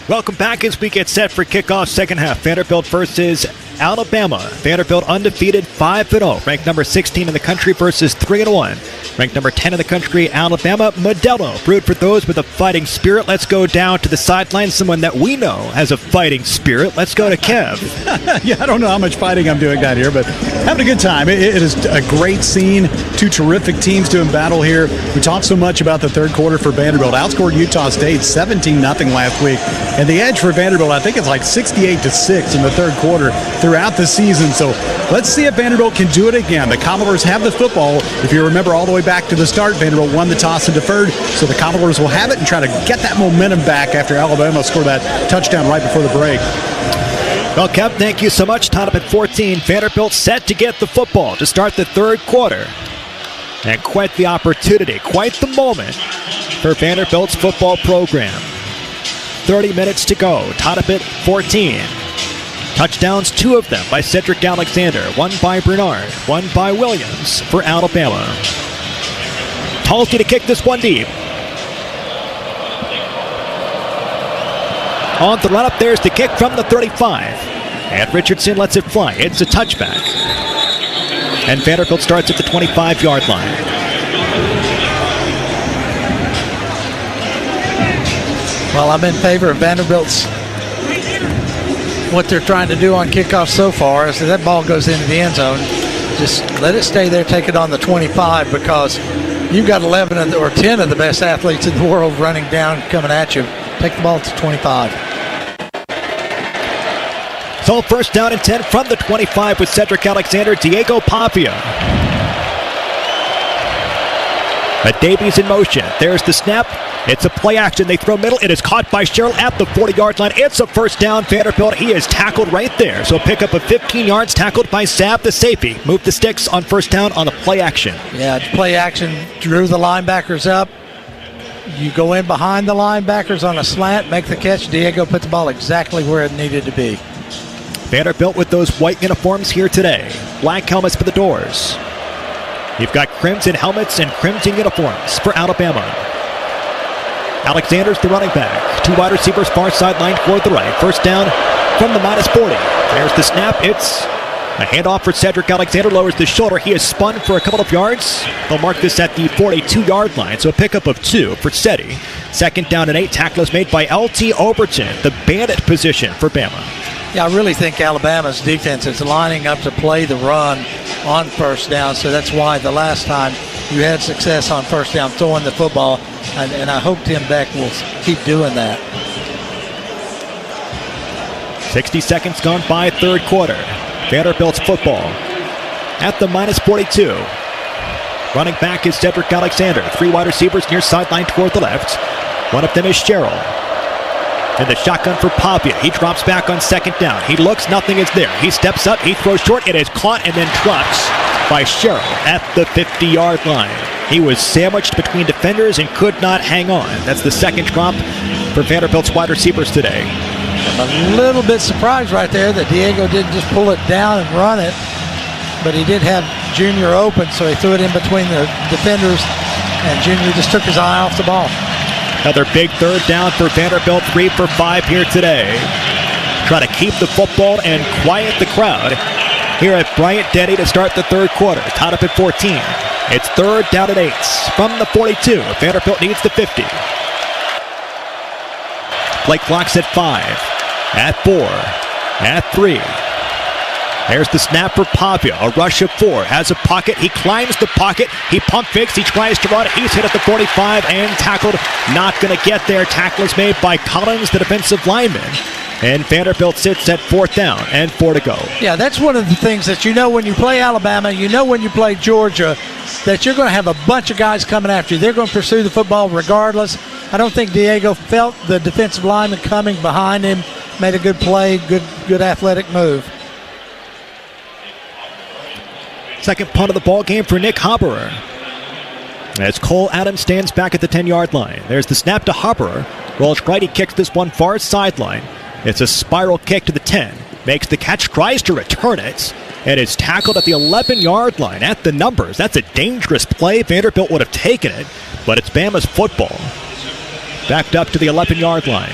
Welcome back as we get set for kickoff second half. Vanderbilt versus Alabama. Vanderbilt undefeated 5-0, ranked number 16 in the country versus 3-1. Ranked number 10 in the country, Alabama. Modelo, brewed for those with a fighting spirit. Let's go down to the sideline. Someone that we know has a fighting spirit. Let's go to Kev. Yeah, I don't know how much fighting I'm doing down here, but having a good time. It is a great scene. Two terrific teams doing battle here. We talked so much about the third quarter for Vanderbilt. Outscored Utah State 17-0 last week. And the edge for Vanderbilt, I think it's like 68-6 in the third quarter. They're throughout the season. So let's see if Vanderbilt can do it again. The Commodores have the football. If you remember all the way back to the start, Vanderbilt won the toss and deferred. So the Commodores will have it and try to get that momentum back after Alabama scored that touchdown right before the break. Well, Kev, thank you so much. Tied up at 14. Vanderbilt set to get the football to start the third quarter. And quite the opportunity, quite the moment for Vanderbilt's football program. 30 minutes to go. Tied up at 14. Touchdowns, 2 of them by Cedric Alexander. 1 by Bernard, 1 by Williams for Alabama. Talty to kick this one deep. On the run-up, there's the kick from the 35. And Richardson lets it fly. It's a touchback. And Vanderbilt starts at the 25-yard line. Well, I'm in favor of Vanderbilt's, what they're trying to do on kickoff so far is that ball goes into the end zone. Just let it stay there, take it on the 25, because you've got 11 or 10 of the best athletes in the world running down, coming at you. Take the ball to 25. So first down and 10 from the 25 with Cedric Alexander, Diego Pavia. But Davies in motion. There's the snap. It's a play action. They throw middle. It is caught by Sherrill at the 40-yard line. It's a first down. Vanderbilt, he is tackled right there. So pick up of 15 yards, tackled by Sapp, the safety. Move the sticks on first down on the play action. Yeah, play action. Drew the linebackers up. You go in behind the linebackers on a slant, make the catch. Diego put the ball exactly where it needed to be. Vanderbilt with those white uniforms here today. Black helmets for the doors. You've got crimson helmets and crimson uniforms for Alabama. Alexander's the running back. 2 wide receivers, far sideline toward the right. First down from the -40. There's the snap. It's a handoff for Cedric Alexander. Lowers the shoulder. He is spun for a couple of yards. They'll mark this at the 42-yard line. So a pickup of 2 for Seti. Second down and 8. Tackle is made by L.T. Overton, the bandit position for Bama. Yeah, I really think Alabama's defense is lining up to play the run on first down. So that's why the last time you had success on first down throwing the football. And I hope Tim Beck will keep doing that. 60 seconds gone by, third quarter. Vanderbilt's football at the -42. Running back is Cedric Alexander. 3 wide receivers near sideline toward the left. One of them is Sherrill. And the shotgun for Pavia. He drops back on second down. He looks, nothing is there. He steps up, he throws short. It is caught and then dropped by Sherrill at the 50-yard line. He was sandwiched between defenders and could not hang on. That's the second drop for Vanderbilt's wide receivers today. I'm a little bit surprised right there that Diego didn't just pull it down and run it, but he did have Junior open, so he threw it in between the defenders, and Junior just took his eye off the ball. Another big third down for Vanderbilt, 3 for 5 here today. Try to keep the football and quiet the crowd here at Bryant-Denny to start the third quarter. Tied up at 14. It's third down and 8 from the 42. Vanderbilt needs the 50. Play clock's at 5, at 4, at 3. There's the snap for Pavia. A rush of 4. Has a pocket. He climbs the pocket. He pump fakes. He tries to run. He's hit at the 45 and tackled. Not going to get there. Tackle is made by Collins, the defensive lineman. And Vanderbilt sits at 4th down and 4 to go. Yeah, that's one of the things that you know when you play Alabama, you know when you play Georgia, that you're going to have a bunch of guys coming after you. They're going to pursue the football regardless. I don't think Diego felt the defensive lineman coming behind him. Made a good play, good athletic move. Second punt of the ball game for Nick Haberer. As Cole Adams stands back at the 10-yard line. There's the snap to Haberer. Rolls right, he kicks this one far sideline. It's a spiral kick to the 10. Makes the catch, tries to return it, and is tackled at the 11-yard line at the numbers. That's a dangerous play. Vanderbilt would have taken it, but it's Bama's football. Backed up to the 11-yard line.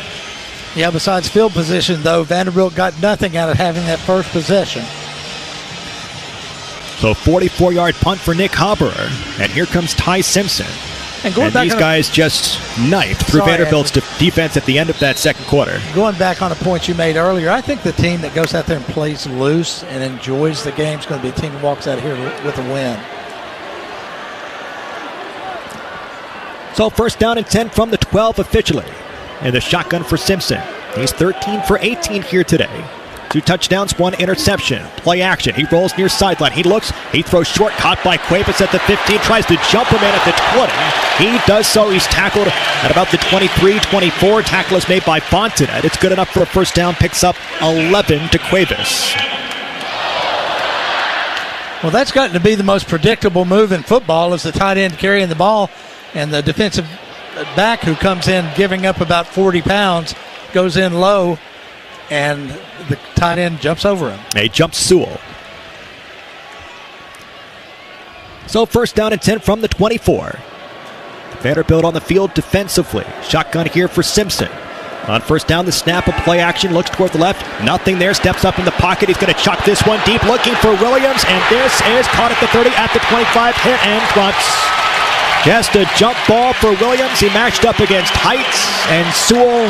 Yeah, besides field position, though, Vanderbilt got nothing out of having that first possession. So 44-yard punt for Nick Haberer. And here comes Ty Simpson. And these guys just knifed through Vanderbilt's defense at the end of that second quarter. Going back on a point you made earlier, I think the team that goes out there and plays loose and enjoys the game is going to be a team that walks out here with a win. So first down and 10 from the 12 officially. And the shotgun for Simpson. He's 13 for 18 here today. 2 touchdowns, 1 interception. Play action. He rolls near sideline. He looks. He throws short. Caught by Cuevas at the 15. Tries to jump him in at the 20. He does so. He's tackled at about the 23-24. Tackle is made by Fontanet. It's good enough for a first down. Picks up 11 to Cuevas. Well, that's gotten to be the most predictable move in football, is the tight end carrying the ball, and the defensive back who comes in giving up about 40 pounds goes in low, and the tight end jumps over him. He jumps Sewell. So first down and 10 from the 24. Vanderbilt on the field defensively. Shotgun here for Simpson. On first down, the snap of play action, looks toward the left. Nothing there, steps up in the pocket. He's going to chuck this one deep, looking for Williams, and this is caught at the 30, at the 25, hit and drops. Just a jump ball for Williams. He matched up against Heights and Sewell,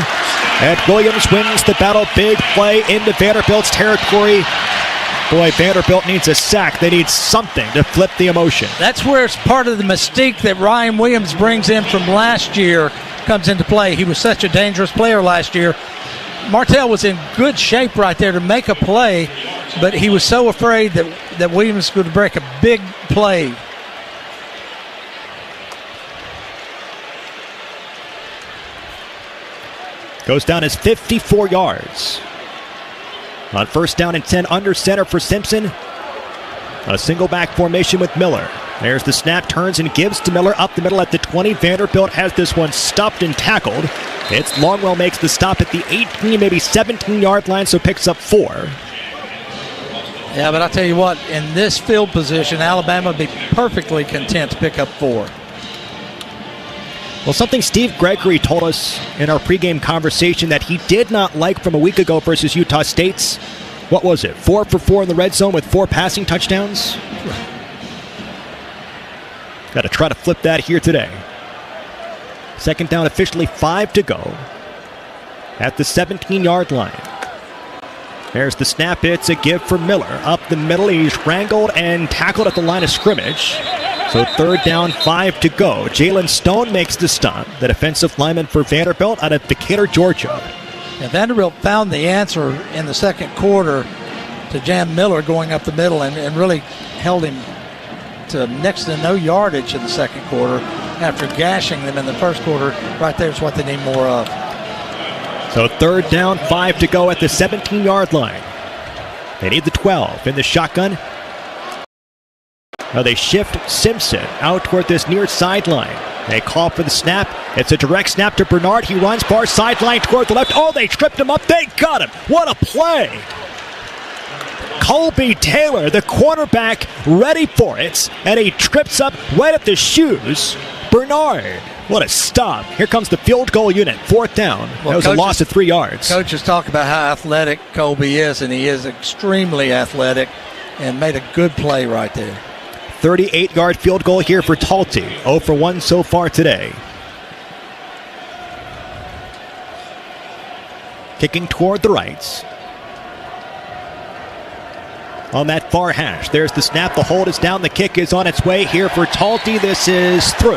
and Williams wins the battle. Big play into Vanderbilt's territory. Boy, Vanderbilt needs a sack. They need something to flip the emotion. That's where it's part of the mystique that Ryan Williams brings in from last year comes into play. He was such a dangerous player last year. Martell was in good shape right there to make a play, but he was so afraid that Williams would break a big play. Goes down as 54 yards. On first down and 10, under center for Simpson. A single back formation with Miller. There's the snap, turns and gives to Miller up the middle at the 20. Vanderbilt has this one stopped and tackled. It's Longwell makes the stop at the 18, maybe 17-yard line, so picks up 4. Yeah, but I'll tell you what, in this field position, Alabama would be perfectly content to pick up 4. Well, something Steve Gregory told us in our pregame conversation that he did not like from a week ago versus Utah State's, what was it, 4 for 4 in the red zone with 4 passing touchdowns? Got to try to flip that here today. Second down, officially 5 to go at the 17-yard line. There's the snap. It's a give for Miller. Up the middle, he's wrangled and tackled at the line of scrimmage. So third down, 5 to go. Jalen Stone makes the stop, the defensive lineman for Vanderbilt out of Decatur, Georgia. And Vanderbilt found the answer in the second quarter to jam Miller going up the middle and really held him to next to no yardage in the second quarter after gashing them in the first quarter. Right there is what they need more of. So third down, 5 to go at the 17-yard line. They need the 12 in the shotgun. Now they shift Simpson out toward this near sideline. They call for the snap. It's a direct snap to Bernard. He runs far sideline toward the left. Oh, they tripped him up. They got him. What a play. Colby Taylor, the quarterback, ready for it. And he trips up right at the shoes. Bernard, what a stop. Here comes the field goal unit. Fourth down. Well, that was a loss of 3 yards. Coaches talk about how athletic Colby is, and he is extremely athletic and made a good play right there. 38-yard field goal here for Talty. 0 for 1 so far today. Kicking toward the right. On that far hash, there's the snap. The hold is down. The kick is on its way here for Talty. This is through.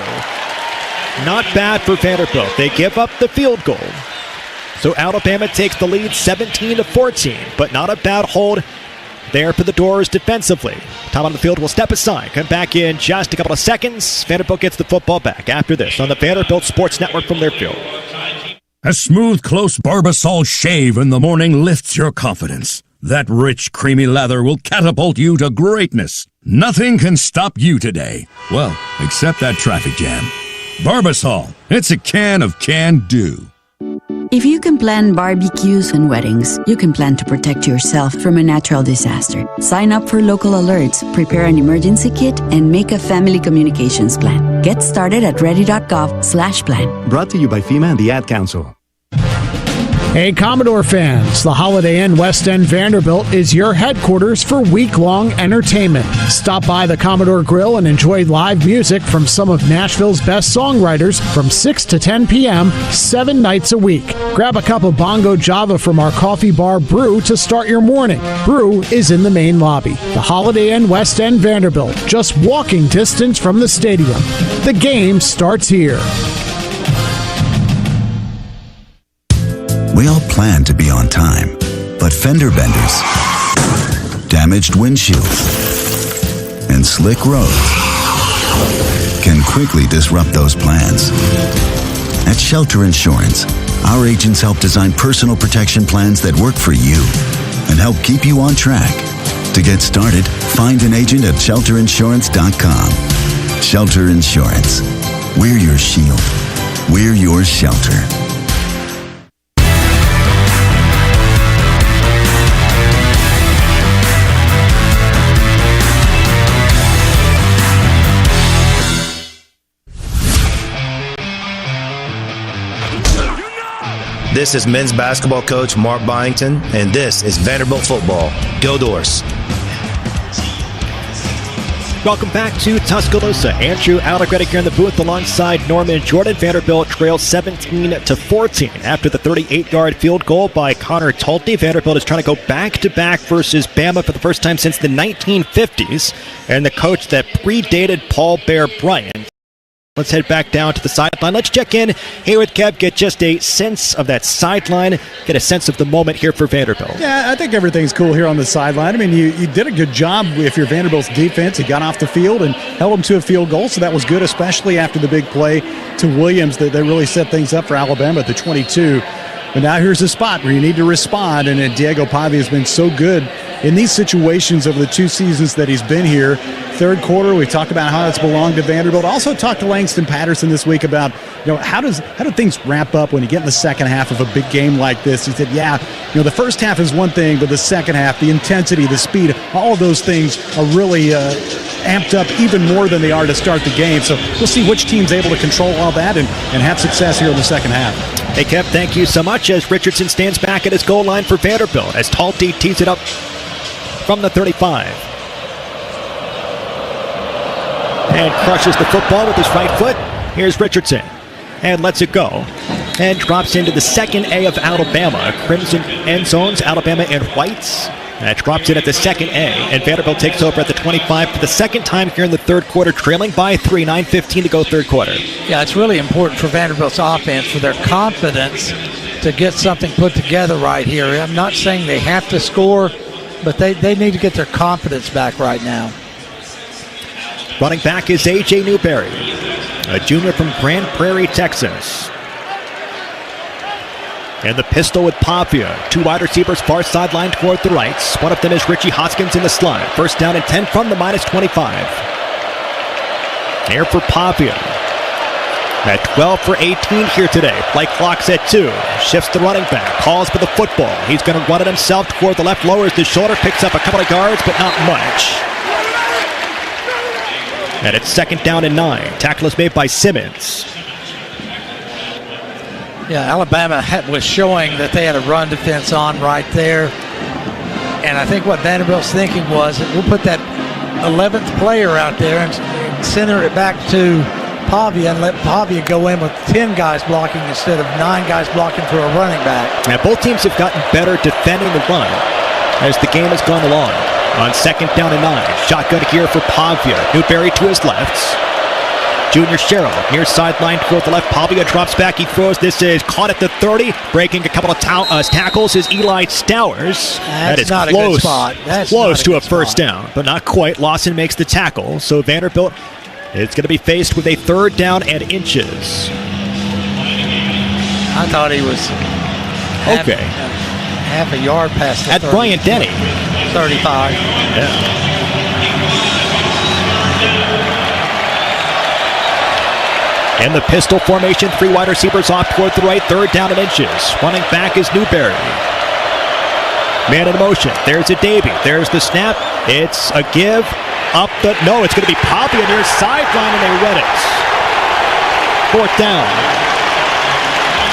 Not bad for Vanderbilt. They give up the field goal. So Alabama takes the lead 17-14, but not a bad hold there for the Doors defensively. Tom on the field will step aside. Come back in just a couple of seconds. Vanderbilt gets the football back after this on the Vanderbilt Sports Network from their field. A smooth, close Barbasol shave in the morning lifts your confidence. That rich, creamy lather will catapult you to greatness. Nothing can stop you today. Well, except that traffic jam. Barbasol, it's a can of can-do. If you can plan barbecues and weddings, you can plan to protect yourself from a natural disaster. Sign up for local alerts, prepare an emergency kit, and make a family communications plan. Get started at ready.gov/plan. Brought to you by FEMA and the Ad Council. Hey, Commodore fans, the Holiday Inn West End Vanderbilt is your headquarters for week-long entertainment. Stop by the Commodore Grill and enjoy live music from some of Nashville's best songwriters from 6 to 10 p.m., 7 nights a week. Grab a cup of Bongo Java from our coffee bar Brew to start your morning. Brew is in the main lobby. The Holiday Inn West End Vanderbilt, just walking distance from the stadium. The game starts here. We all plan to be on time, but But fender benders, damaged windshields, and slick roads can quickly disrupt those plans. At Shelter Insurance, our agents help design personal protection plans that work for you and help keep you on track. To get started, find an agent at shelterinsurance.com. Shelter Insurance. We're your shield. We're your shelter. This is men's basketball coach Mark Byington, and this is Vanderbilt football. Go Doors. Welcome back to Tuscaloosa. Andrew Allegretti here in the booth alongside Norman Jordan. Vanderbilt trails 17-14 after the 38-yard field goal by Connor Tulte. Vanderbilt is trying to go back-to-back versus Bama for the first time since the 1950s, and the coach that predated Paul Bear Bryant. Let's head back down to the sideline. Let's check in here with Kev, get just a sense of that sideline, get a sense of the moment here for Vanderbilt. Yeah, I think everything's cool here on the sideline. I mean, you did a good job if you're Vanderbilt's defense. You got off the field and held them to a field goal, so that was good, especially after the big play to Williams that really set things up for Alabama at the 22. But now here's a spot where you need to respond, and Diego Pavia has been so good in these situations over the 2 seasons that he's been here. Third quarter, we talked about how it's belonged to Vanderbilt. Also talked to Langston Patterson this week about, how do things wrap up when you get in the second half of a big game like this. He said, the first half is one thing, but the second half, the intensity, the speed, all of those things are really amped up even more than they are to start the game. So we'll see which team's able to control all that and have success here in the second half. Hey, Kev, thank you so much as Richardson stands back at his goal line for Vanderbilt as Tulte tees it up from the 35. And crushes the football with his right foot. Here's Richardson. And lets it go. And drops into the second A of Alabama. Crimson end zones, Alabama in whites. That drops in at the second A. And Vanderbilt takes over at the 25 for the second time here in the third quarter, trailing by 3, 9:15 to go third quarter. Yeah, it's really important for Vanderbilt's offense, for their confidence to get something put together right here. I'm not saying they have to score, but they need to get their confidence back right now. Running back is A.J. Newberry, a junior from Grand Prairie, Texas. And the pistol with Pavia. 2 wide receivers far sideline toward the right. One of them is Richie Hoskins in the slot. First down and 10 from the -25. Here for Pavia. At 12 for 18 here today. Play clock's at 2. Shifts the running back. Calls for the football. He's going to run it himself toward the left. Lowers the shoulder. Picks up a couple of yards, but not much. And it's second down and 9. Tackle is made by Simmons. Yeah, Alabama was showing that they had a run defense on right there. And I think what Vanderbilt's thinking was that we'll put that 11th player out there and center it back to Pavia and let Pavia go in with 10 guys blocking instead of 9 guys blocking for a running back. Now, both teams have gotten better defending the run as the game has gone along. On second down and 9, shotgun here for Pavia. Newberry to his left. Junior Sherrill near sideline toward the left. Pavia drops back. He throws. This is caught at the 30. Breaking a couple of tackles is Eli Stowers. That is not close. A good spot. That's close to a first down, but not quite. Lawson makes the tackle. So Vanderbilt is going to be faced with a third down and inches. I thought he was half a yard past the 30. Bryant Denny. 35. Yeah. And the pistol formation, 3 wide receivers off toward the right, third down and inches. Running back is Newberry. Man in motion. There's a Davy. There's the snap. It's a give. No, it's going to be Pavia near sideline, and they run it. Fourth down.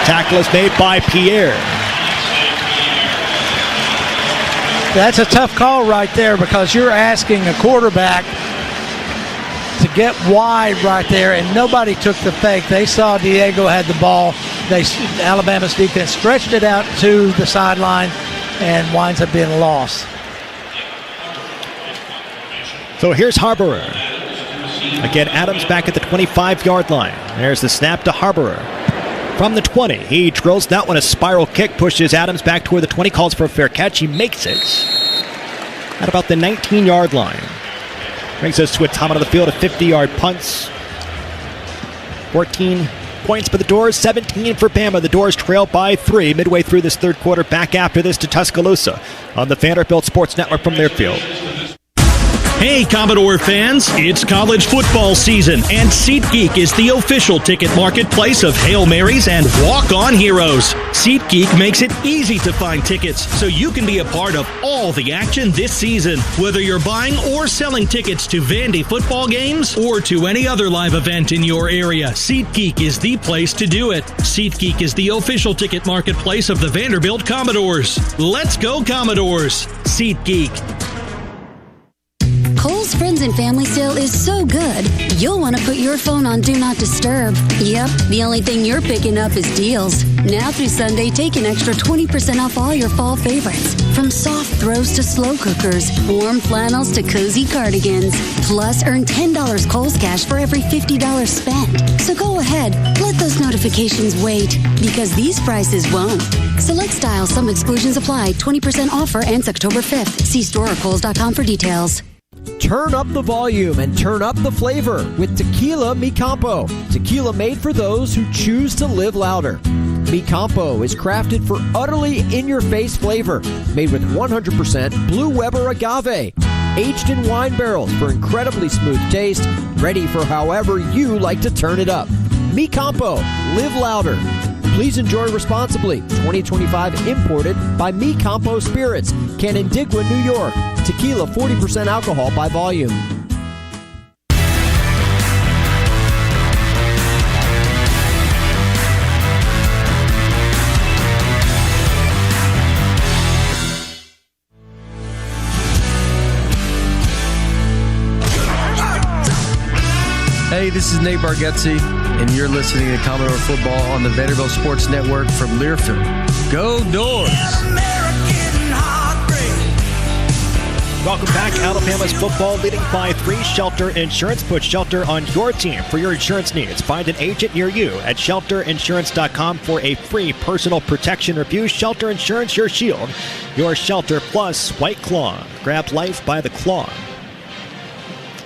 Tackle is made by Pierre. That's a tough call right there because you're asking a quarterback to get wide right there, and nobody took the fake. They saw Diego had the ball. Alabama's defense stretched it out to the sideline and winds up being a loss. So here's Harborer. Again, Adams back at the 25-yard line. There's the snap to Harborer. from the 20. He drills that one, a spiral kick, pushes Adams back toward the 20, calls for a fair catch. He makes it at about the 19-yard line. Brings us to a time out of the field, a 50-yard punt. 14 points for the Doors, 17 for Bama. The Doors trail by 3 midway through this third quarter. Back after this to Tuscaloosa on the Vanderbilt Sports Network from their field. Hey, Commodore fans, it's college football season, and SeatGeek is the official ticket marketplace of Hail Marys and walk-on heroes. SeatGeek makes it easy to find tickets so you can be a part of all the action this season. Whether you're buying or selling tickets to Vandy football games or to any other live event in your area, SeatGeek is the place to do it. SeatGeek is the official ticket marketplace of the Vanderbilt Commodores. Let's go, Commodores! SeatGeek. Kohl's Friends and Family Sale is so good, you'll want to put your phone on Do Not Disturb. Yep, the only thing you're picking up is deals. Now through Sunday, take an extra 20% off all your fall favorites. From soft throws to slow cookers, warm flannels to cozy cardigans. Plus, earn $10 Kohl's Cash for every $50 spent. So go ahead, let those notifications wait, because these prices won't. Select styles, some exclusions apply. 20% offer ends October 5th. See store or Kohls.com for details. Turn up the volume and turn up the flavor with Tequila Mi Campo. Tequila made for those who choose to live louder. Mi Campo is crafted for utterly in-your-face flavor, made with 100% Blue Weber agave, aged in wine barrels for incredibly smooth taste, ready for however you like to turn it up. Mi Campo, live louder. Please enjoy responsibly. 2025 imported by Mi Campo Spirits, Canandaigua, New York. Tequila, 40% alcohol by volume. Hey, this is Nate Bargatze, and you're listening to Commodore Football on the Vanderbilt Sports Network from Learfield. Go Doors! Welcome back. Alabama's football leading by 3. Shelter Insurance. Put shelter on your team for your insurance needs. Find an agent near you at shelterinsurance.com for a free personal protection review. Shelter Insurance, your shield, your shelter. Plus White Claw. Grab life by the claw.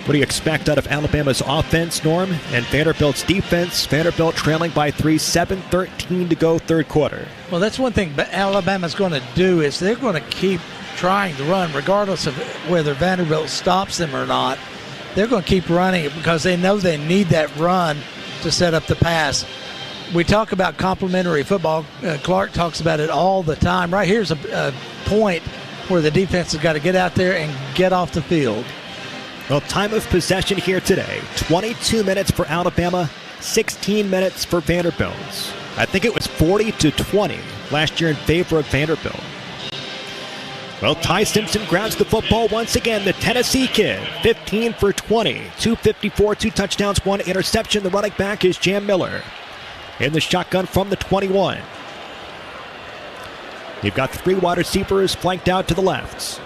What do you expect out of Alabama's offense, Norm, and Vanderbilt's defense? Vanderbilt trailing by 3, 7:13 to go third quarter. Well, that's one thing Alabama's going to do is they're going to keep trying to run, regardless of whether Vanderbilt stops them or not. They're going to keep running it because they know they need that run to set up the pass. We talk about complementary football. Clark talks about it all the time. Right here's a point where the defense has got to get out there and get off the field. Well, time of possession here today, 22 minutes for Alabama, 16 minutes for Vanderbilt. I think it was 40-20 last year in favor of Vanderbilt. Well, Ty Simpson grabs the football once again. The Tennessee kid, 15 for 20, 254, 2 touchdowns, 1 interception. The running back is Jam Miller in the shotgun from the 21. You've got 3 wide receivers flanked out to the left.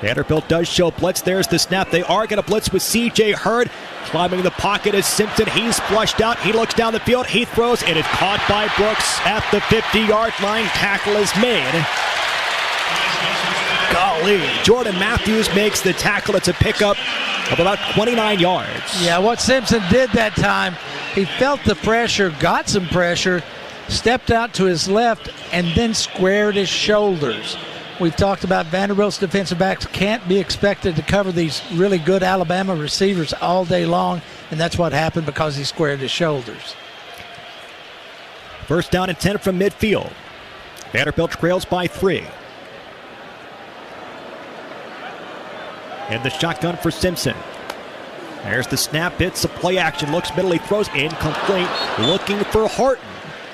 Vanderbilt does show blitz. There's the snap. They are going to blitz with C.J. Hurd. Climbing the pocket is Simpson. He's flushed out. He looks down the field. He throws. It is caught by Brooks at the 50-yard line. Tackle is made. Golly. Jordan Matthews makes the tackle. It's a pickup of about 29 yards. Yeah, what Simpson did that time, he felt the pressure, got some pressure, stepped out to his left, and then squared his shoulders. We've talked about Vanderbilt's defensive backs can't be expected to cover these really good Alabama receivers all day long, and that's what happened because he squared his shoulders. First down and 10 from midfield. Vanderbilt trails by 3. And the shotgun for Simpson. There's the snap. It's a play action. Looks middle. He throws incomplete. Looking for Horton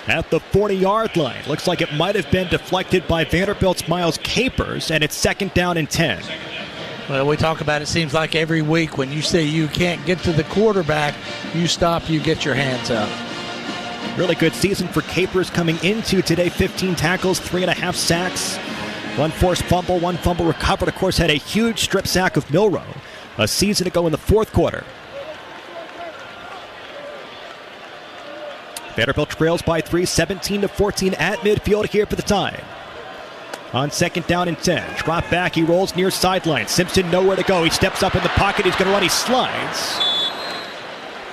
at the 40-yard line. Looks like it might have been deflected by Vanderbilt's Miles Capers, and it's second down and 10. Well, we talk about it seems like every week when you say you can't get to the quarterback, you stop, you get your hands up. Really good season for Capers coming into today. 15 tackles, 3.5 sacks, 1 forced fumble, 1 fumble recovered. Of course, had a huge strip sack of Milroe a season ago in the fourth quarter. Vanderbilt trails by 3, 17-14 at midfield here for the tie. On second down and 10. Drop back, he rolls near sideline. Simpson nowhere to go. He steps up in the pocket. He's going to run. He slides.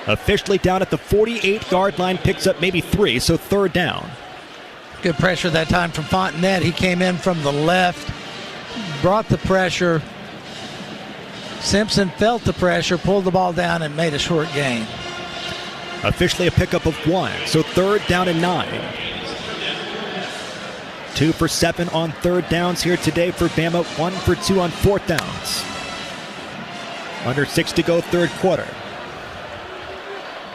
Officially down at the 48-yard line. Picks up maybe 3, so third down. Good pressure that time from Fontenette. He came in from the left, brought the pressure. Simpson felt the pressure, pulled the ball down, and made a short gain. Officially a pickup of 1, so third down and 9. 2 for 7 on third downs here today for Bama. 1 for 2 on fourth downs. Under 6 to go, third quarter.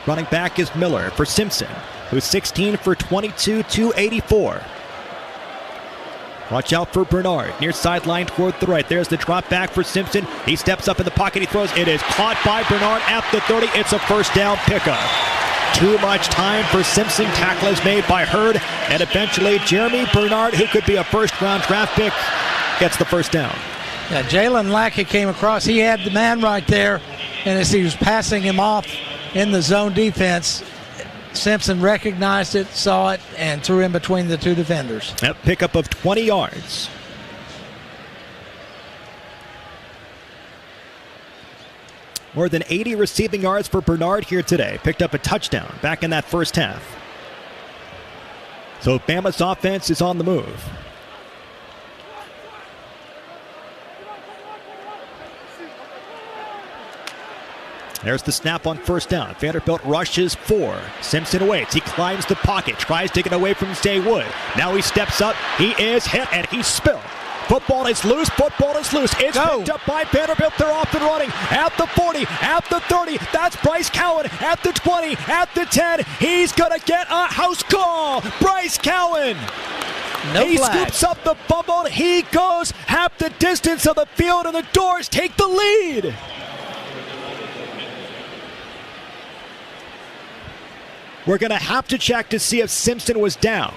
Running back is Miller for Simpson, who's 16 for 22, 284. Watch out for Bernard. Near sideline toward the right. There's the drop back for Simpson. He steps up in the pocket. He throws. It is caught by Bernard at the 30. It's a first down pickup. Too much time for Simpson. Tackle is made by Hurd. And eventually Jeremy Bernard, who could be a first-round draft pick, gets the first down. Yeah, Jalen Lackey came across. He had the man right there. And as he was passing him off in the zone defense, Simpson recognized it, saw it, and threw in between the two defenders. That pickup of 20 yards. More than 80 receiving yards for Bernard here today. Picked up a touchdown back in that first half. So Bama's offense is on the move. There's the snap on first down. Vanderbilt rushes 4. Simpson waits. He climbs the pocket. Tries to get away from Zay Wood. Now he steps up. He is hit and he's spilled. Football is loose. Football is loose. It's picked up by Vanderbilt. They're off and running. At the 40. At the 30. That's Bryce Cowan. At the 20. At the 10. He's going to get a house call. Bryce Cowan. He scoops up the fumble. He goes half the distance of the field and the Doors take the lead. We're going to have to check to see if Simpson was down.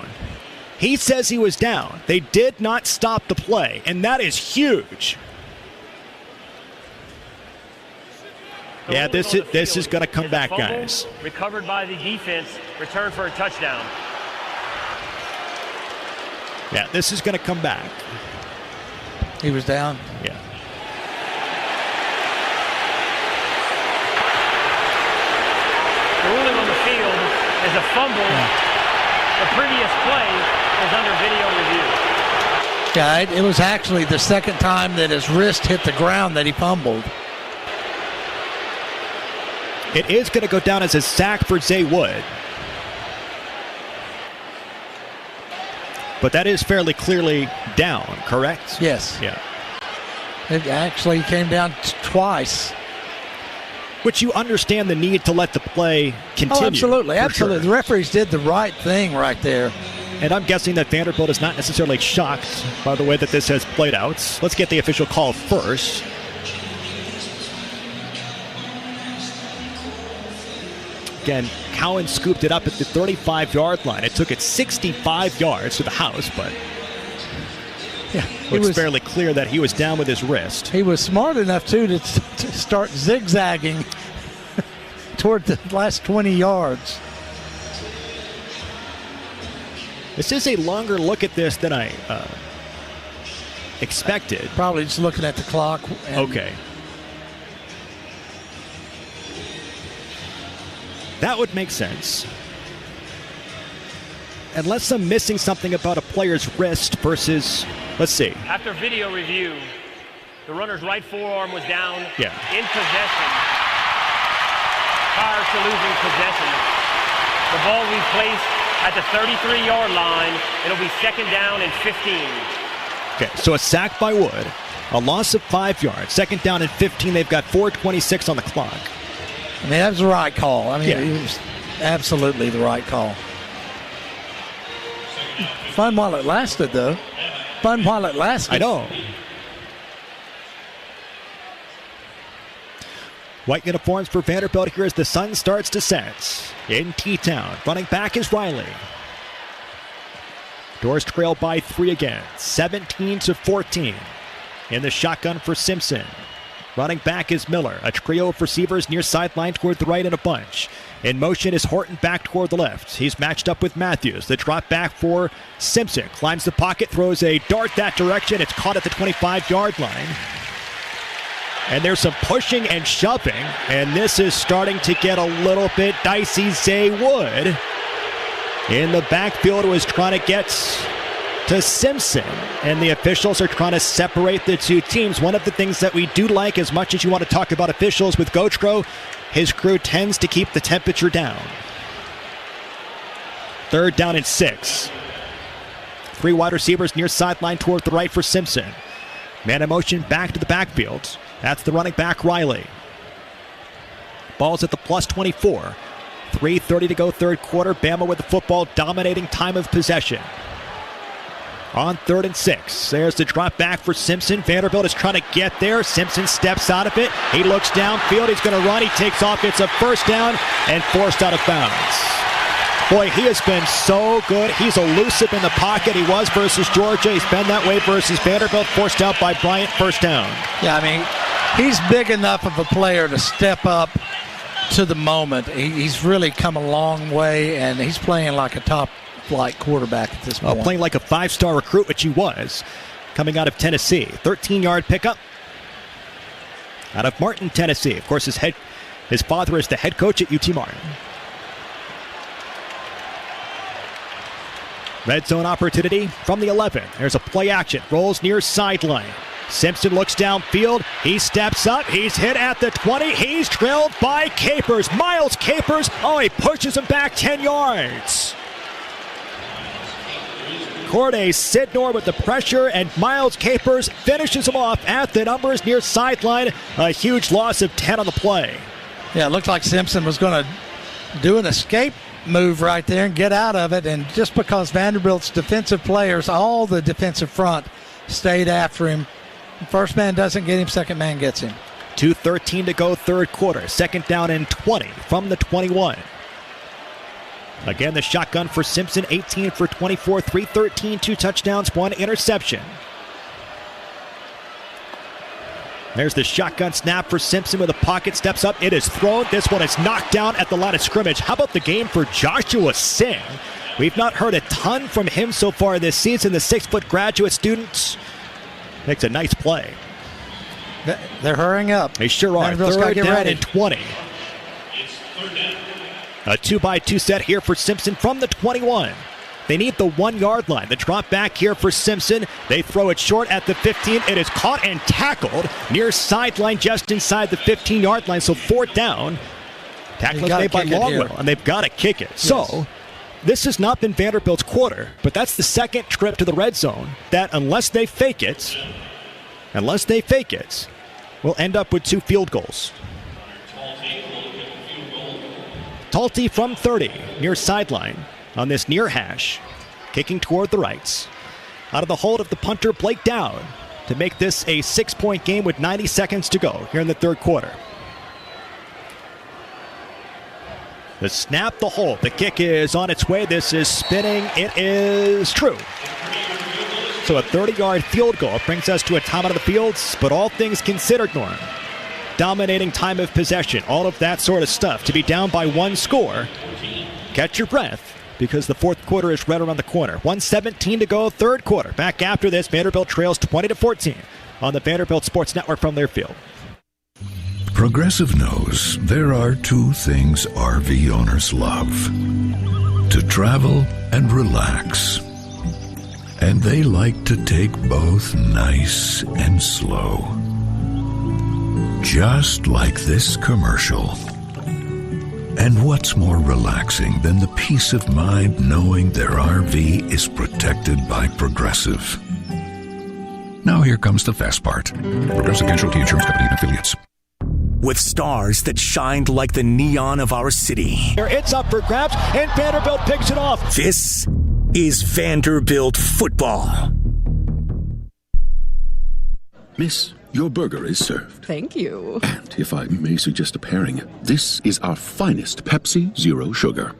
He says he was down. They did not stop the play, and that is huge. Yeah, this is going to come back, guys. Recovered by the defense, returned for a touchdown. Yeah, this is going to come back. He was down? Yeah. The ruling on the field is a fumble. The previous play is under video review. Yeah, it was actually the second time that his wrist hit the ground that he fumbled. It is going to go down as a sack for Zay Wood. But that is fairly clearly down, correct? Yes. Yeah. It actually came down twice. Which you understand the need to let the play continue. Oh, absolutely, absolutely. Sure. The referees did the right thing right there. And I'm guessing that Vanderbilt is not necessarily shocked by the way that this has played out. Let's get the official call first. Again, Cowan scooped it up at the 35-yard line. It took it 65 yards to the house, but yeah, it was fairly clear that he was down with his wrist. He was smart enough, too, to start zigzagging toward the last 20 yards. This is a longer look at this than I expected. Probably just looking at the clock. Okay. That would make sense. Unless I'm missing something about a player's wrist versus, let's see. After video review, the runner's right forearm was down in possession prior to losing possession. The ball will be placed at the 33-yard line. It'll be second down and 15. Okay, so a sack by Wood, a loss of 5 yards, second down and 15. They've got 4:26 on the clock. I mean, that was the right call. I mean, it was absolutely the right call. Fun while it lasted, though. Fun while it lasted. I know. White uniforms for Vanderbilt here as the sun starts to set. In T-Town, running back is Riley. Doors trail by 3 again, 17-14. In the shotgun for Simpson. Running back is Miller. A trio of receivers near sideline toward the right in a bunch. In motion is Horton back toward the left. He's matched up with Matthews. The drop back for Simpson. Climbs the pocket, throws a dart that direction. It's caught at the 25-yard line. And there's some pushing and shoving, and this is starting to get a little bit dicey. Zay Wood in the backfield was trying to get to Simpson, and the officials are trying to separate the two teams. One of the things that we do like, as much as you want to talk about officials with Gotro, his crew tends to keep the temperature down. 3rd down and 6. 3 wide receivers near sideline toward the right for Simpson. Man in motion back to the backfield. That's the running back, Riley. Ball's at the plus 24. 3:30 to go, third quarter. Bama with the football, dominating time of possession. On 3rd and 6. There's the drop back for Simpson. Vanderbilt is trying to get there. Simpson steps out of it. He looks downfield. He's going to run. He takes off. It's a first down and forced out of bounds. Boy, he has been so good. He's elusive in the pocket. He was versus Georgia. He's been that way versus Vanderbilt. Forced out by Bryant. First down. Yeah, I mean, he's big enough of a player to step up to the moment. He's really come a long way, and he's playing like a top-flight quarterback at this point. Playing like a 5-star recruit, which he was, coming out of Tennessee. 13-yard pickup out of Martin, Tennessee. Of course, his father is the head coach at UT Martin. Red zone opportunity from the 11. There's a play action. Rolls near sideline. Simpson looks downfield. He steps up. He's hit at the 20. He's trailed by Capers. Miles Capers. Oh, he pushes him back 10 yards. Corday Sidnor with the pressure, and Miles Capers finishes him off at the numbers near sideline. A huge loss of 10 on the play. Yeah, it looked like Simpson was going to do an escape move right there and get out of it, and just because Vanderbilt's defensive players, all the defensive front, stayed after him. First man doesn't get him, second man gets him. 2:13 to go, third quarter. 2nd down and 20 from the 21. Again, the shotgun for Simpson, 18 for 24, 313, 2 touchdowns, 1 interception. There's the shotgun snap for Simpson with a pocket, steps up, it is thrown. This one is knocked down at the line of scrimmage. How about the game for Joshua Singh? We've not heard a ton from him so far this season. The 6-foot graduate student makes a nice play. They're hurrying up. They sure are. 3rd down and 20. A 2-by-2 set here for Simpson from the 21. They need the 1-yard line. The drop back here for Simpson. They throw it short at the 15. It is caught and tackled near sideline, just inside the 15-yard line. So 4th down. Tackle made by Longwell, and they've got to kick it. Yes. So this has not been Vanderbilt's quarter, but that's the second trip to the red zone that, unless they fake it, will end up with 2 field goals. Talty from 30, near sideline. On this near hash, kicking toward the rights. Out of the hold of the punter, Blake Dowd, to make this a 6-point game with 90 seconds to go here in the third quarter. The snap, the hold. The kick is on its way. This is spinning. It is true. So a 30-yard field goal brings us to a timeout of the fields, but all things considered, Norm, dominating time of possession, all of that sort of stuff. To be down by 1 score, catch your breath, because the fourth quarter is right around the corner. 1:17 to go, third quarter. Back after this, Vanderbilt trails 20-14 on the Vanderbilt Sports Network from Learfield. Progressive knows there are 2 things RV owners love: to travel and relax. And they like to take both nice and slow. Just like this commercial. And what's more relaxing than the peace of mind knowing their RV is protected by Progressive? Now here comes the fast part. Progressive Casualty Insurance Company and Affiliates. With stars that shined like the neon of our city. It's up for grabs, and Vanderbilt picks it off. This is Vanderbilt football. Miss, your burger is served. Thank you. And if I may suggest a pairing, this is our finest Pepsi Zero Sugar.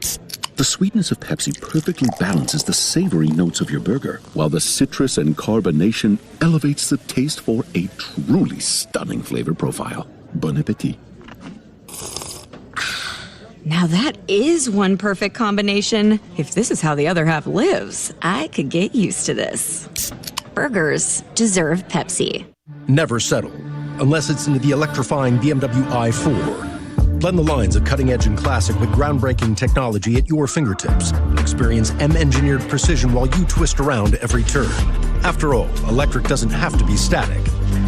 The sweetness of Pepsi perfectly balances the savory notes of your burger, while the citrus and carbonation elevates the taste for a truly stunning flavor profile. Bon appetit. Now that is one perfect combination. If this is how the other half lives, I could get used to this. Burgers deserve Pepsi. Never settle, unless it's into the electrifying BMW i4. Blend the lines of cutting-edge and classic with groundbreaking technology at your fingertips. Experience M-engineered precision while you twist around every turn. After all, electric doesn't have to be static.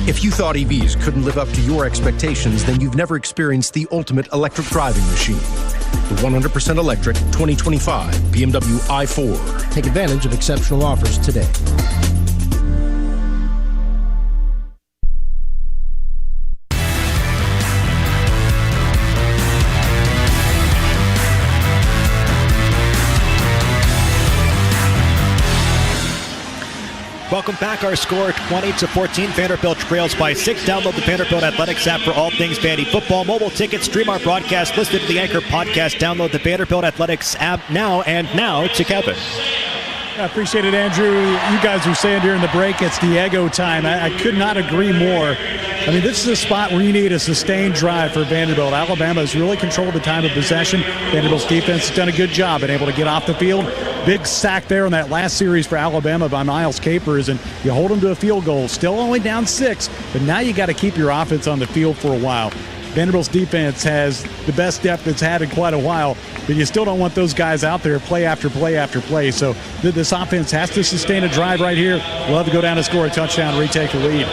If you thought EVs couldn't live up to your expectations, then you've never experienced the ultimate electric driving machine. The 100% electric 2025 BMW i4. Take advantage of exceptional offers today. Welcome back. Our score 20-14. Vanderbilt trails by 6. Download the Vanderbilt Athletics app for all things Vandy football. Mobile tickets, stream our broadcast, listed in the Anchor podcast. Download the Vanderbilt Athletics app now. And now to Kevin. I appreciate it, Andrew. You guys were saying during the break it's Diego time. I could not agree more. I mean, this is a spot where you need a sustained drive for Vanderbilt. Alabama has really controlled the time of possession. Vanderbilt's defense has done a good job and able to get off the field. Big sack there on that last series for Alabama by Miles Capers, and you hold them to a field goal. Still only down 6, but now you got to keep your offense on the field for a while. Vanderbilt's defense has the best depth it's had in quite a while, but you still don't want those guys out there play after play after play. So this offense has to sustain a drive right here. We'll have to go down and score a touchdown and retake the lead.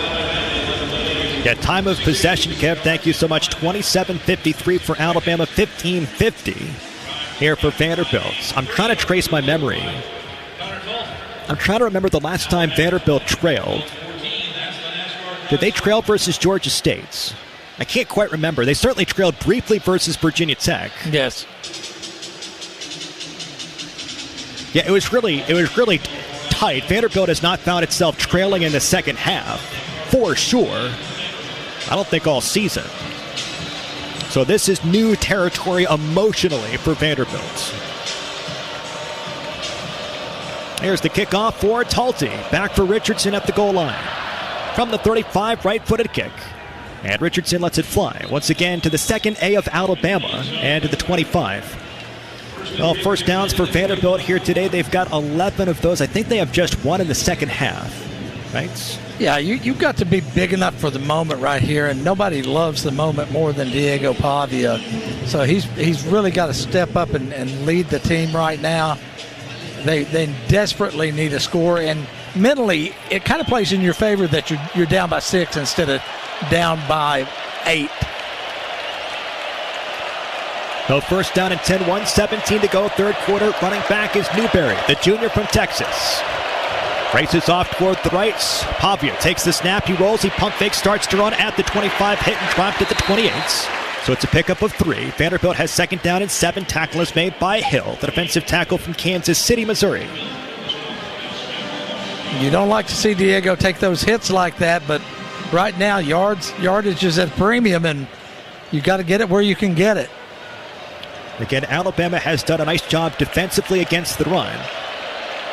Yeah, time of possession, Kev. Thank you so much. 27:53 for Alabama, 15:50 here for Vanderbilt. I'm trying to trace my memory. I'm trying to remember the last time Vanderbilt trailed. Did they trail versus Georgia State? I can't quite remember. They certainly trailed briefly versus Virginia Tech. Yes. Yeah, it was really tight. Vanderbilt has not found itself trailing in the second half, for sure. I don't think all season. So this is new territory emotionally for Vanderbilt. Here's the kickoff for Talty. Back for Richardson at the goal line. From the 35, right-footed kick. And Richardson lets it fly. Once again to the second A of Alabama and to the 25. Well, first downs for Vanderbilt here today. They've got 11 of those. I think they have just one in the second half. Right? Yeah, you've got to be big enough for the moment right here, and nobody loves the moment more than Diego Pavia. So he's really got to step up and lead the team right now. They desperately need a score, and mentally it kind of plays in your favor that you're down by 6 instead of down by 8. No, first down and 10, 1:17 to go, third quarter. Running back is Newberry, the junior from Texas. Races off toward the right. Pavia takes the snap. He rolls. He pump fakes. Starts to run at the 25. Hit and dropped at the 28. So it's a pickup of 3. Vanderbilt has second down and 7. Tackle is made by Hill, the defensive tackle from Kansas City, Missouri. You don't like to see Diego take those hits like that, but right now yardage is at a premium, and you got to get it where you can get it. Again, Alabama has done a nice job defensively against the run.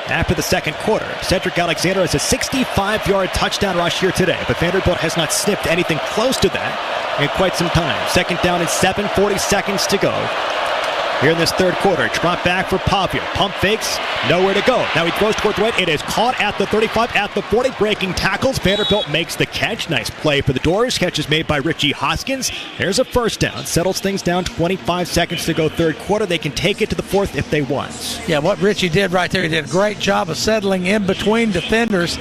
After the second quarter, Cedric Alexander has a 65-yard touchdown rush here today, but Vanderbilt has not sniffed anything close to that in quite some time. Second down and 7, 40 seconds to go. Here in this third quarter, drop back for Pavia. Pump fakes, nowhere to go. Now he throws toward the right. It is caught at the 35, at the 40, breaking tackles. Vanderbilt makes the catch. Nice play for the Doors. Catch is made by Richie Hoskins. There's a first down. Settles things down. 25 seconds to go third quarter. They can take it to the fourth if they want. Yeah, what Richie did right there, he did a great job of settling in between defenders.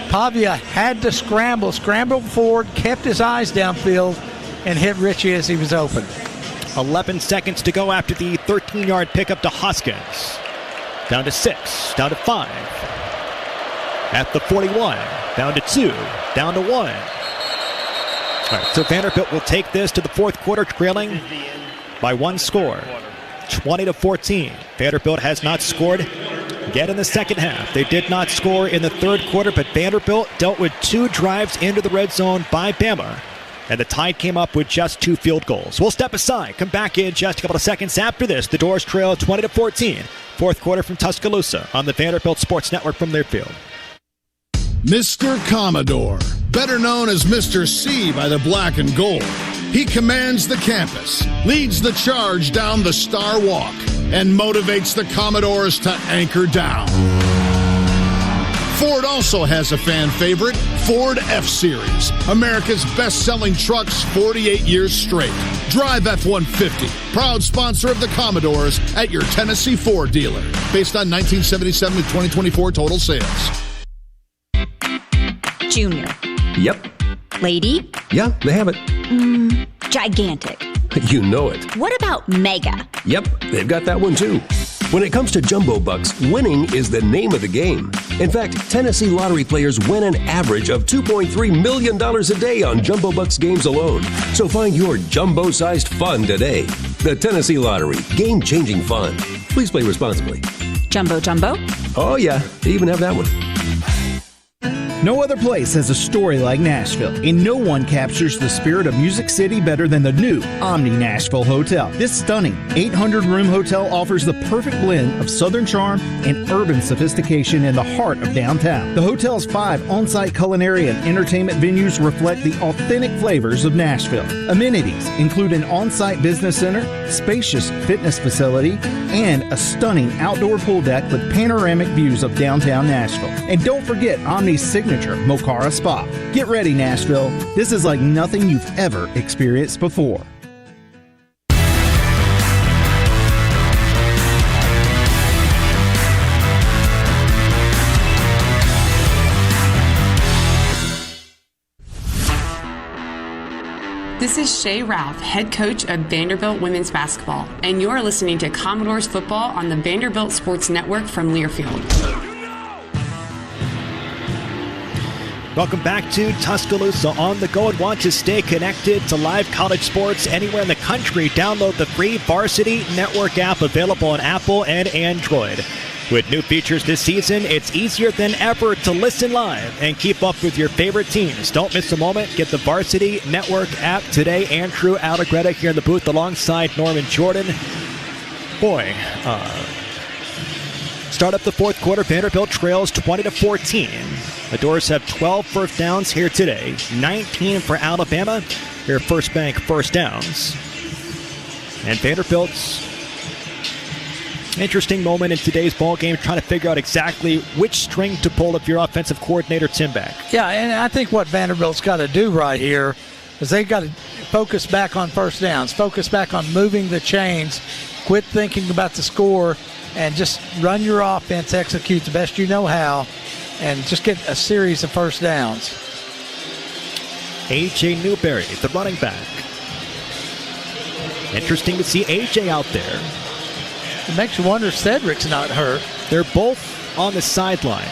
Pavia had to scrambled forward, kept his eyes downfield, and hit Richie as he was open. 11 seconds to go after the 13-yard pickup to Hoskins. Down to 6, down to 5. At the 41, down to 2, down to 1. All right, so Vanderbilt will take this to the fourth quarter, trailing by 1 score, 20-14. Vanderbilt has not scored yet in the second half. They did not score in the third quarter, but Vanderbilt dealt with 2 drives into the red zone by Bama. And the Tide came up with just 2 field goals. We'll step aside, come back in just a couple of seconds after this. The Doors trail 20-14. Fourth quarter from Tuscaloosa on the Vanderbilt Sports Network from Learfield. Mr. Commodore, better known as Mr. C by the black and gold. He commands the campus, leads the charge down the Star Walk, and motivates the Commodores to anchor down. Ford also has a fan favorite, Ford F-Series, America's best-selling trucks 48 years straight. Drive F-150, proud sponsor of the Commodores at your Tennessee Ford dealer, based on 1977 to 2024 total sales. Junior. Yep. Lady. Yeah, they have it. Gigantic. You know it. What about mega? Yep, they've got that one too. When it comes to jumbo bucks, winning is the name of the game. In fact, Tennessee lottery players win an average of $2.3 million a day on jumbo bucks games alone. So find your jumbo-sized fun today. The Tennessee Lottery, game-changing fun. Please play responsibly. Jumbo jumbo? Oh yeah, they even have that one. No other place has a story like Nashville, and no one captures the spirit of Music City better than the new Omni Nashville Hotel. This stunning 800-room hotel offers the perfect blend of Southern charm and urban sophistication in the heart of downtown. The hotel's 5 on-site culinary and entertainment venues reflect the authentic flavors of Nashville. Amenities include an on-site business center, spacious fitness facility, and a stunning outdoor pool deck with panoramic views of downtown Nashville. And don't forget Omni's signature Mocara Spa. Get ready, Nashville. This is like nothing you've ever experienced before. This is Shay Ralph, head coach of Vanderbilt women's basketball, and you're listening to Commodores football on the Vanderbilt Sports Network from Learfield. Welcome back to Tuscaloosa on the go, and want to stay connected to live college sports anywhere in the country? Download the free Varsity Network app available on Apple and Android. With new features this season, it's easier than ever to listen live and keep up with your favorite teams. Don't miss a moment. Get the Varsity Network app today. Andrew Allegretta here in the booth alongside Norman Jordan. Boy, start up the fourth quarter. Vanderbilt trails 20-14. The Doors have 12 first downs here today, 19 for Alabama, their first bank first downs. And Vanderbilt's interesting moment in today's ball game, trying to figure out exactly which string to pull if you're offensive coordinator Tim Beck. Yeah, and I think what Vanderbilt's got to do right here is they've got to focus back on first downs, focus back on moving the chains, quit thinking about the score, and just run your offense, execute the best you know how, and just get a series of first downs. A.J. Newberry, the running back. Interesting to see A.J. out there. It makes you wonder if Cedric's not hurt. They're both on the sideline.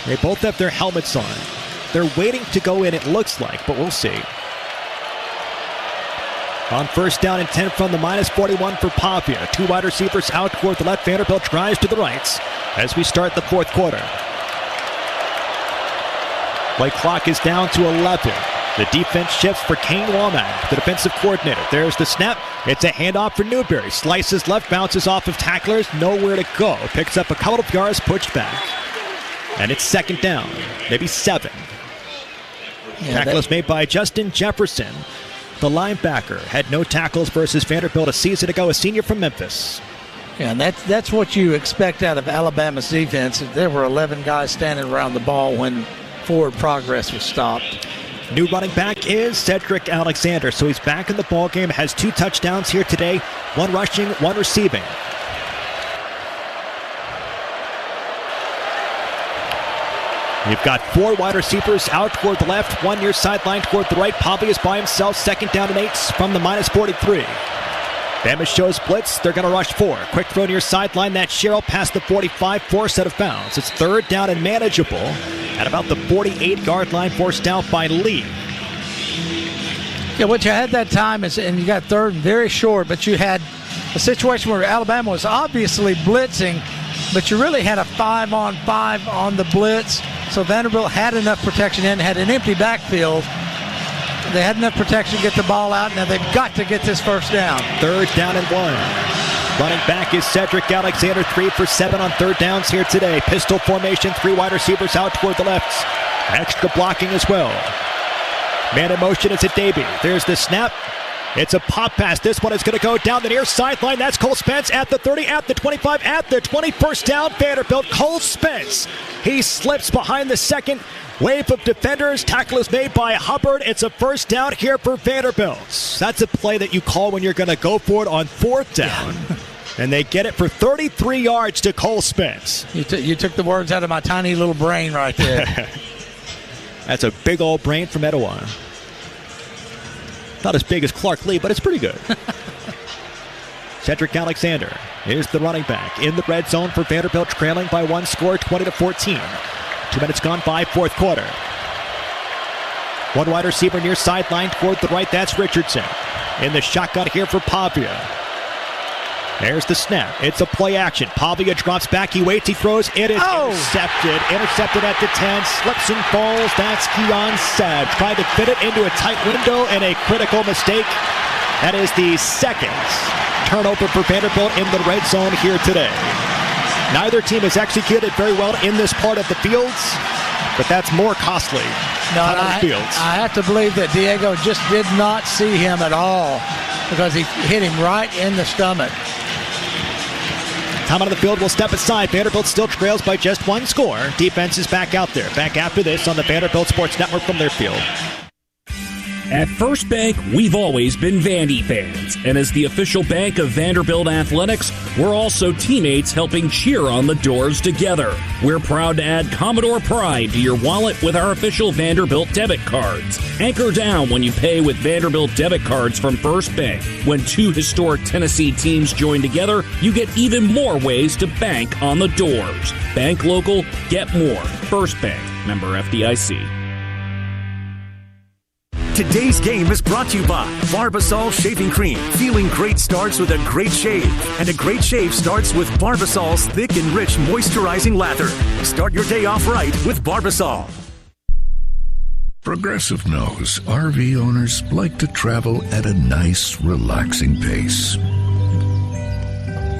They both have their helmets on. They're waiting to go in, it looks like, but we'll see. On first down and 10 from the -41 for Pavia. 2 wide receivers out toward the left. Vanderbilt tries to the right as we start the fourth quarter. Play clock is down to 11. The defense shifts for Kane Womack, the defensive coordinator. There's the snap. It's a handoff for Newberry. Slices left, bounces off of tacklers. Nowhere to go. Picks up a couple of yards, pushed back. And it's second down, maybe 7. Tackle is made by Justin Jefferson. The linebacker had no tackles versus Vanderbilt a season ago, a senior from Memphis. Yeah, and that's what you expect out of Alabama's defense. There were 11 guys standing around the ball when forward progress was stopped. New running back is Cedric Alexander, so he's back in the ball game, has 2 touchdowns here today, 1 rushing, 1 receiving. You've got 4 wide receivers out toward the left, 1 near sideline toward the right. Pavia is by himself, second down and 8 from the -43. Bama shows blitz, they're going to rush 4. Quick throw near sideline, that's Sherrill past the 45, forced out of bounds. It's third down and manageable at about the 48-yard line, forced out by Lee. Yeah, what you had that time is, and you got third and very short, but you had a situation where Alabama was obviously blitzing, but you really had a 5-on-5 on the blitz. So Vanderbilt had enough protection in, had an empty backfield. They had enough protection to get the ball out. Now they've got to get this first down. Third down and 1. Running back is Cedric Alexander, 3 for 7 on third downs here today. Pistol formation, 3 wide receivers out toward the left. Extra blocking as well. Man in motion, it's a debut. There's the snap. It's a pop pass. This one is going to go down the near sideline. That's Cole Spence at the 30, at the 25, at the 20. First down, Vanderbilt. Cole Spence. He slips behind the second wave of defenders. Tackle is made by Hubbard. It's a first down here for Vanderbilt. That's a play that you call when you're going to go for it on fourth down. And they get it for 33 yards to Cole Spence. You took the words out of my tiny little brain right there. That's a big old brain from Etowah. Not as big as Clark Lee, but it's pretty good. Cedric Alexander is the running back in the red zone for Vanderbilt, trailing by one score, 20-14. 2 minutes gone by, fourth quarter. One wide receiver near sideline toward the right. That's Richardson. In the shotgun here for Pavia. There's the snap. It's a play action. Pavia drops back. He waits. He throws. It is intercepted. Intercepted at the 10. Slips and falls. That's Keon Sabb. Tried to fit it into a tight window and a critical mistake. That is the second turnover for Vanderbilt in the red zone here today. Neither team has executed very well in this part of the fields, but that's more costly. I have to believe that Diego just did not see him at all because he hit him right in the stomach. Time out of the field will step aside. Vanderbilt still trails by just one score. Defense is back out there. Back after this on the Vanderbilt Sports Network from Learfield. At First Bank, we've always been Vandy fans. And as the official bank of Vanderbilt Athletics, we're also teammates helping cheer on the Doors together. We're proud to add Commodore Pride to your wallet with our official Vanderbilt debit cards. Anchor down when you pay with Vanderbilt debit cards from First Bank. When two historic Tennessee teams join together, you get even more ways to bank on the Doors. Bank local, get more. First Bank, member FDIC. Today's game is brought to you by Barbasol Shaving Cream. Feeling great starts with a great shave. And a great shave starts with Barbasol's thick and rich moisturizing lather. Start your day off right with Barbasol. Progressive knows RV owners like to travel at a nice, relaxing pace.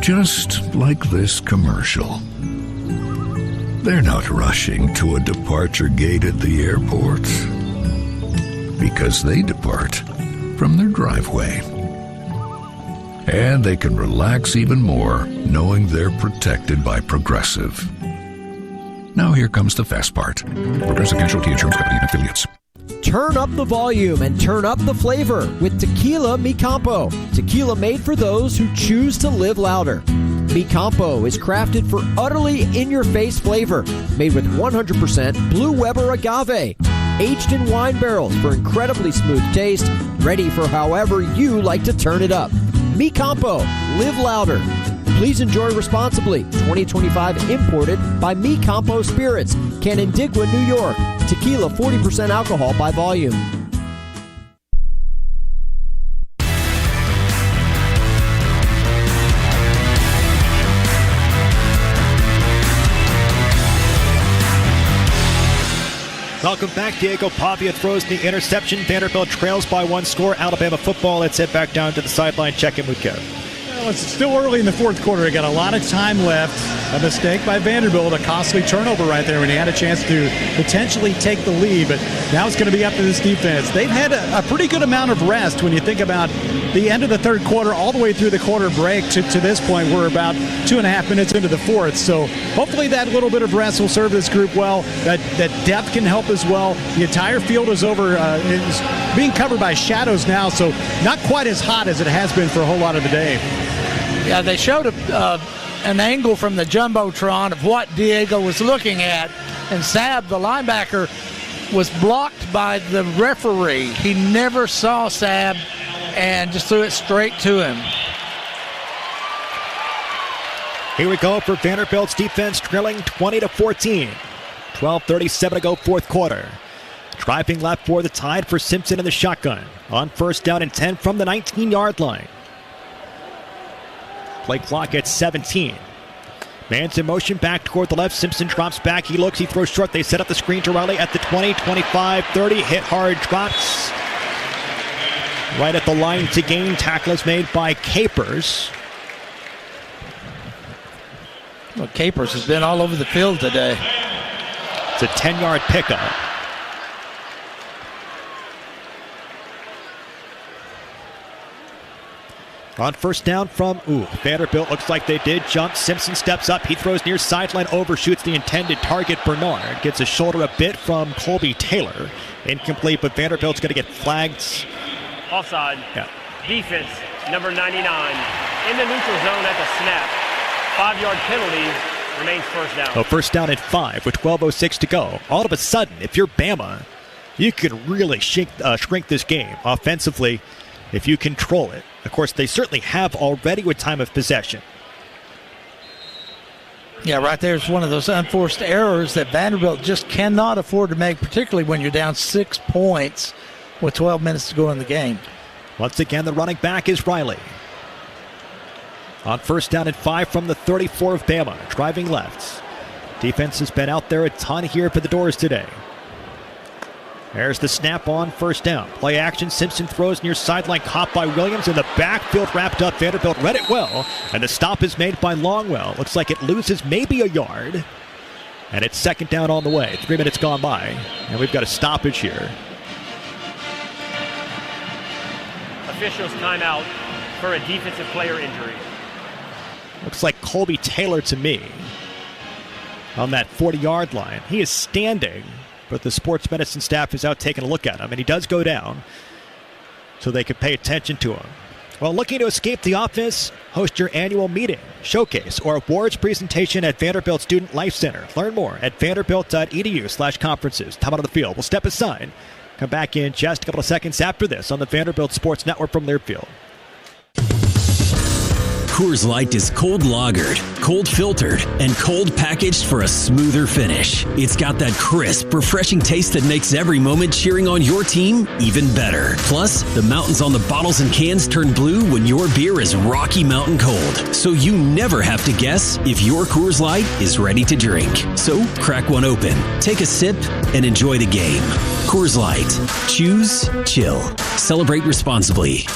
Just like this commercial. They're not rushing to a departure gate at the airport, because they depart from their driveway. And they can relax even more knowing they're protected by Progressive. Now here comes the fast part. Progressive Casualty Insurance Company and Affiliates. Turn up the volume and turn up the flavor with Tequila Mi Campo. Tequila made for those who choose to live louder. Mi Campo is crafted for utterly in-your-face flavor, made with 100% Blue Weber agave. Aged in wine barrels for incredibly smooth taste, ready for however you like to turn it up. Mi Campo, live louder. Please enjoy responsibly. 2025 imported by Mi Campo Spirits, Canandaigua, New York. Tequila 40% alcohol by volume. Welcome back. Diego Pavia throws the interception. Vanderbilt trails by one score. Alabama football. Let's head back down to the sideline. Check in with Kev. Well, it's still early in the fourth quarter. They got a lot of time left. A mistake by Vanderbilt, a costly turnover right there when he had a chance to potentially take the lead. But now it's going to be up to this defense. They've had a pretty good amount of rest when you think about the end of the third quarter all the way through the quarter break to this point. We're about 2.5 minutes into the fourth. So hopefully that little bit of rest will serve this group well. That depth can help as well. The entire field is is being covered by shadows now, so not quite as hot as it has been for a whole lot of the day. Yeah, they showed an angle from the Jumbotron of what Diego was looking at, and Sabb, the linebacker, was blocked by the referee. He never saw Sabb and just threw it straight to him. Here we go for Vanderbilt's defense, trailing 20-14. 12:37 to go, fourth quarter. Driving left for the Tide for Simpson in the shotgun. On first down and 10 from the 19-yard line. Play clock at 17. Man's in motion back toward the left. Simpson drops back. He looks. He throws short. They set up the screen to Riley at the 20, 25, 30. Hit hard. Drops. Right at the line to gain. Tackle is made by Capers. Well, Capers has been all over the field today. It's a 10-yard pickup. On first down from Vanderbilt, looks like they did jump. Simpson steps up. He throws near sideline, overshoots the intended target. Bernard gets his shoulder a bit from Colby Taylor. Incomplete, but Vanderbilt's going to get flagged. Offside. Yeah. Defense, number 99, in the neutral zone at the snap. 5-yard penalty, remains first down. So first down at 5 with 12:06 to go. All of a sudden, if you're Bama, you can really shrink this game offensively if you control it. Of course, they certainly have already with time of possession. Yeah, right there's one of those unforced errors that Vanderbilt just cannot afford to make, particularly when you're down 6 points with 12 minutes to go in the game. Once again, the running back is Riley. On first down at 5 from the 34 of Bama, driving left. Defense has been out there a ton here for the Doors today. There's the snap on first down. Play action. Simpson throws near sideline. Caught by Williams in the backfield. Wrapped up. Vanderbilt read it well. And the stop is made by Longwell. Looks like it loses maybe a yard. And it's second down on the way. 3 minutes gone by. And we've got a stoppage here. Officials timeout for a defensive player injury. Looks like Colby Taylor to me. On that 40-yard line. He is standing. But the sports medicine staff is out taking a look at him, and he does go down so they can pay attention to him. Well, looking to escape the office, host your annual meeting, showcase, or awards presentation at Vanderbilt Student Life Center. Learn more at vanderbilt.edu/conferences. Time out on the field. We'll step aside. Come back in just a couple of seconds after this on the Vanderbilt Sports Network from Learfield. Coors Light is cold lagered, cold filtered, and cold packaged for a smoother finish. It's got that crisp, refreshing taste that makes every moment cheering on your team even better. Plus, the mountains on the bottles and cans turn blue when your beer is Rocky Mountain cold. So you never have to guess if your Coors Light is ready to drink. So crack one open, take a sip, and enjoy the game. Coors Light. Choose chill. Celebrate responsibly.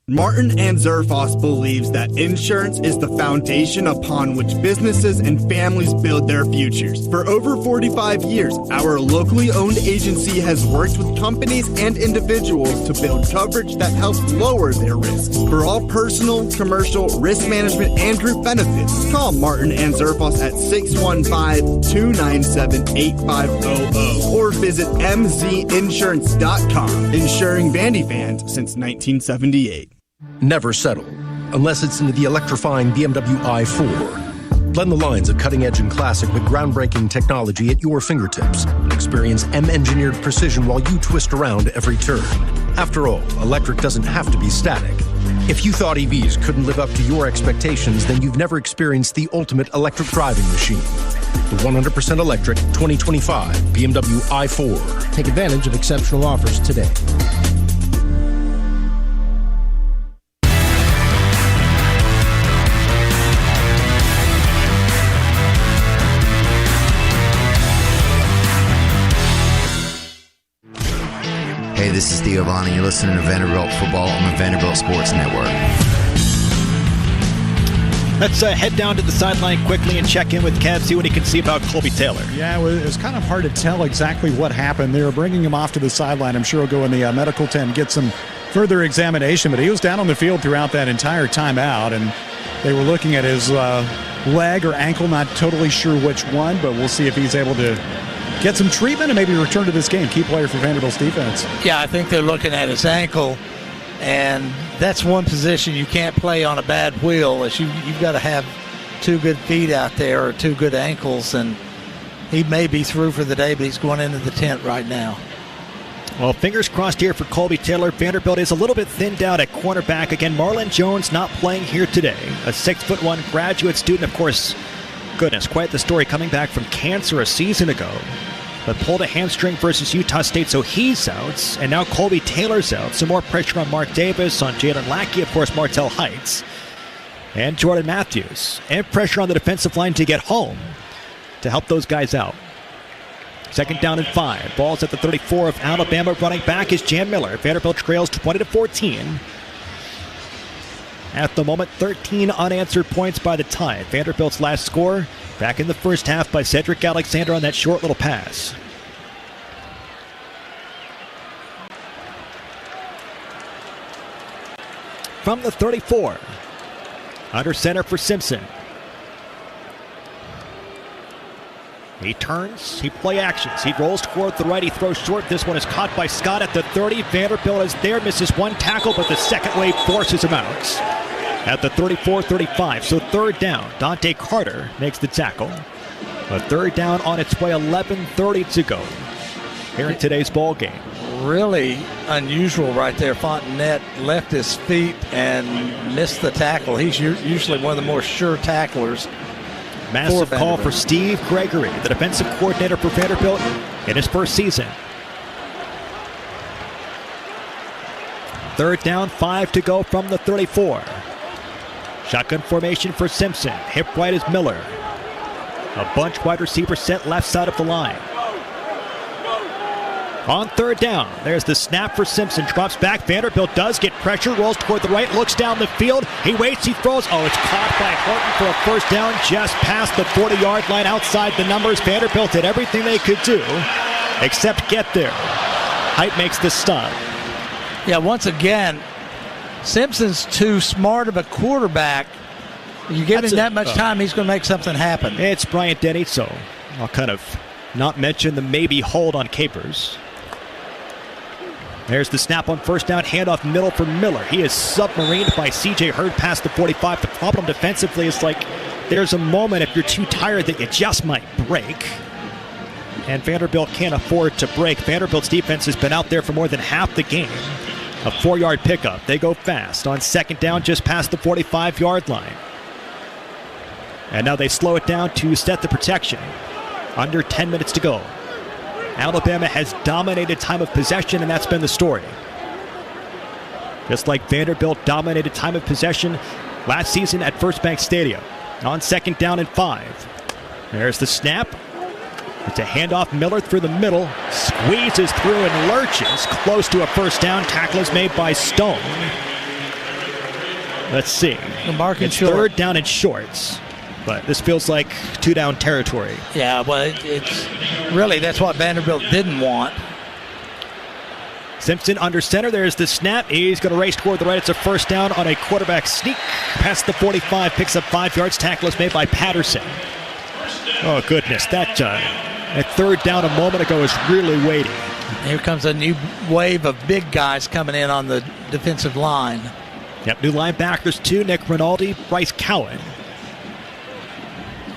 Martin and Zerfoss believes that insurance is the foundation upon which businesses and families build their futures. For over 45 years, our locally owned agency has worked with companies and individuals to build coverage that helps lower their risks. For all personal, commercial, risk management, and group benefits, call Martin and Zerfoss at 615-297-8500 or visit mzinsurance.com. Insuring Vandy fans since 1978. Never settle, unless it's into the electrifying BMW i4. Blend the lines of cutting-edge and classic with groundbreaking technology at your fingertips. Experience M-engineered precision while you twist around every turn. After all, electric doesn't have to be static. If you thought EVs couldn't live up to your expectations, then you've never experienced the ultimate electric driving machine. The 100% electric 2025 BMW i4. Take advantage of exceptional offers today. Hey, this is Theo Vaughn, and you're listening to Vanderbilt Football on the Vanderbilt Sports Network. Let's head down to the sideline quickly and check in with Kev, see what he can see about Colby Taylor. Yeah, it was kind of hard to tell exactly what happened. They were bringing him off to the sideline. I'm sure he'll go in the medical tent and get some further examination, but he was down on the field throughout that entire timeout, and they were looking at his leg or ankle, not totally sure which one, but we'll see if he's able to get some treatment and maybe return to this game. Key player for Vanderbilt's defense. Yeah, I think they're looking at his ankle, and that's one position you can't play on a bad wheel. You've got to have two good feet out there or two good ankles, and he may be through for the day, but he's going into the tent right now. Well, fingers crossed here for Colby Taylor. Vanderbilt is a little bit thinned out at cornerback. Again, Marlon Jones not playing here today. A 6'1" graduate student, of course. Goodness, quite the story, coming back from cancer a season ago, but pulled a hamstring versus Utah State, so he's out, and now Colby Taylor's out. Some more pressure on Mark Davis, on Jalen Lackey, of course, Martell Heights, and Jordan Matthews, and pressure on the defensive line to get home to help those guys out. Second down and 5. Ball's at the 34 of Alabama. Running back is Jan Miller. Vanderbilt trails 20-14. At the moment, 13 unanswered points by the Tide. Vanderbilt's last score back in the first half by Cedric Alexander on that short little pass. from the 34. Under center for Simpson. He turns, he play actions, he rolls toward the right, he throws short. This one is caught by Scott at the 30. Vanderbilt is there, misses one tackle, but the second wave forces him out at the 34-35. So third down, Dante Carter makes the tackle. A third down on its way, 11:30 to go here in today's ball game. Really unusual right there. Fontenette left his feet and missed the tackle. He's usually one of the more sure tacklers. Massive call for Steve Gregory, the defensive coordinator for Vanderbilt in his first season. Third down, 5 to go from the 34. Shotgun formation for Simpson. Hip right is Miller. A bunch wide receiver set left side of the line. On third down, there's the snap for Simpson. Drops back. Vanderbilt does get pressure. Rolls toward the right. Looks down the field. He waits. He throws. Oh, it's caught by Horton for a first down just past the 40-yard line outside the numbers. Vanderbilt did everything they could do except get there. Height makes the stop. Yeah, once again, Simpson's too smart of a quarterback. You give him that much time, he's going to make something happen. It's Bryant Denny, so I'll kind of not mention the maybe hold on Capers. There's the snap on first down, handoff middle for Miller. He is submarined by C.J. Hurd past the 45. The problem defensively is there's a moment if you're too tired that you just might break. And Vanderbilt can't afford to break. Vanderbilt's defense has been out there for more than half the game. A 4-yard pickup. They go fast on second down just past the 45-yard line. And now they slow it down to set the protection. Under 10 minutes to go. Alabama has dominated time of possession, and that's been the story. Just like Vanderbilt dominated time of possession last season at First Bank Stadium. On second down and 5. There's the snap. It's a handoff. Miller through the middle. Squeezes through and lurches. Close to a first down. Tackle is made by Stone. Let's see. It's third down and shorts. But this feels like 2-down territory. Yeah, well, it's really, that's what Vanderbilt didn't want. Simpson under center. There's the snap. He's going to race toward the right. It's a first down on a quarterback sneak. Past the 45, picks up 5 yards. Tackle is made by Patterson. Oh, goodness. That third down a moment ago is really weighty. Here comes a new wave of big guys coming in on the defensive line. Yep, new linebackers too. Nick Rinaldi, Bryce Cowan.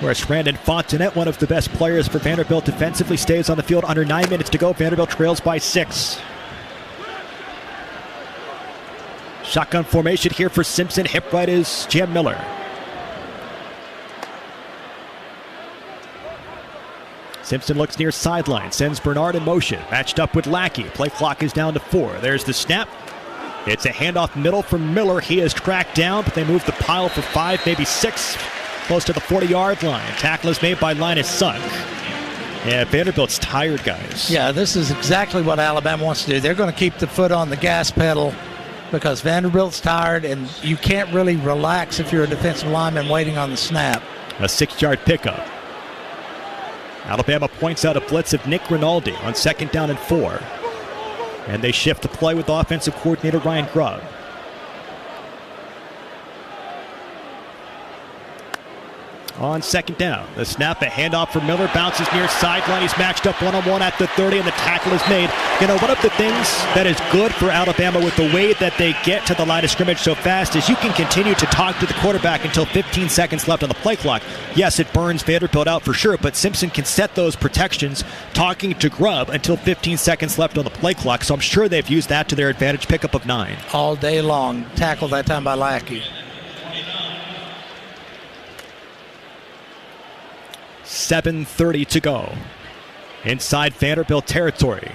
Whereas Brandon Fontenette, one of the best players for Vanderbilt defensively, stays on the field. Under 9 minutes to go. Vanderbilt trails by 6. Shotgun formation here for Simpson. Hip right is Jam Miller. Simpson looks near sideline. Sends Bernard in motion. Matched up with Lackey. Play clock is down to 4. There's the snap. It's a handoff middle for Miller. He is tracked down, but they move the pile for 5, maybe 6. Close to the 40-yard line. Tackle is made by Linus Sunk. Yeah, Vanderbilt's tired, guys. Yeah, this is exactly what Alabama wants to do. They're going to keep the foot on the gas pedal because Vanderbilt's tired, and you can't really relax if you're a defensive lineman waiting on the snap. A 6-yard pickup. Alabama points out a blitz of Nick Rinaldi on second down and 4. And they shift the play with offensive coordinator Ryan Grubb. On second down, the snap, a handoff for Miller, bounces near sideline. He's matched up one-on-one at the 30, and the tackle is made. You know, one of the things that is good for Alabama with the way that they get to the line of scrimmage so fast is you can continue to talk to the quarterback until 15 seconds left on the play clock. Yes, it burns Vanderbilt out for sure, but Simpson can set those protections talking to Grubb until 15 seconds left on the play clock, so I'm sure they've used that to their advantage. Pickup of 9. All day long. Tackle that time by Lackey. 7:30 to go. Inside Vanderbilt territory.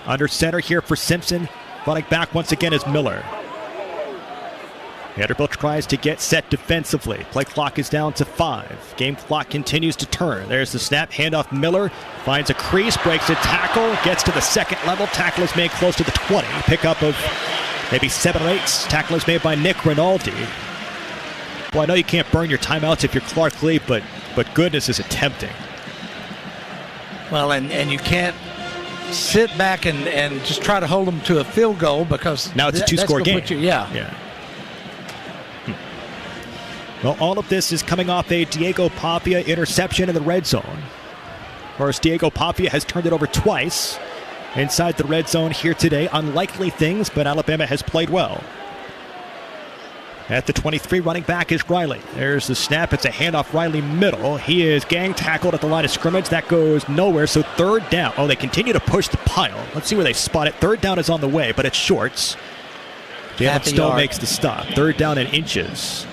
Under center here for Simpson. Running back once again is Miller. Vanderbilt tries to get set defensively. Play clock is down to 5. Game clock continues to turn. There's the snap. Handoff Miller. Finds a crease. Breaks a tackle. Gets to the second level. Tackle is made close to the 20. Pickup of maybe 7 or 8. Tackle is made by Nick Rinaldi. Well, I know you can't burn your timeouts if you're Clark Lee, but goodness is it tempting. Well, and you can't sit back and just try to hold them to a field goal because now it's a 2-score game. Yeah. Well, all of this is coming off a Diego Pavia interception in the red zone. Of course, Diego Pavia has turned it over twice inside the red zone here today. Unlikely things, but Alabama has played well. At the 23, running back is Riley. There's the snap. It's a handoff. Riley middle. He is gang tackled at the line of scrimmage. That goes nowhere. So third down. Oh, they continue to push the pile. Let's see where they spot it. Third down is on the way, but it's shorts. Jalen Stone makes the stop. Third down in inches.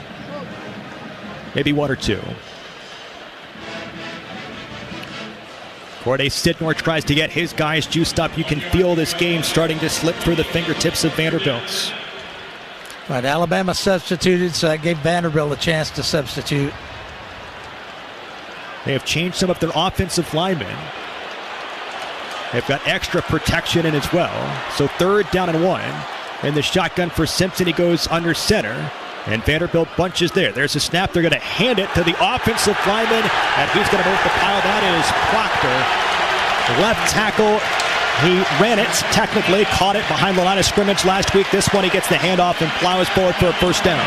Maybe 1 or 2. Corday Sidnor tries to get his guys juiced up. You can feel this game starting to slip through the fingertips of Vanderbilt's. Right, Alabama substituted, so that gave Vanderbilt a chance to substitute. They have changed some of their offensive linemen. They've got extra protection in as well. So third down and 1. In the shotgun for Simpson, he goes under center. And Vanderbilt bunches there. There's a snap. They're going to hand it to the offensive lineman. And he's going to move the pile. That is Proctor. Left tackle. He ran it, technically, caught it behind the line of scrimmage last week. This one he gets the handoff and plows forward for a first down.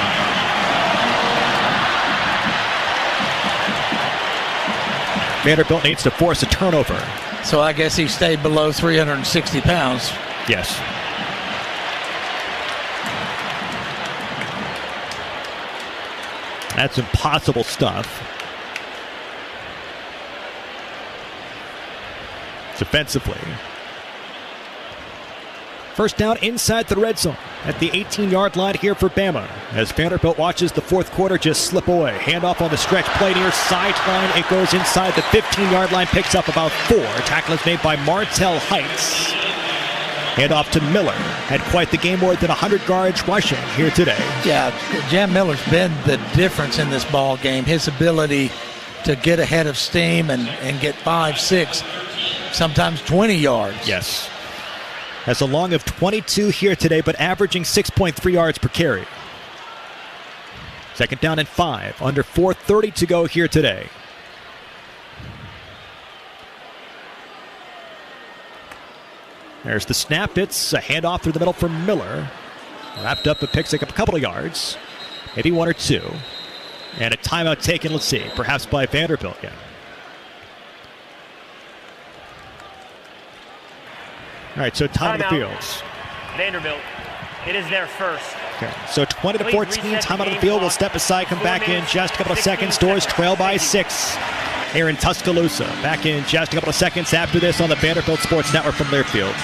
Vanderbilt needs to force a turnover. So I guess he stayed below 360 pounds. Yes. That's impossible stuff. Defensively. First down inside the red zone at the 18-yard line here for Bama. As Vanderbilt watches the fourth quarter just slip away. Handoff on the stretch play near sideline. It goes inside the 15-yard line, picks up about 4. Tackle is made by Martell Heights. Handoff to Miller. Had quite the game, more than 100 yards rushing here today. Yeah, Jam Miller's been the difference in this ball game. His ability to get ahead of steam and get 5, 6, sometimes 20 yards. Yes. Has a long of 22 here today, but averaging 6.3 yards per carry. Second down and 5. Under 4:30 to go here today. There's the snap. It's a handoff through the middle for Miller. Wrapped up and picks up a couple of yards. Maybe 1 or 2. And a timeout taken, let's see, perhaps by Vanderbilt again. All right, so time of the fields. Vanderbilt, it is their first. Okay, so 20-14, time out of the field. We'll step aside, come back in just a couple of seconds. Doors trail by 6 here in Tuscaloosa. Back in just a couple of seconds after this on the Vanderbilt Sports Network from Learfield.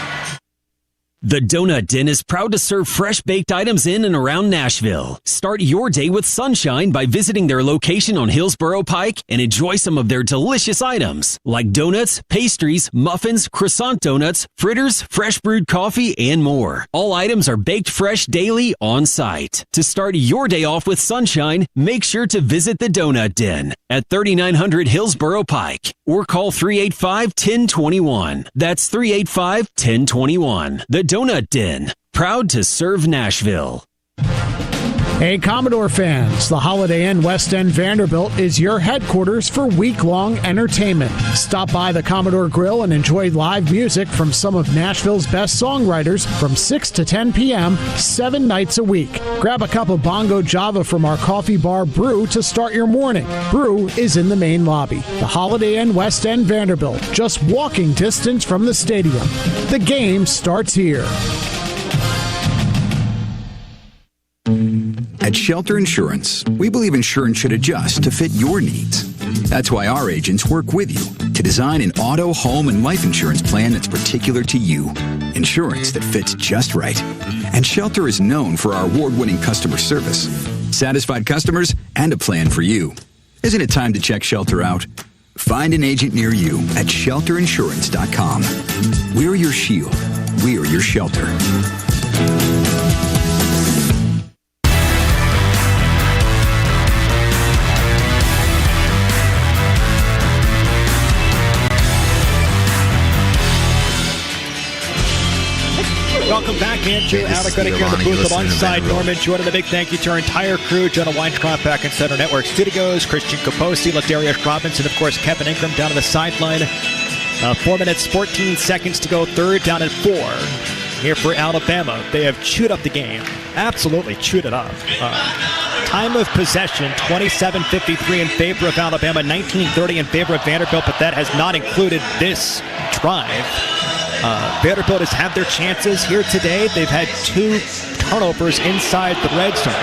The Donut Den is proud to serve fresh-baked items in and around Nashville. Start your day with sunshine by visiting their location on Hillsborough Pike and enjoy some of their delicious items, like donuts, pastries, muffins, croissant donuts, fritters, fresh brewed coffee, and more. All items are baked fresh daily on site. To start your day off with sunshine, make sure to visit the Donut Den at 3900 Hillsborough Pike or call 385-1021. That's 385-1021. The Donut Den, proud to serve Nashville. Hey, Commodore fans, the Holiday Inn West End Vanderbilt is your headquarters for week-long entertainment. Stop by the Commodore Grill and enjoy live music from some of Nashville's best songwriters from 6 to 10 p.m., 7 nights a week. Grab a cup of Bongo Java from our coffee bar Brew to start your morning. Brew is in the main lobby. The Holiday Inn West End Vanderbilt, just walking distance from the stadium. The game starts here. At Shelter Insurance, we believe insurance should adjust to fit your needs. That's why our agents work with you to design an auto, home, and life insurance plan that's particular to you. Insurance that fits just right. And Shelter is known for our award-winning customer service, satisfied customers, and a plan for you. Isn't it time to check Shelter out? Find an agent near you at shelterinsurance.com. We're your shield. We're your shelter. Welcome back, Andrew Alec here in the booth alongside Norman Jordan. A big thank you to our entire crew, Jenna Weintraub back in Center Network Studios, Christian Kaposi, Ladarius Robinson, of course, Kevin Ingram down on the sideline. 4 minutes, 14 seconds to go, third down and 4. here for Alabama. They have chewed up the game. Absolutely chewed it up. Time of possession, 27:53 in favor of Alabama, 19:30 in favor of Vanderbilt, but that has not included this drive. Vanderbilt has had their chances here today. They've had 2 turnovers inside the red zone.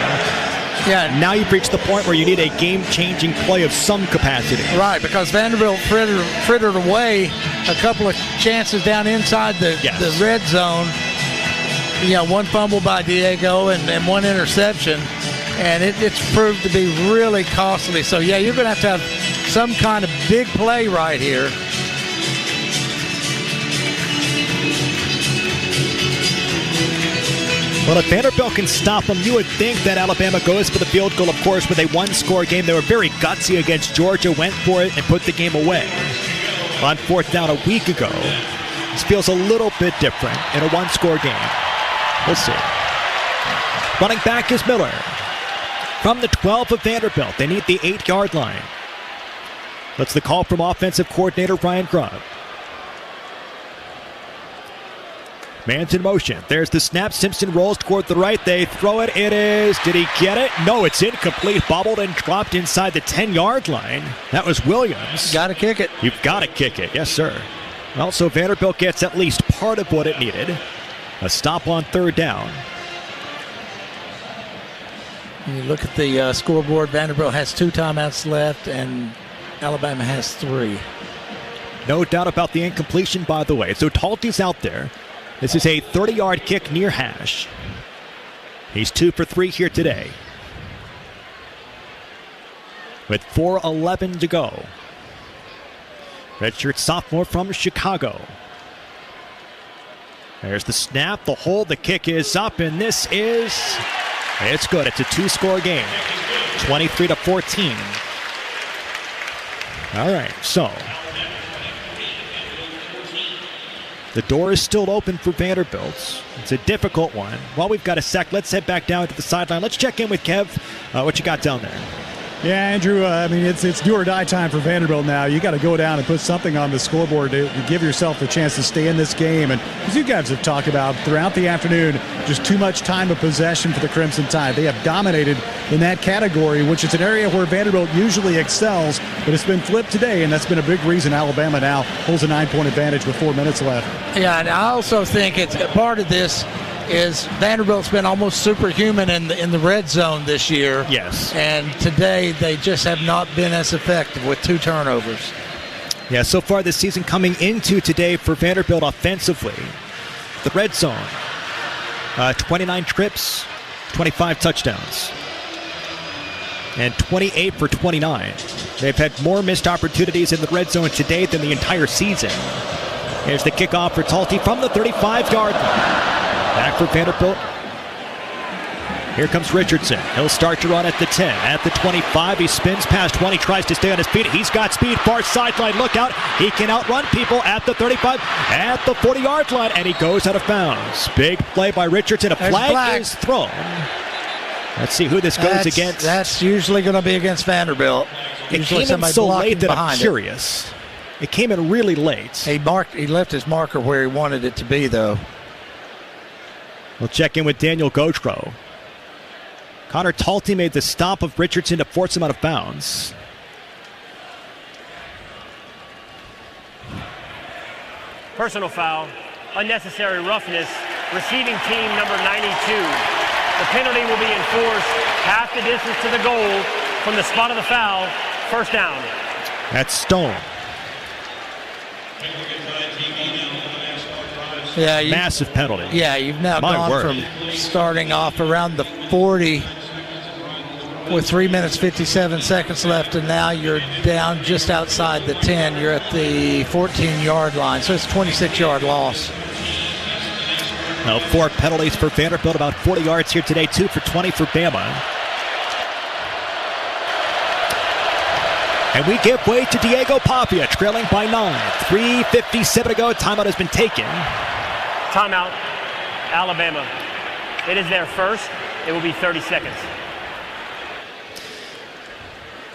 Yeah. Now you've reached the point where you need a game-changing play of some capacity. Right, because Vanderbilt frittered away a couple of chances down inside the red zone. One fumble by Diego and 1 interception, and it's proved to be really costly. So, yeah, you're going to have some kind of big play right here. Well, if Vanderbilt can stop them, you would think that Alabama goes for the field goal, of course, with a 1-score game. They were very gutsy against Georgia, went for it, and put the game away. On 4th down a week ago, this feels a little bit different in a 1-score game. We'll see. Running back is Miller. From the 12 of Vanderbilt, they need the 8-yard line. That's the call from offensive coordinator Ryan Grubb. Man's in motion. There's the snap. Simpson rolls toward the right. They throw it. It is. Did he get it? No, it's incomplete. Bobbled and dropped inside the 10-yard line. That was Williams. Got to kick it. You've got to kick it. Yes, sir. Well, so Vanderbilt gets at least part of what it needed. A stop on 3rd down. You look at the scoreboard. Vanderbilt has 2 timeouts left, and Alabama has 3. No doubt about the incompletion, by the way. So Talty's out there. This is a 30-yard kick near hash. He's 2 for 3 here today. With 4:11 to go. Redshirt sophomore from Chicago. There's the snap, the hold, the kick is up, and it's good. It's a 2-score game. 23-14. All right, so the door is still open for Vanderbilt. It's a difficult one. While we've got a sec, let's head back down to the sideline. Let's check in with Kev. What you got down there? Yeah, Andrew, it's do or die time for Vanderbilt now. You got to go down and put something on the scoreboard to give yourself the chance to stay in this game. And as you guys have talked about throughout the afternoon, just too much time of possession for the Crimson Tide. They have dominated in that category, which is an area where Vanderbilt usually excels, but it's been flipped today, and that's been a big reason Alabama now holds a 9-point advantage with 4 minutes left. Yeah, and I also think it's part of this is Vanderbilt's been almost superhuman in the red zone this year. Yes. And today they just have not been as effective with 2 turnovers. Yeah, so far this season coming into today for Vanderbilt offensively, the red zone, 29 trips, 25 touchdowns, and 28 for 29. They've had more missed opportunities in the red zone today than the entire season. Here's the kickoff for Talty from the 35-yard line. Back for Vanderbilt. Here comes Richardson. He'll start to run at the 10. At the 25, he spins past 20, tries to stay on his feet. He's got speed, far sideline. Look out. He can outrun people at the 35, at the 40-yard line, and he goes out of bounds. Big play by Richardson. A flag is thrown. Let's see who this goes against. That's usually going to be against Vanderbilt. Usually somebody so late that I'm curious. It came in really late. He left his marker where he wanted it to be, though. We'll check in with Daniel Gautreaux. Connor Talty made the stop of Richardson to force him out of bounds. Personal foul, unnecessary roughness, receiving team number 92. The penalty will be enforced half the distance to the goal from the spot of the foul, 1st down. That's Stone. Yeah, massive penalty. Yeah, you've now gone from starting off around the 40 with 3 minutes 57 seconds left, and now you're down just outside the 10. You're at the 14-yard line, so it's a 26-yard loss. Now 4 penalties for Vanderbilt, about 40 yards here today, 2 for 20 for Bama. And we give way to Diego Papia, trailing by 9. 3:57 to go. Timeout has been taken. Timeout, Alabama. It is their first. It will be 30 seconds.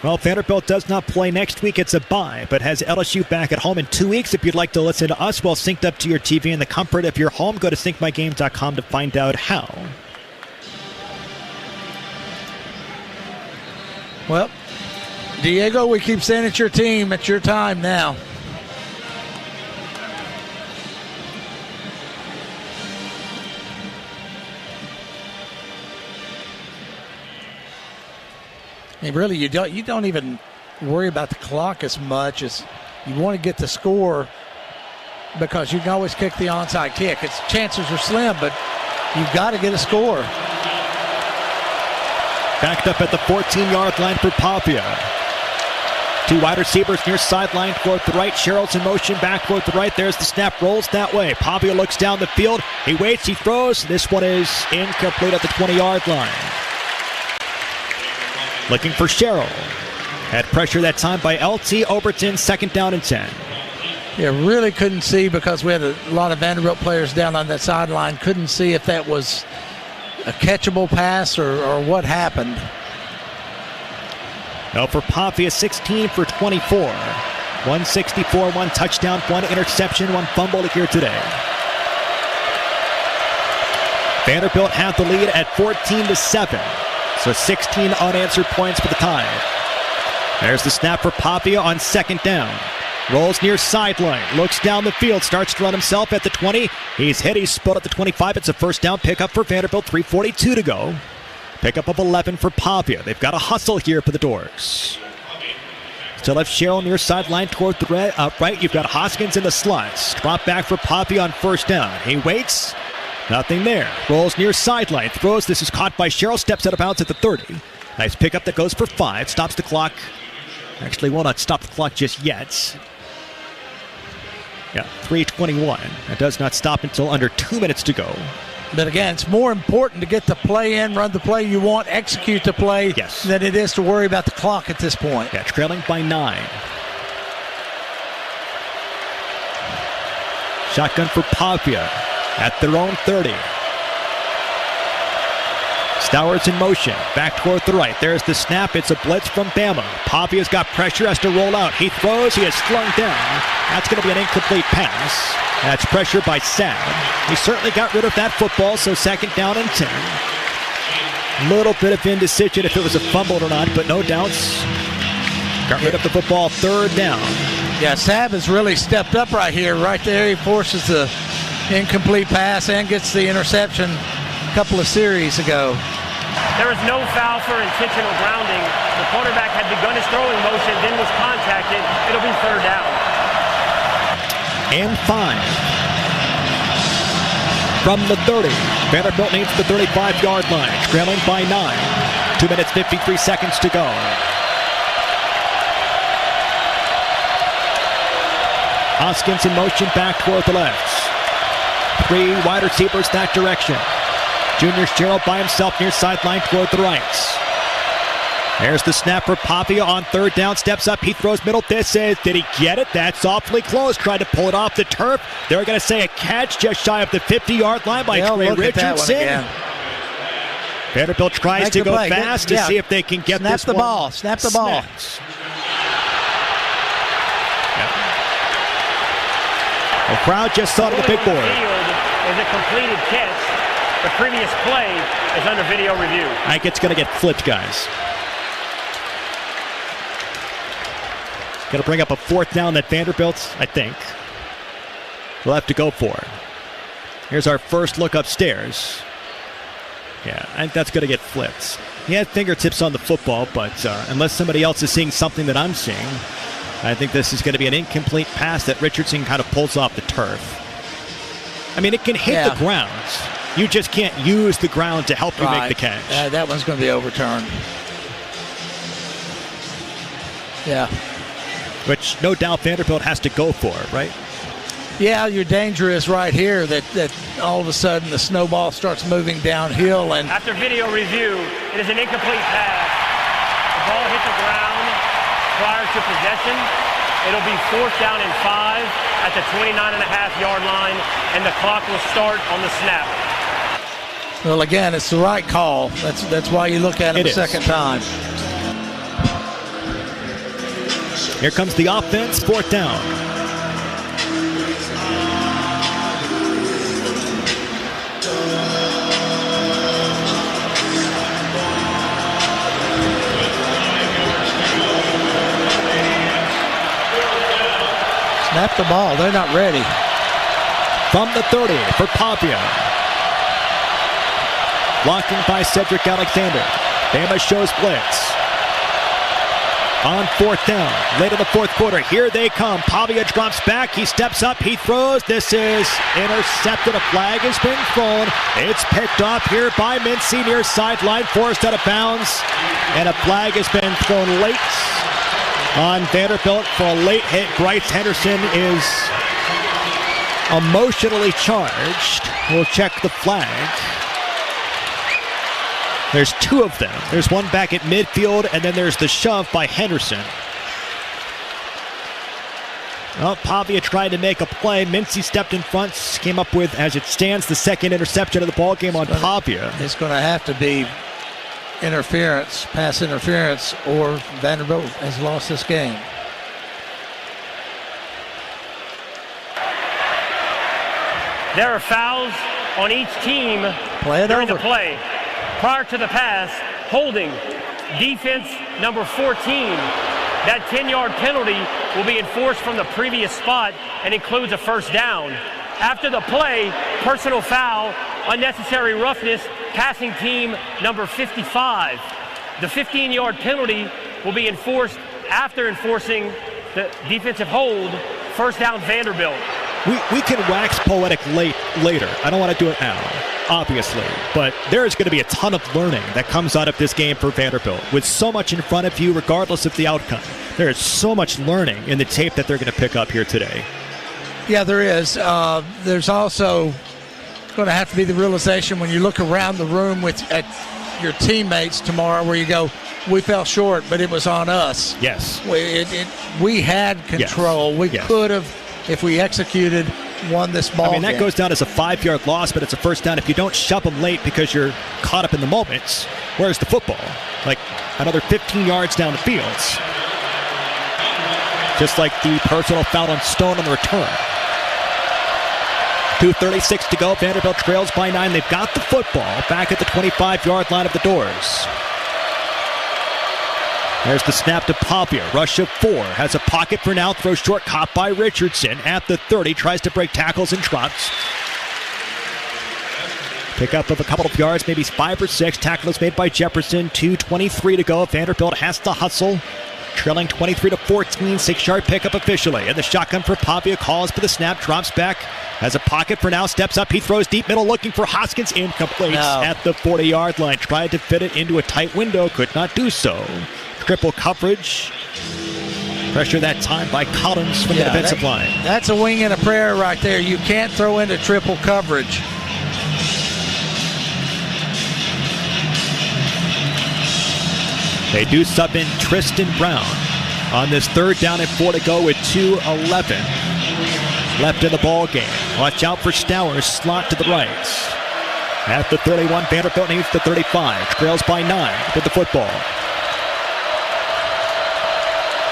Well, Vanderbilt does not play next week. It's a bye, but has LSU back at home in 2 weeks. If you'd like to listen to us while synced up to your TV in the comfort of your home, go to syncmygame.com to find out how. Well, Diego, we keep saying it's your team. It's your time now. And really, you don't even worry about the clock as much as you want to get the score, because you can always kick the onside kick. Its chances are slim, but you've got to get a score. Backed up at the 14-yard line for Pavia. 2 wide receivers near sideline toward the right. Sherrill's in motion back toward the right. There's the snap, rolls that way. Pavia looks down the field. He waits, he throws. This one is incomplete at the 20-yard line. Looking for Sherrill. Had pressure that time by LT Overton, 2nd down and 10. Yeah, really couldn't see, because we had a lot of Vanderbilt players down on that sideline. Couldn't see if that was a catchable pass or what happened. Now for Pavia, 16 for 24. 164, 1 touchdown, 1 interception, 1 fumble here today. Vanderbilt had the lead at 14-7. So 16 unanswered points for the Tide. There's the snap for Pavia on 2nd down. Rolls near sideline, looks down the field, starts to run himself at the 20. He's hit, he's split at the 25. It's a 1st down pickup for Vanderbilt, 3:42 to go. Pickup of 11 for Pavia. They've got a hustle here for the Dorks. Still have Sherrill near sideline toward the right. You've got Hoskins in the slots. Drop back for Pavia on 1st down. He waits. Nothing there. Rolls near sideline. Throws. This is caught by Sherrill. Steps out of bounds at the 30. Nice pickup that goes for 5. Stops the clock. Actually will not stop the clock just yet. Yeah, 3:21. That does not stop until under 2 minutes to go. But again, it's more important to get the play in, run the play you want, execute the play, than it is to worry about the clock at this point. Yeah, trailing by 9. Shotgun for Pavia at their own 30. Stowers in motion, back toward the right. There's the snap. It's a blitz from Bama. Pavia's got pressure, has to roll out. He throws. He is flung down. That's going to be an incomplete pass. That's pressure by Sad. He certainly got rid of that football, so 2nd down and 10. Little bit of indecision if it was a fumble or not, but no doubts. Got rid of the football, 3rd down. Yeah, Sabb has really stepped up right here. Right there, he forces the incomplete pass and gets the interception a couple of series ago. There is no foul for intentional grounding. The quarterback had begun his throwing motion, then was contacted. It'll be 3rd down. And 5. From the 30. Vanderbilt needs the 35-yard line, trailing by 9. 2 minutes, 53 seconds to go. Hoskins in motion back toward the left. 3 wide receivers that direction. Junior Sherrill by himself near sideline toward the right. There's the snap for Pavia on 3rd down. Steps up. He throws middle. This is, did he get it? That's awfully close. Tried to pull it off the turf. They're going to say a catch just shy of the 50-yard line by Trey Richardson. Vanderbilt tries to go fast to see if they can get this one. Snap the ball. The crowd just saw the big board. Is a completed catch. The previous play is under video review. I think it's going to get flipped, guys. Going to bring up a 4th down that Vanderbilt, I think, will have to go for. Here's our first look upstairs. Yeah, I think that's going to get flipped. He had fingertips on the football, but unless somebody else is seeing something that I'm seeing, I think this is going to be an incomplete pass that Richardson kind of pulls off the turf. I mean, it can hit the ground. You just can't use the ground to help you make the catch. That one's going to be overturned. Yeah. Which, no doubt, Vanderbilt has to go for, right? Yeah, your danger is right here that all of a sudden the snowball starts moving downhill. And after video review, it is an incomplete pass. The ball hit the ground prior to possession. It'll be 4th down and 5 at the 29.5-yard line, and the clock will start on the snap. Well, again, it's the right call. That's why you look at it a second time. Here comes the offense, 4th down. Snap the ball. They're not ready. From the 30 for Pavia. Blocking by Cedric Alexander. Bama shows blitz. On 4th down, late in the 4th quarter. Here they come. Pavia drops back. He steps up. He throws. This is intercepted. A flag has been thrown. It's picked up here by Mincy near sideline. Forced out of bounds. And a flag has been thrown late on Vanderbilt for a late hit. Bryce Henderson is emotionally charged. We'll check the flag. There's 2 of them. There's one back at midfield, and then there's the shove by Henderson. Well, Pavia tried to make a play. Mincy stepped in front, came up with, as it stands, the 2nd interception of the ball game on Pavia. It's going to have to be interference, pass interference, or Vanderbilt has lost this game. There are fouls on each team during the play. Prior to the pass, holding defense number 14. That 10-yard penalty will be enforced from the previous spot and includes a 1st down. After the play, personal foul, unnecessary roughness, passing team number 55. The 15-yard penalty will be enforced after enforcing the defensive hold, 1st down Vanderbilt. We can wax poetic later. I don't want to do it now, obviously. But there is going to be a ton of learning that comes out of this game for Vanderbilt. With so much in front of you, regardless of the outcome, there is so much learning in the tape that they're going to pick up here today. Yeah, there is. There's also going to have to be the realization when you look around the room at your teammates tomorrow where you go, we fell short, but it was on us. Yes. We had control. Yes. We could have, if we executed, won this ball game. That goes down as a 5-yard loss, but it's a 1st down if you don't shove them late because you're caught up in the moments. Whereas the football, like another 15 yards down the field. Just like the personal foul on Stone on the return. 2:36 to go. Vanderbilt trails by 9. They've got the football back at the 25-yard line of the Doors. There's the snap to Pavia. Rush of 4. Has a pocket for now. Throws short. Caught by Richardson at the 30. Tries to break tackles and drops. Pickup of a couple of yards, maybe 5 or 6. Tackle is made by Jefferson. 2:23 to go. Vanderbilt has to hustle. Trailing 23-14. 6-yard pickup officially. And the shotgun for Pavia. Calls for the snap. Drops back. Has a pocket for now. Steps up. He throws deep middle looking for Hoskins. Incomplete at the 40-yard line. Tried to fit it into a tight window. Could not do so. Triple coverage. Pressure that time by Collins from the defensive line. That's a wing and a prayer right there. You can't throw into triple coverage. They do sub in Tristan Brown on this 3rd down and 4 to go with 2:11 left in the ball game. Watch out for Stowers. Slot to the right. At the 31, Vanderbilt needs the 35. Trails by 9 with the football.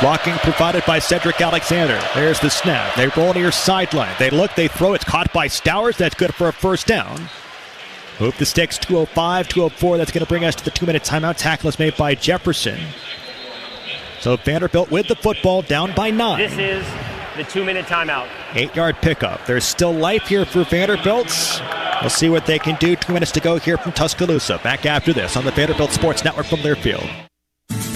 Blocking provided by Cedric Alexander. There's the snap. They roll near sideline. They look, they throw. It's caught by Stowers. That's good for a 1st down. Move the sticks, 2:05, 2:04. That's going to bring us to the 2-minute timeout. Tackle is made by Jefferson. So Vanderbilt with the football down by 9. This is the 2-minute timeout. 8-yard pickup. There's still life here for Vanderbilt. We'll see what they can do. 2 minutes to go here from Tuscaloosa. Back after this on the Vanderbilt Sports Network from Learfield.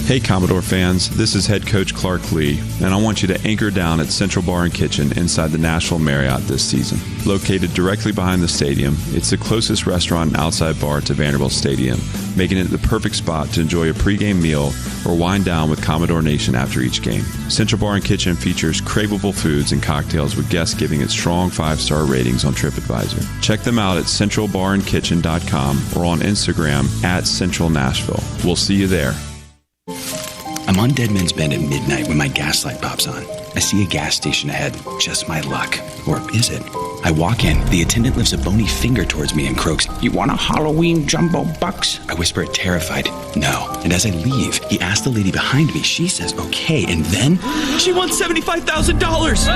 Hey Commodore fans, this is head coach Clark Lee, and I want you to anchor down at Central Bar and Kitchen inside the Nashville Marriott this season. Located directly behind the stadium, it's the closest restaurant and outside bar to Vanderbilt Stadium, making it the perfect spot to enjoy a pregame meal or wind down with Commodore Nation after each game. Central Bar and Kitchen features craveable foods and cocktails with guests giving it strong 5-star ratings on TripAdvisor. Check them out at centralbarandkitchen.com or on Instagram at Central Nashville. We'll see you there. I'm on Dead Man's Bend at midnight when my gas light pops on. I see a gas station ahead. Just my luck. Or is it? I walk in, the attendant lifts a bony finger towards me and croaks, "You want a Halloween jumbo bucks?" I whisper it terrified, "No." And as I leave, he asks the lady behind me. She says, "Okay." And then, she wants $75,000!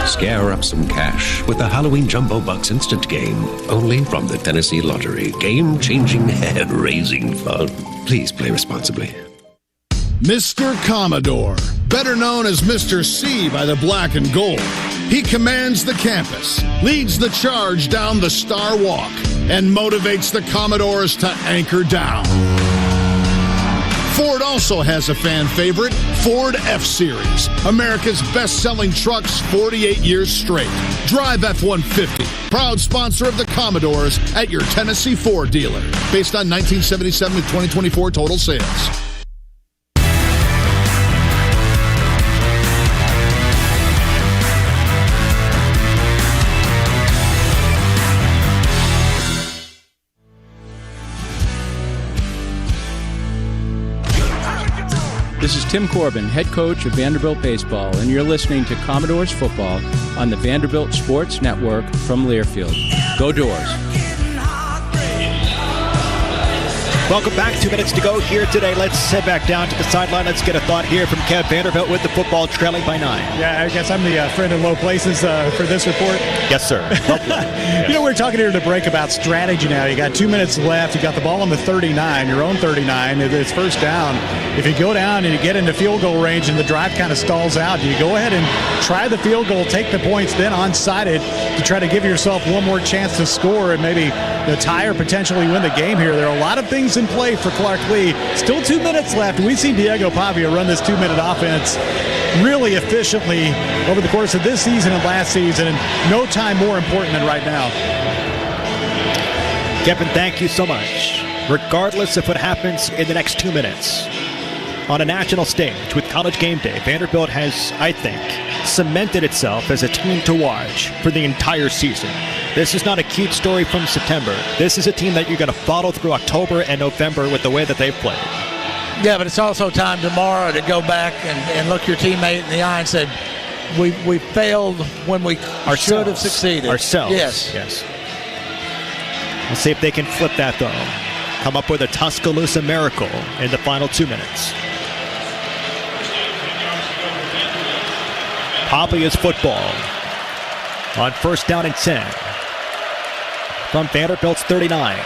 Scare up some cash with the Halloween Jumbo Bucks instant game. Only from the Tennessee Lottery. Game-changing, head-raising fun. Please play responsibly. Mr. Commodore, better known as Mr. C by the black and gold. He commands the campus, leads the charge down the Star Walk, and motivates the Commodores to anchor down. Ford also has a fan favorite, Ford F-Series, America's best-selling trucks 48 years straight. Drive F-150, proud sponsor of the Commodores at your Tennessee Ford dealer, based on 1977 to 2024 total sales. This is Tim Corbin, head coach of Vanderbilt Baseball, and you're listening to Commodores Football on the Vanderbilt Sports Network from Learfield. Go Doors! Welcome back. 2 minutes to go here today. Let's head back down to the sideline. Let's get a thought here from Kev Vanderbilt with the football trailing by 9. Yeah, I guess I'm the friend in low places for this report. Yes, sir. You know, we're talking here to break about strategy now. You got 2 minutes left. You got the ball on the 39, your own 39. It's first down. If you go down and you get into field goal range and the drive kind of stalls out, do you go ahead and try the field goal, take the points, then onside it to try to give yourself one more chance to score and maybe tie or potentially win the game here? There are a lot of things in play for Clark Lee. Still 2 minutes left. We've seen Diego Pavia run this 2-minute offense really efficiently over the course of this season and last season, and no time more important than right now. Kevin, thank you so much. Regardless of what happens in the next 2 minutes, on a national stage with College Game Day, Vanderbilt has, I think, cemented itself as a team to watch for the entire season. This is not a cute story from September. This is a team that you're going to follow through October and November with the way that they've played. Yeah, but it's also time tomorrow to go back and look your teammate in the eye and say, we failed when we should have succeeded. Ourselves. Yes. We'll see if they can flip that, though. Come up with a Tuscaloosa miracle in the final 2 minutes. Pavia's football on first down and 10 from Vanderbilt's 39.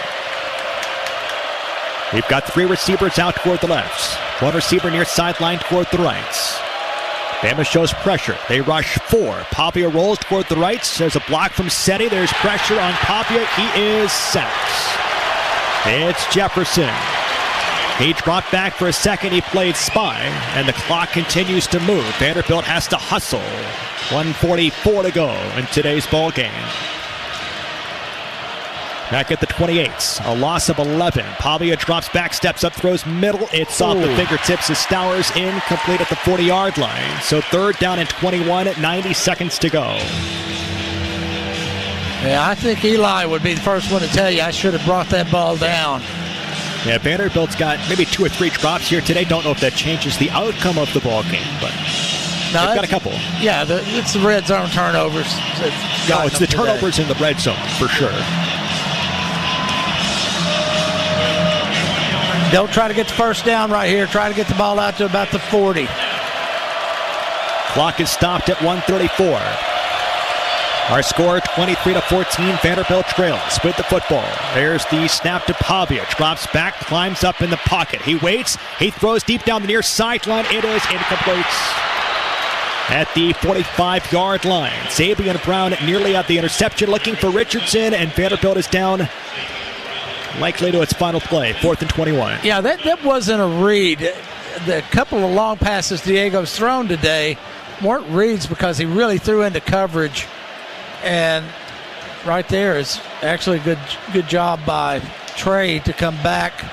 We've got 3 receivers out toward the left, 1 receiver near sideline toward the right. Bama shows pressure. They rush 4. Pavia rolls toward the right. There's a block from Seti. There's pressure on Pavia. He is sacked. It's Jefferson. He dropped back for a second. He played spy, and the clock continues to move. Vanderbilt has to hustle. 1:44 to go in today's ball game. Back at the 28, a loss of 11. Pavia drops back, steps up, throws middle. It's off the fingertips of Stowers, incomplete at the 40-yard line. So third down and 21 at 90 seconds to go. Yeah, I think Eli would be the first one to tell you I should have brought that ball down. Yeah, Vanderbilt's got maybe 2 or 3 drops here today. Don't know if that changes the outcome of the ball game, but they've got a couple. Yeah, it's the red zone turnovers. It's the turnovers in the red zone, for sure. Don't try to get the first down right here. Try to get the ball out to about the 40. Clock is stopped at 1:34. Our score, 23-14. Vanderbilt trails with the football. There's the snap to Pavia. Drops back, climbs up in the pocket. He waits. He throws deep down the near sideline. It is incomplete. At the 45-yard line, Xavier Brown nearly at the interception, looking for Richardson, and Vanderbilt is down, likely to its final play, 4th and 21. Yeah, that wasn't a read. The couple of long passes Diego's thrown today weren't reads because he really threw into coverage. And right there is actually a good job by Trey to come back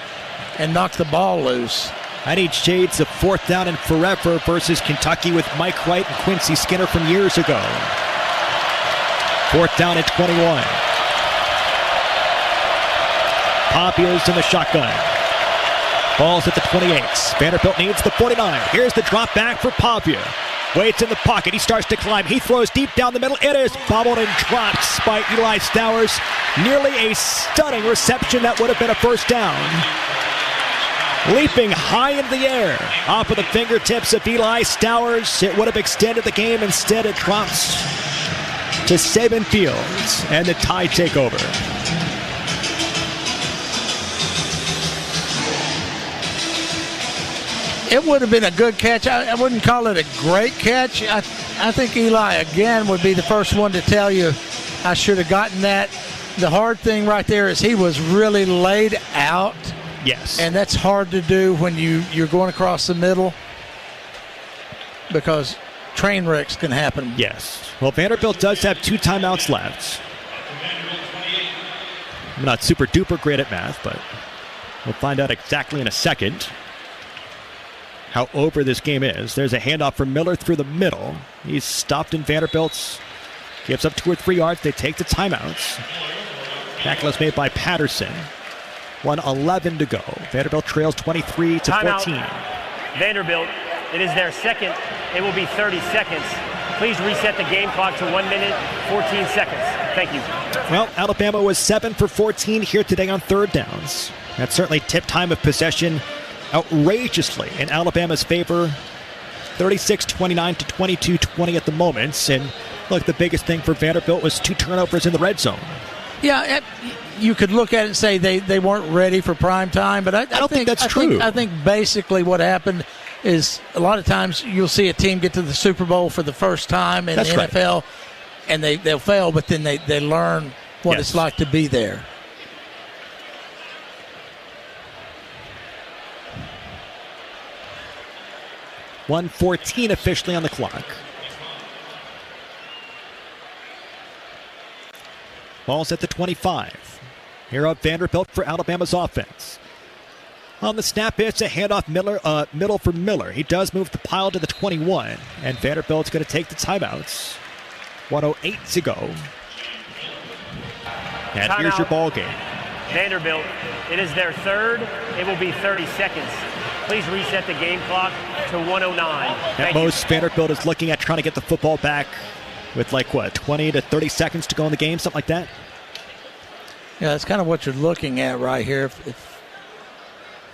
and knock the ball loose. I need shades of 4th down and forever versus Kentucky with Mike Wright and Quincy Skinner from years ago. 4th down and 21. Pavia's in the shotgun. Ball's at the 28. Vanderbilt needs the 49. Here's the drop back for Pavia. Waits in the pocket. He starts to climb. He throws deep down the middle. It is bobbled and dropped by Eli Stowers. Nearly a stunning reception that would have been a first down. Leaping high in the air off of the fingertips of Eli Stowers. It would have extended the game. Instead, it drops to Saban Fields, and the Tide take over. It would have been a good catch. I wouldn't call it a great catch. I think Eli, again, would be the first one to tell you I should have gotten that. The hard thing right there is he was really laid out. Yes. And that's hard to do when you're going across the middle because train wrecks can happen. Yes. Well, Vanderbilt does have 2 timeouts left. I'm not super duper great at math, but we'll find out exactly in a second how over this game is. There's a handoff from Miller through the middle. He's stopped in Vanderbilt's. Gives up 2 or 3 yards. They take the timeouts. Tackle is made by Patterson. 1:11 to go. Vanderbilt trails 23 to 14. Vanderbilt, it is their second. It will be 30 seconds. Please reset the game clock to 1 minute, 14 seconds. Thank you. Well, Alabama was 7 for 14 here today on third downs. That certainly tipped time of possession outrageously in Alabama's favor. 36-29 to 22-20 at the moment. And look, the biggest thing for Vanderbilt was 2 turnovers in the red zone. Yeah, you could look at it and say they weren't ready for prime time, but I don't think that's true. I think basically what happened is a lot of times you'll see a team get to the Super Bowl for the first time in the NFL, and they'll fail, but then they learn what it's like to be there. .114 officially on the clock. Ball's at the 25. Here up Vanderbilt for Alabama's offense. On the snap, it's a handoff middle for Miller. He does move the pile to the 21, and Vanderbilt's going to take the timeouts. 1:08 to go. And here's your ball game. Vanderbilt, it is their third. It will be 30 seconds. Please reset the game clock to 1:09. At most, Vanderbilt is looking at trying to get the football back with 20 to 30 seconds to go in the game, something like that. Yeah, that's kind of what you're looking at right here. If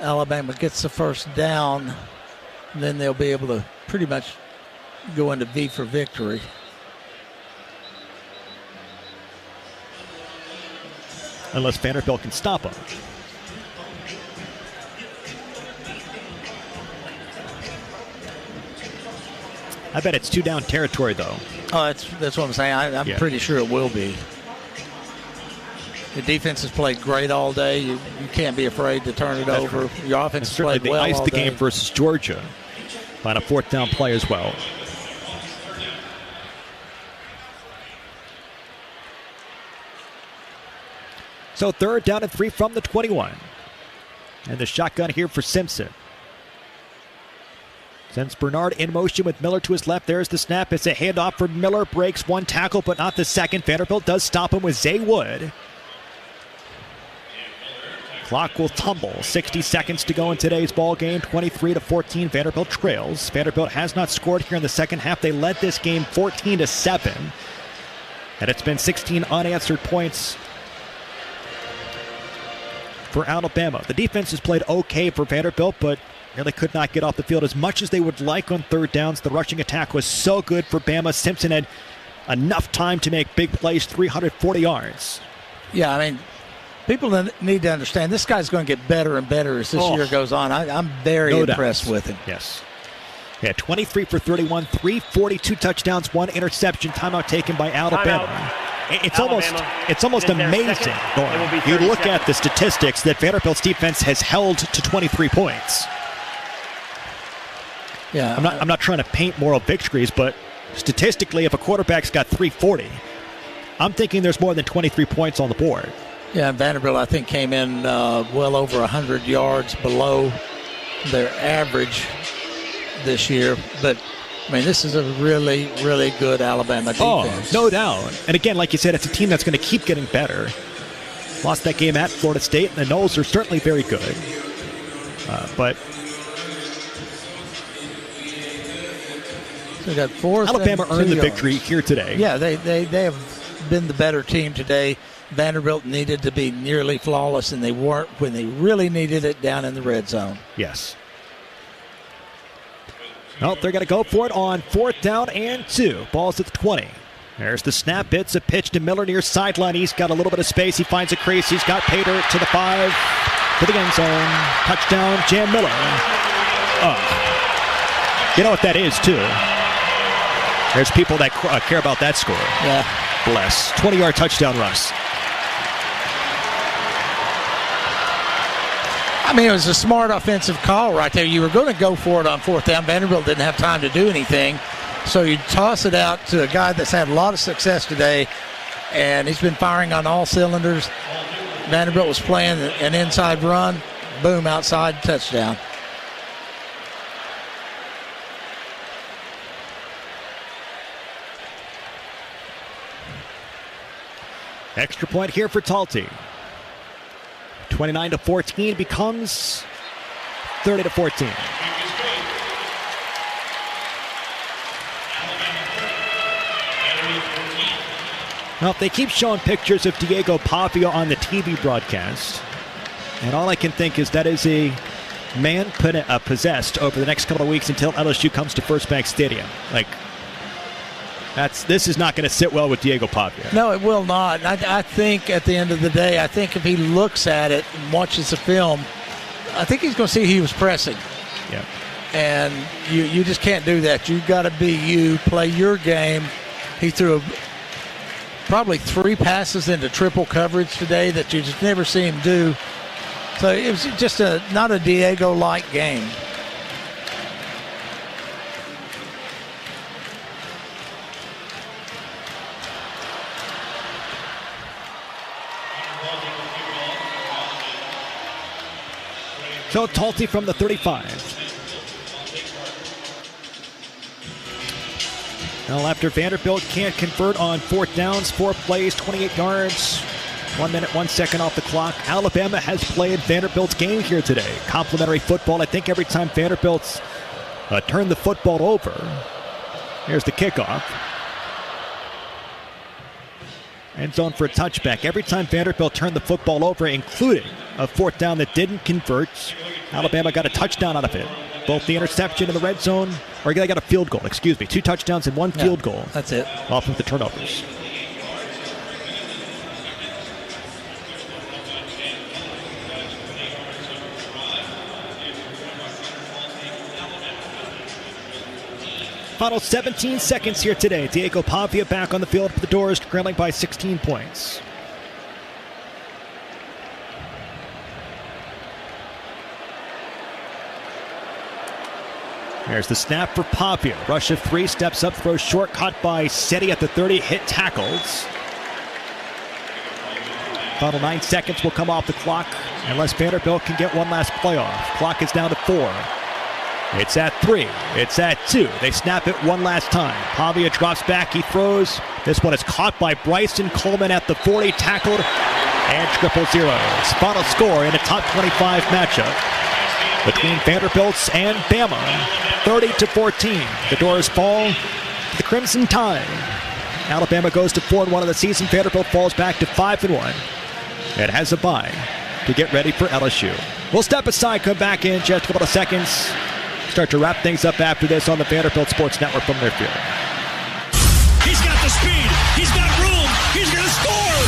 Alabama gets the first down, then they'll be able to pretty much go into V for victory. Unless Vanderbilt can stop them. I bet it's 2 down territory, though. Oh, that's what I'm saying. I'm pretty sure it will be. The defense has played great all day. You can't be afraid to turn it over. Right. Your offense has played well all day. They iced the game versus Georgia on a 4th down play as well. So 3rd down and 3 from the 21. And the shotgun here for Simpson. Sends Bernard in motion with Miller to his left. There's the snap. It's a handoff for Miller. Breaks 1 tackle, but not the second. Vanderbilt does stop him with Zay Wood. Clock will tumble. 60 seconds to go in today's ball game. 23 to 14. Vanderbilt trails. Vanderbilt has not scored here in the second half. They led this game 14 to 7. And it's been 16 unanswered points for Alabama. The defense has played okay for Vanderbilt, but really could not get off the field as much as they would like on 3rd downs. The rushing attack was so good for Bama. Simpson had enough time to make big plays, 340 yards. Yeah, I mean, people need to understand this guy's going to get better and better as this year goes on. I'm very impressed with him. Yes. Yeah, 23 for 31, 342 touchdowns, 1 interception. Timeout taken by Alabama. It's almost amazing, Norm. You look at the statistics that Vanderbilt's defense has held to 23 points. Yeah, I'm not trying to paint moral victories, but statistically, if a quarterback's got 340, I'm thinking there's more than 23 points on the board. Yeah, and Vanderbilt, I think, came in well over 100 yards below their average this year. But, I mean, this is a really, really good Alabama defense. Oh, no doubt. And again, like you said, it's a team that's going to keep getting better. Lost that game at Florida State, and the Noles are certainly very good. But So we got fourth. Alabama earned the victory here today. Yeah, they have been the better team today. Vanderbilt needed to be nearly flawless, and they weren't when they really needed it down in the red zone. Yes. Well, they're going to go for it on 4th down and 2. Ball's at the 20. There's the snap. It's a pitch to Miller near sideline. He's got a little bit of space. He finds a crease. He's got Pater to the 5, to the end zone. Touchdown, Jam Miller. You know what that is, too. There's people that care about that score. Yeah. Bless. 20-yard touchdown, Russ. I mean, it was a smart offensive call right there. You were going to go for it on 4th down. Vanderbilt didn't have time to do anything. So you toss it out to a guy that's had a lot of success today, and he's been firing on all cylinders. Vanderbilt was playing an inside run. Boom, outside, touchdown. Extra point here for Talty. 29-14 becomes 30-14. Well, they keep showing pictures of Diego Pavia on the TV broadcast, and all I can think is that is a man possessed over the next couple of weeks until LSU comes to First Bank Stadium. This is not going to sit well with Diego Pavia. No, it will not. I think at the end of the day, I think if he looks at it and watches the film, I think he's going to see he was pressing. Yeah. And you just can't do that. You've got to be you, play your game. He threw probably 3 passes into triple coverage today that you just never see him do. So it was just not a Diego-like game. So Talty from the 35. Well, after Vanderbilt can't convert on 4th downs, 4 plays, 28 yards, 1 minute, 1 second off the clock. Alabama has played Vanderbilt's game here today. Complimentary football. I think every time Vanderbilt's turned the football over, here's the kickoff. End zone for a touchback. Every time Vanderbilt turned the football over, including a 4th down that didn't convert, Alabama got a touchdown out of it. Both the interception in the red zone, or they got a field goal, 2 touchdowns and 1 field goal. That's it. Off of the turnovers. Final 17 seconds here today. Diego Pavia back on the field for the Doors, trailing by 16 points. There's the snap for Pavia. Rush of 3, steps up, throws short, caught by Seti at the 30, hit tackles. Final 9 seconds will come off the clock unless Vanderbilt can get one last play off. Clock is down to 4. It's at 3. It's at 2. They snap it one last time. Pavia drops back. He throws. This one is caught by Bryson Coleman at the 40. Tackled and 0-0. Final score in a top 25 matchup between Vanderbilt's and Bama. 30-14. The Doors fall to the Crimson Tide. Alabama goes to 4-1 of the season. Vanderbilt falls back to 5-1. It has a bye to get ready for LSU. We'll step aside, come back in just a couple of seconds. Start to wrap things up after this on the Vanderbilt Sports Network from their field. He's got the speed. He's got room. He's going to score.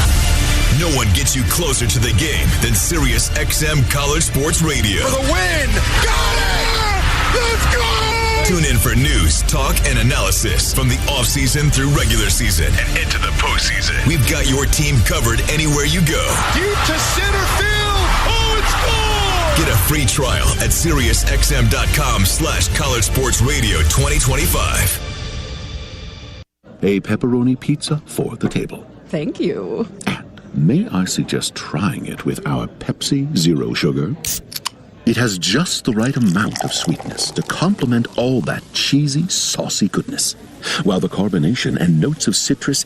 No one gets you closer to the game than Sirius XM College Sports Radio. For the win. Got it. Let's go. Tune in for news, talk, and analysis from the offseason through regular season and into the postseason. We've got your team covered anywhere you go. Deep to center field. Oh, it's gone. Get a free trial at SiriusXM.com/College Sports Radio 2025. A pepperoni pizza for the table. Thank you. May I suggest trying it with our Pepsi Zero Sugar? It has just the right amount of sweetness to complement all that cheesy, saucy goodness, while the carbonation and notes of citrus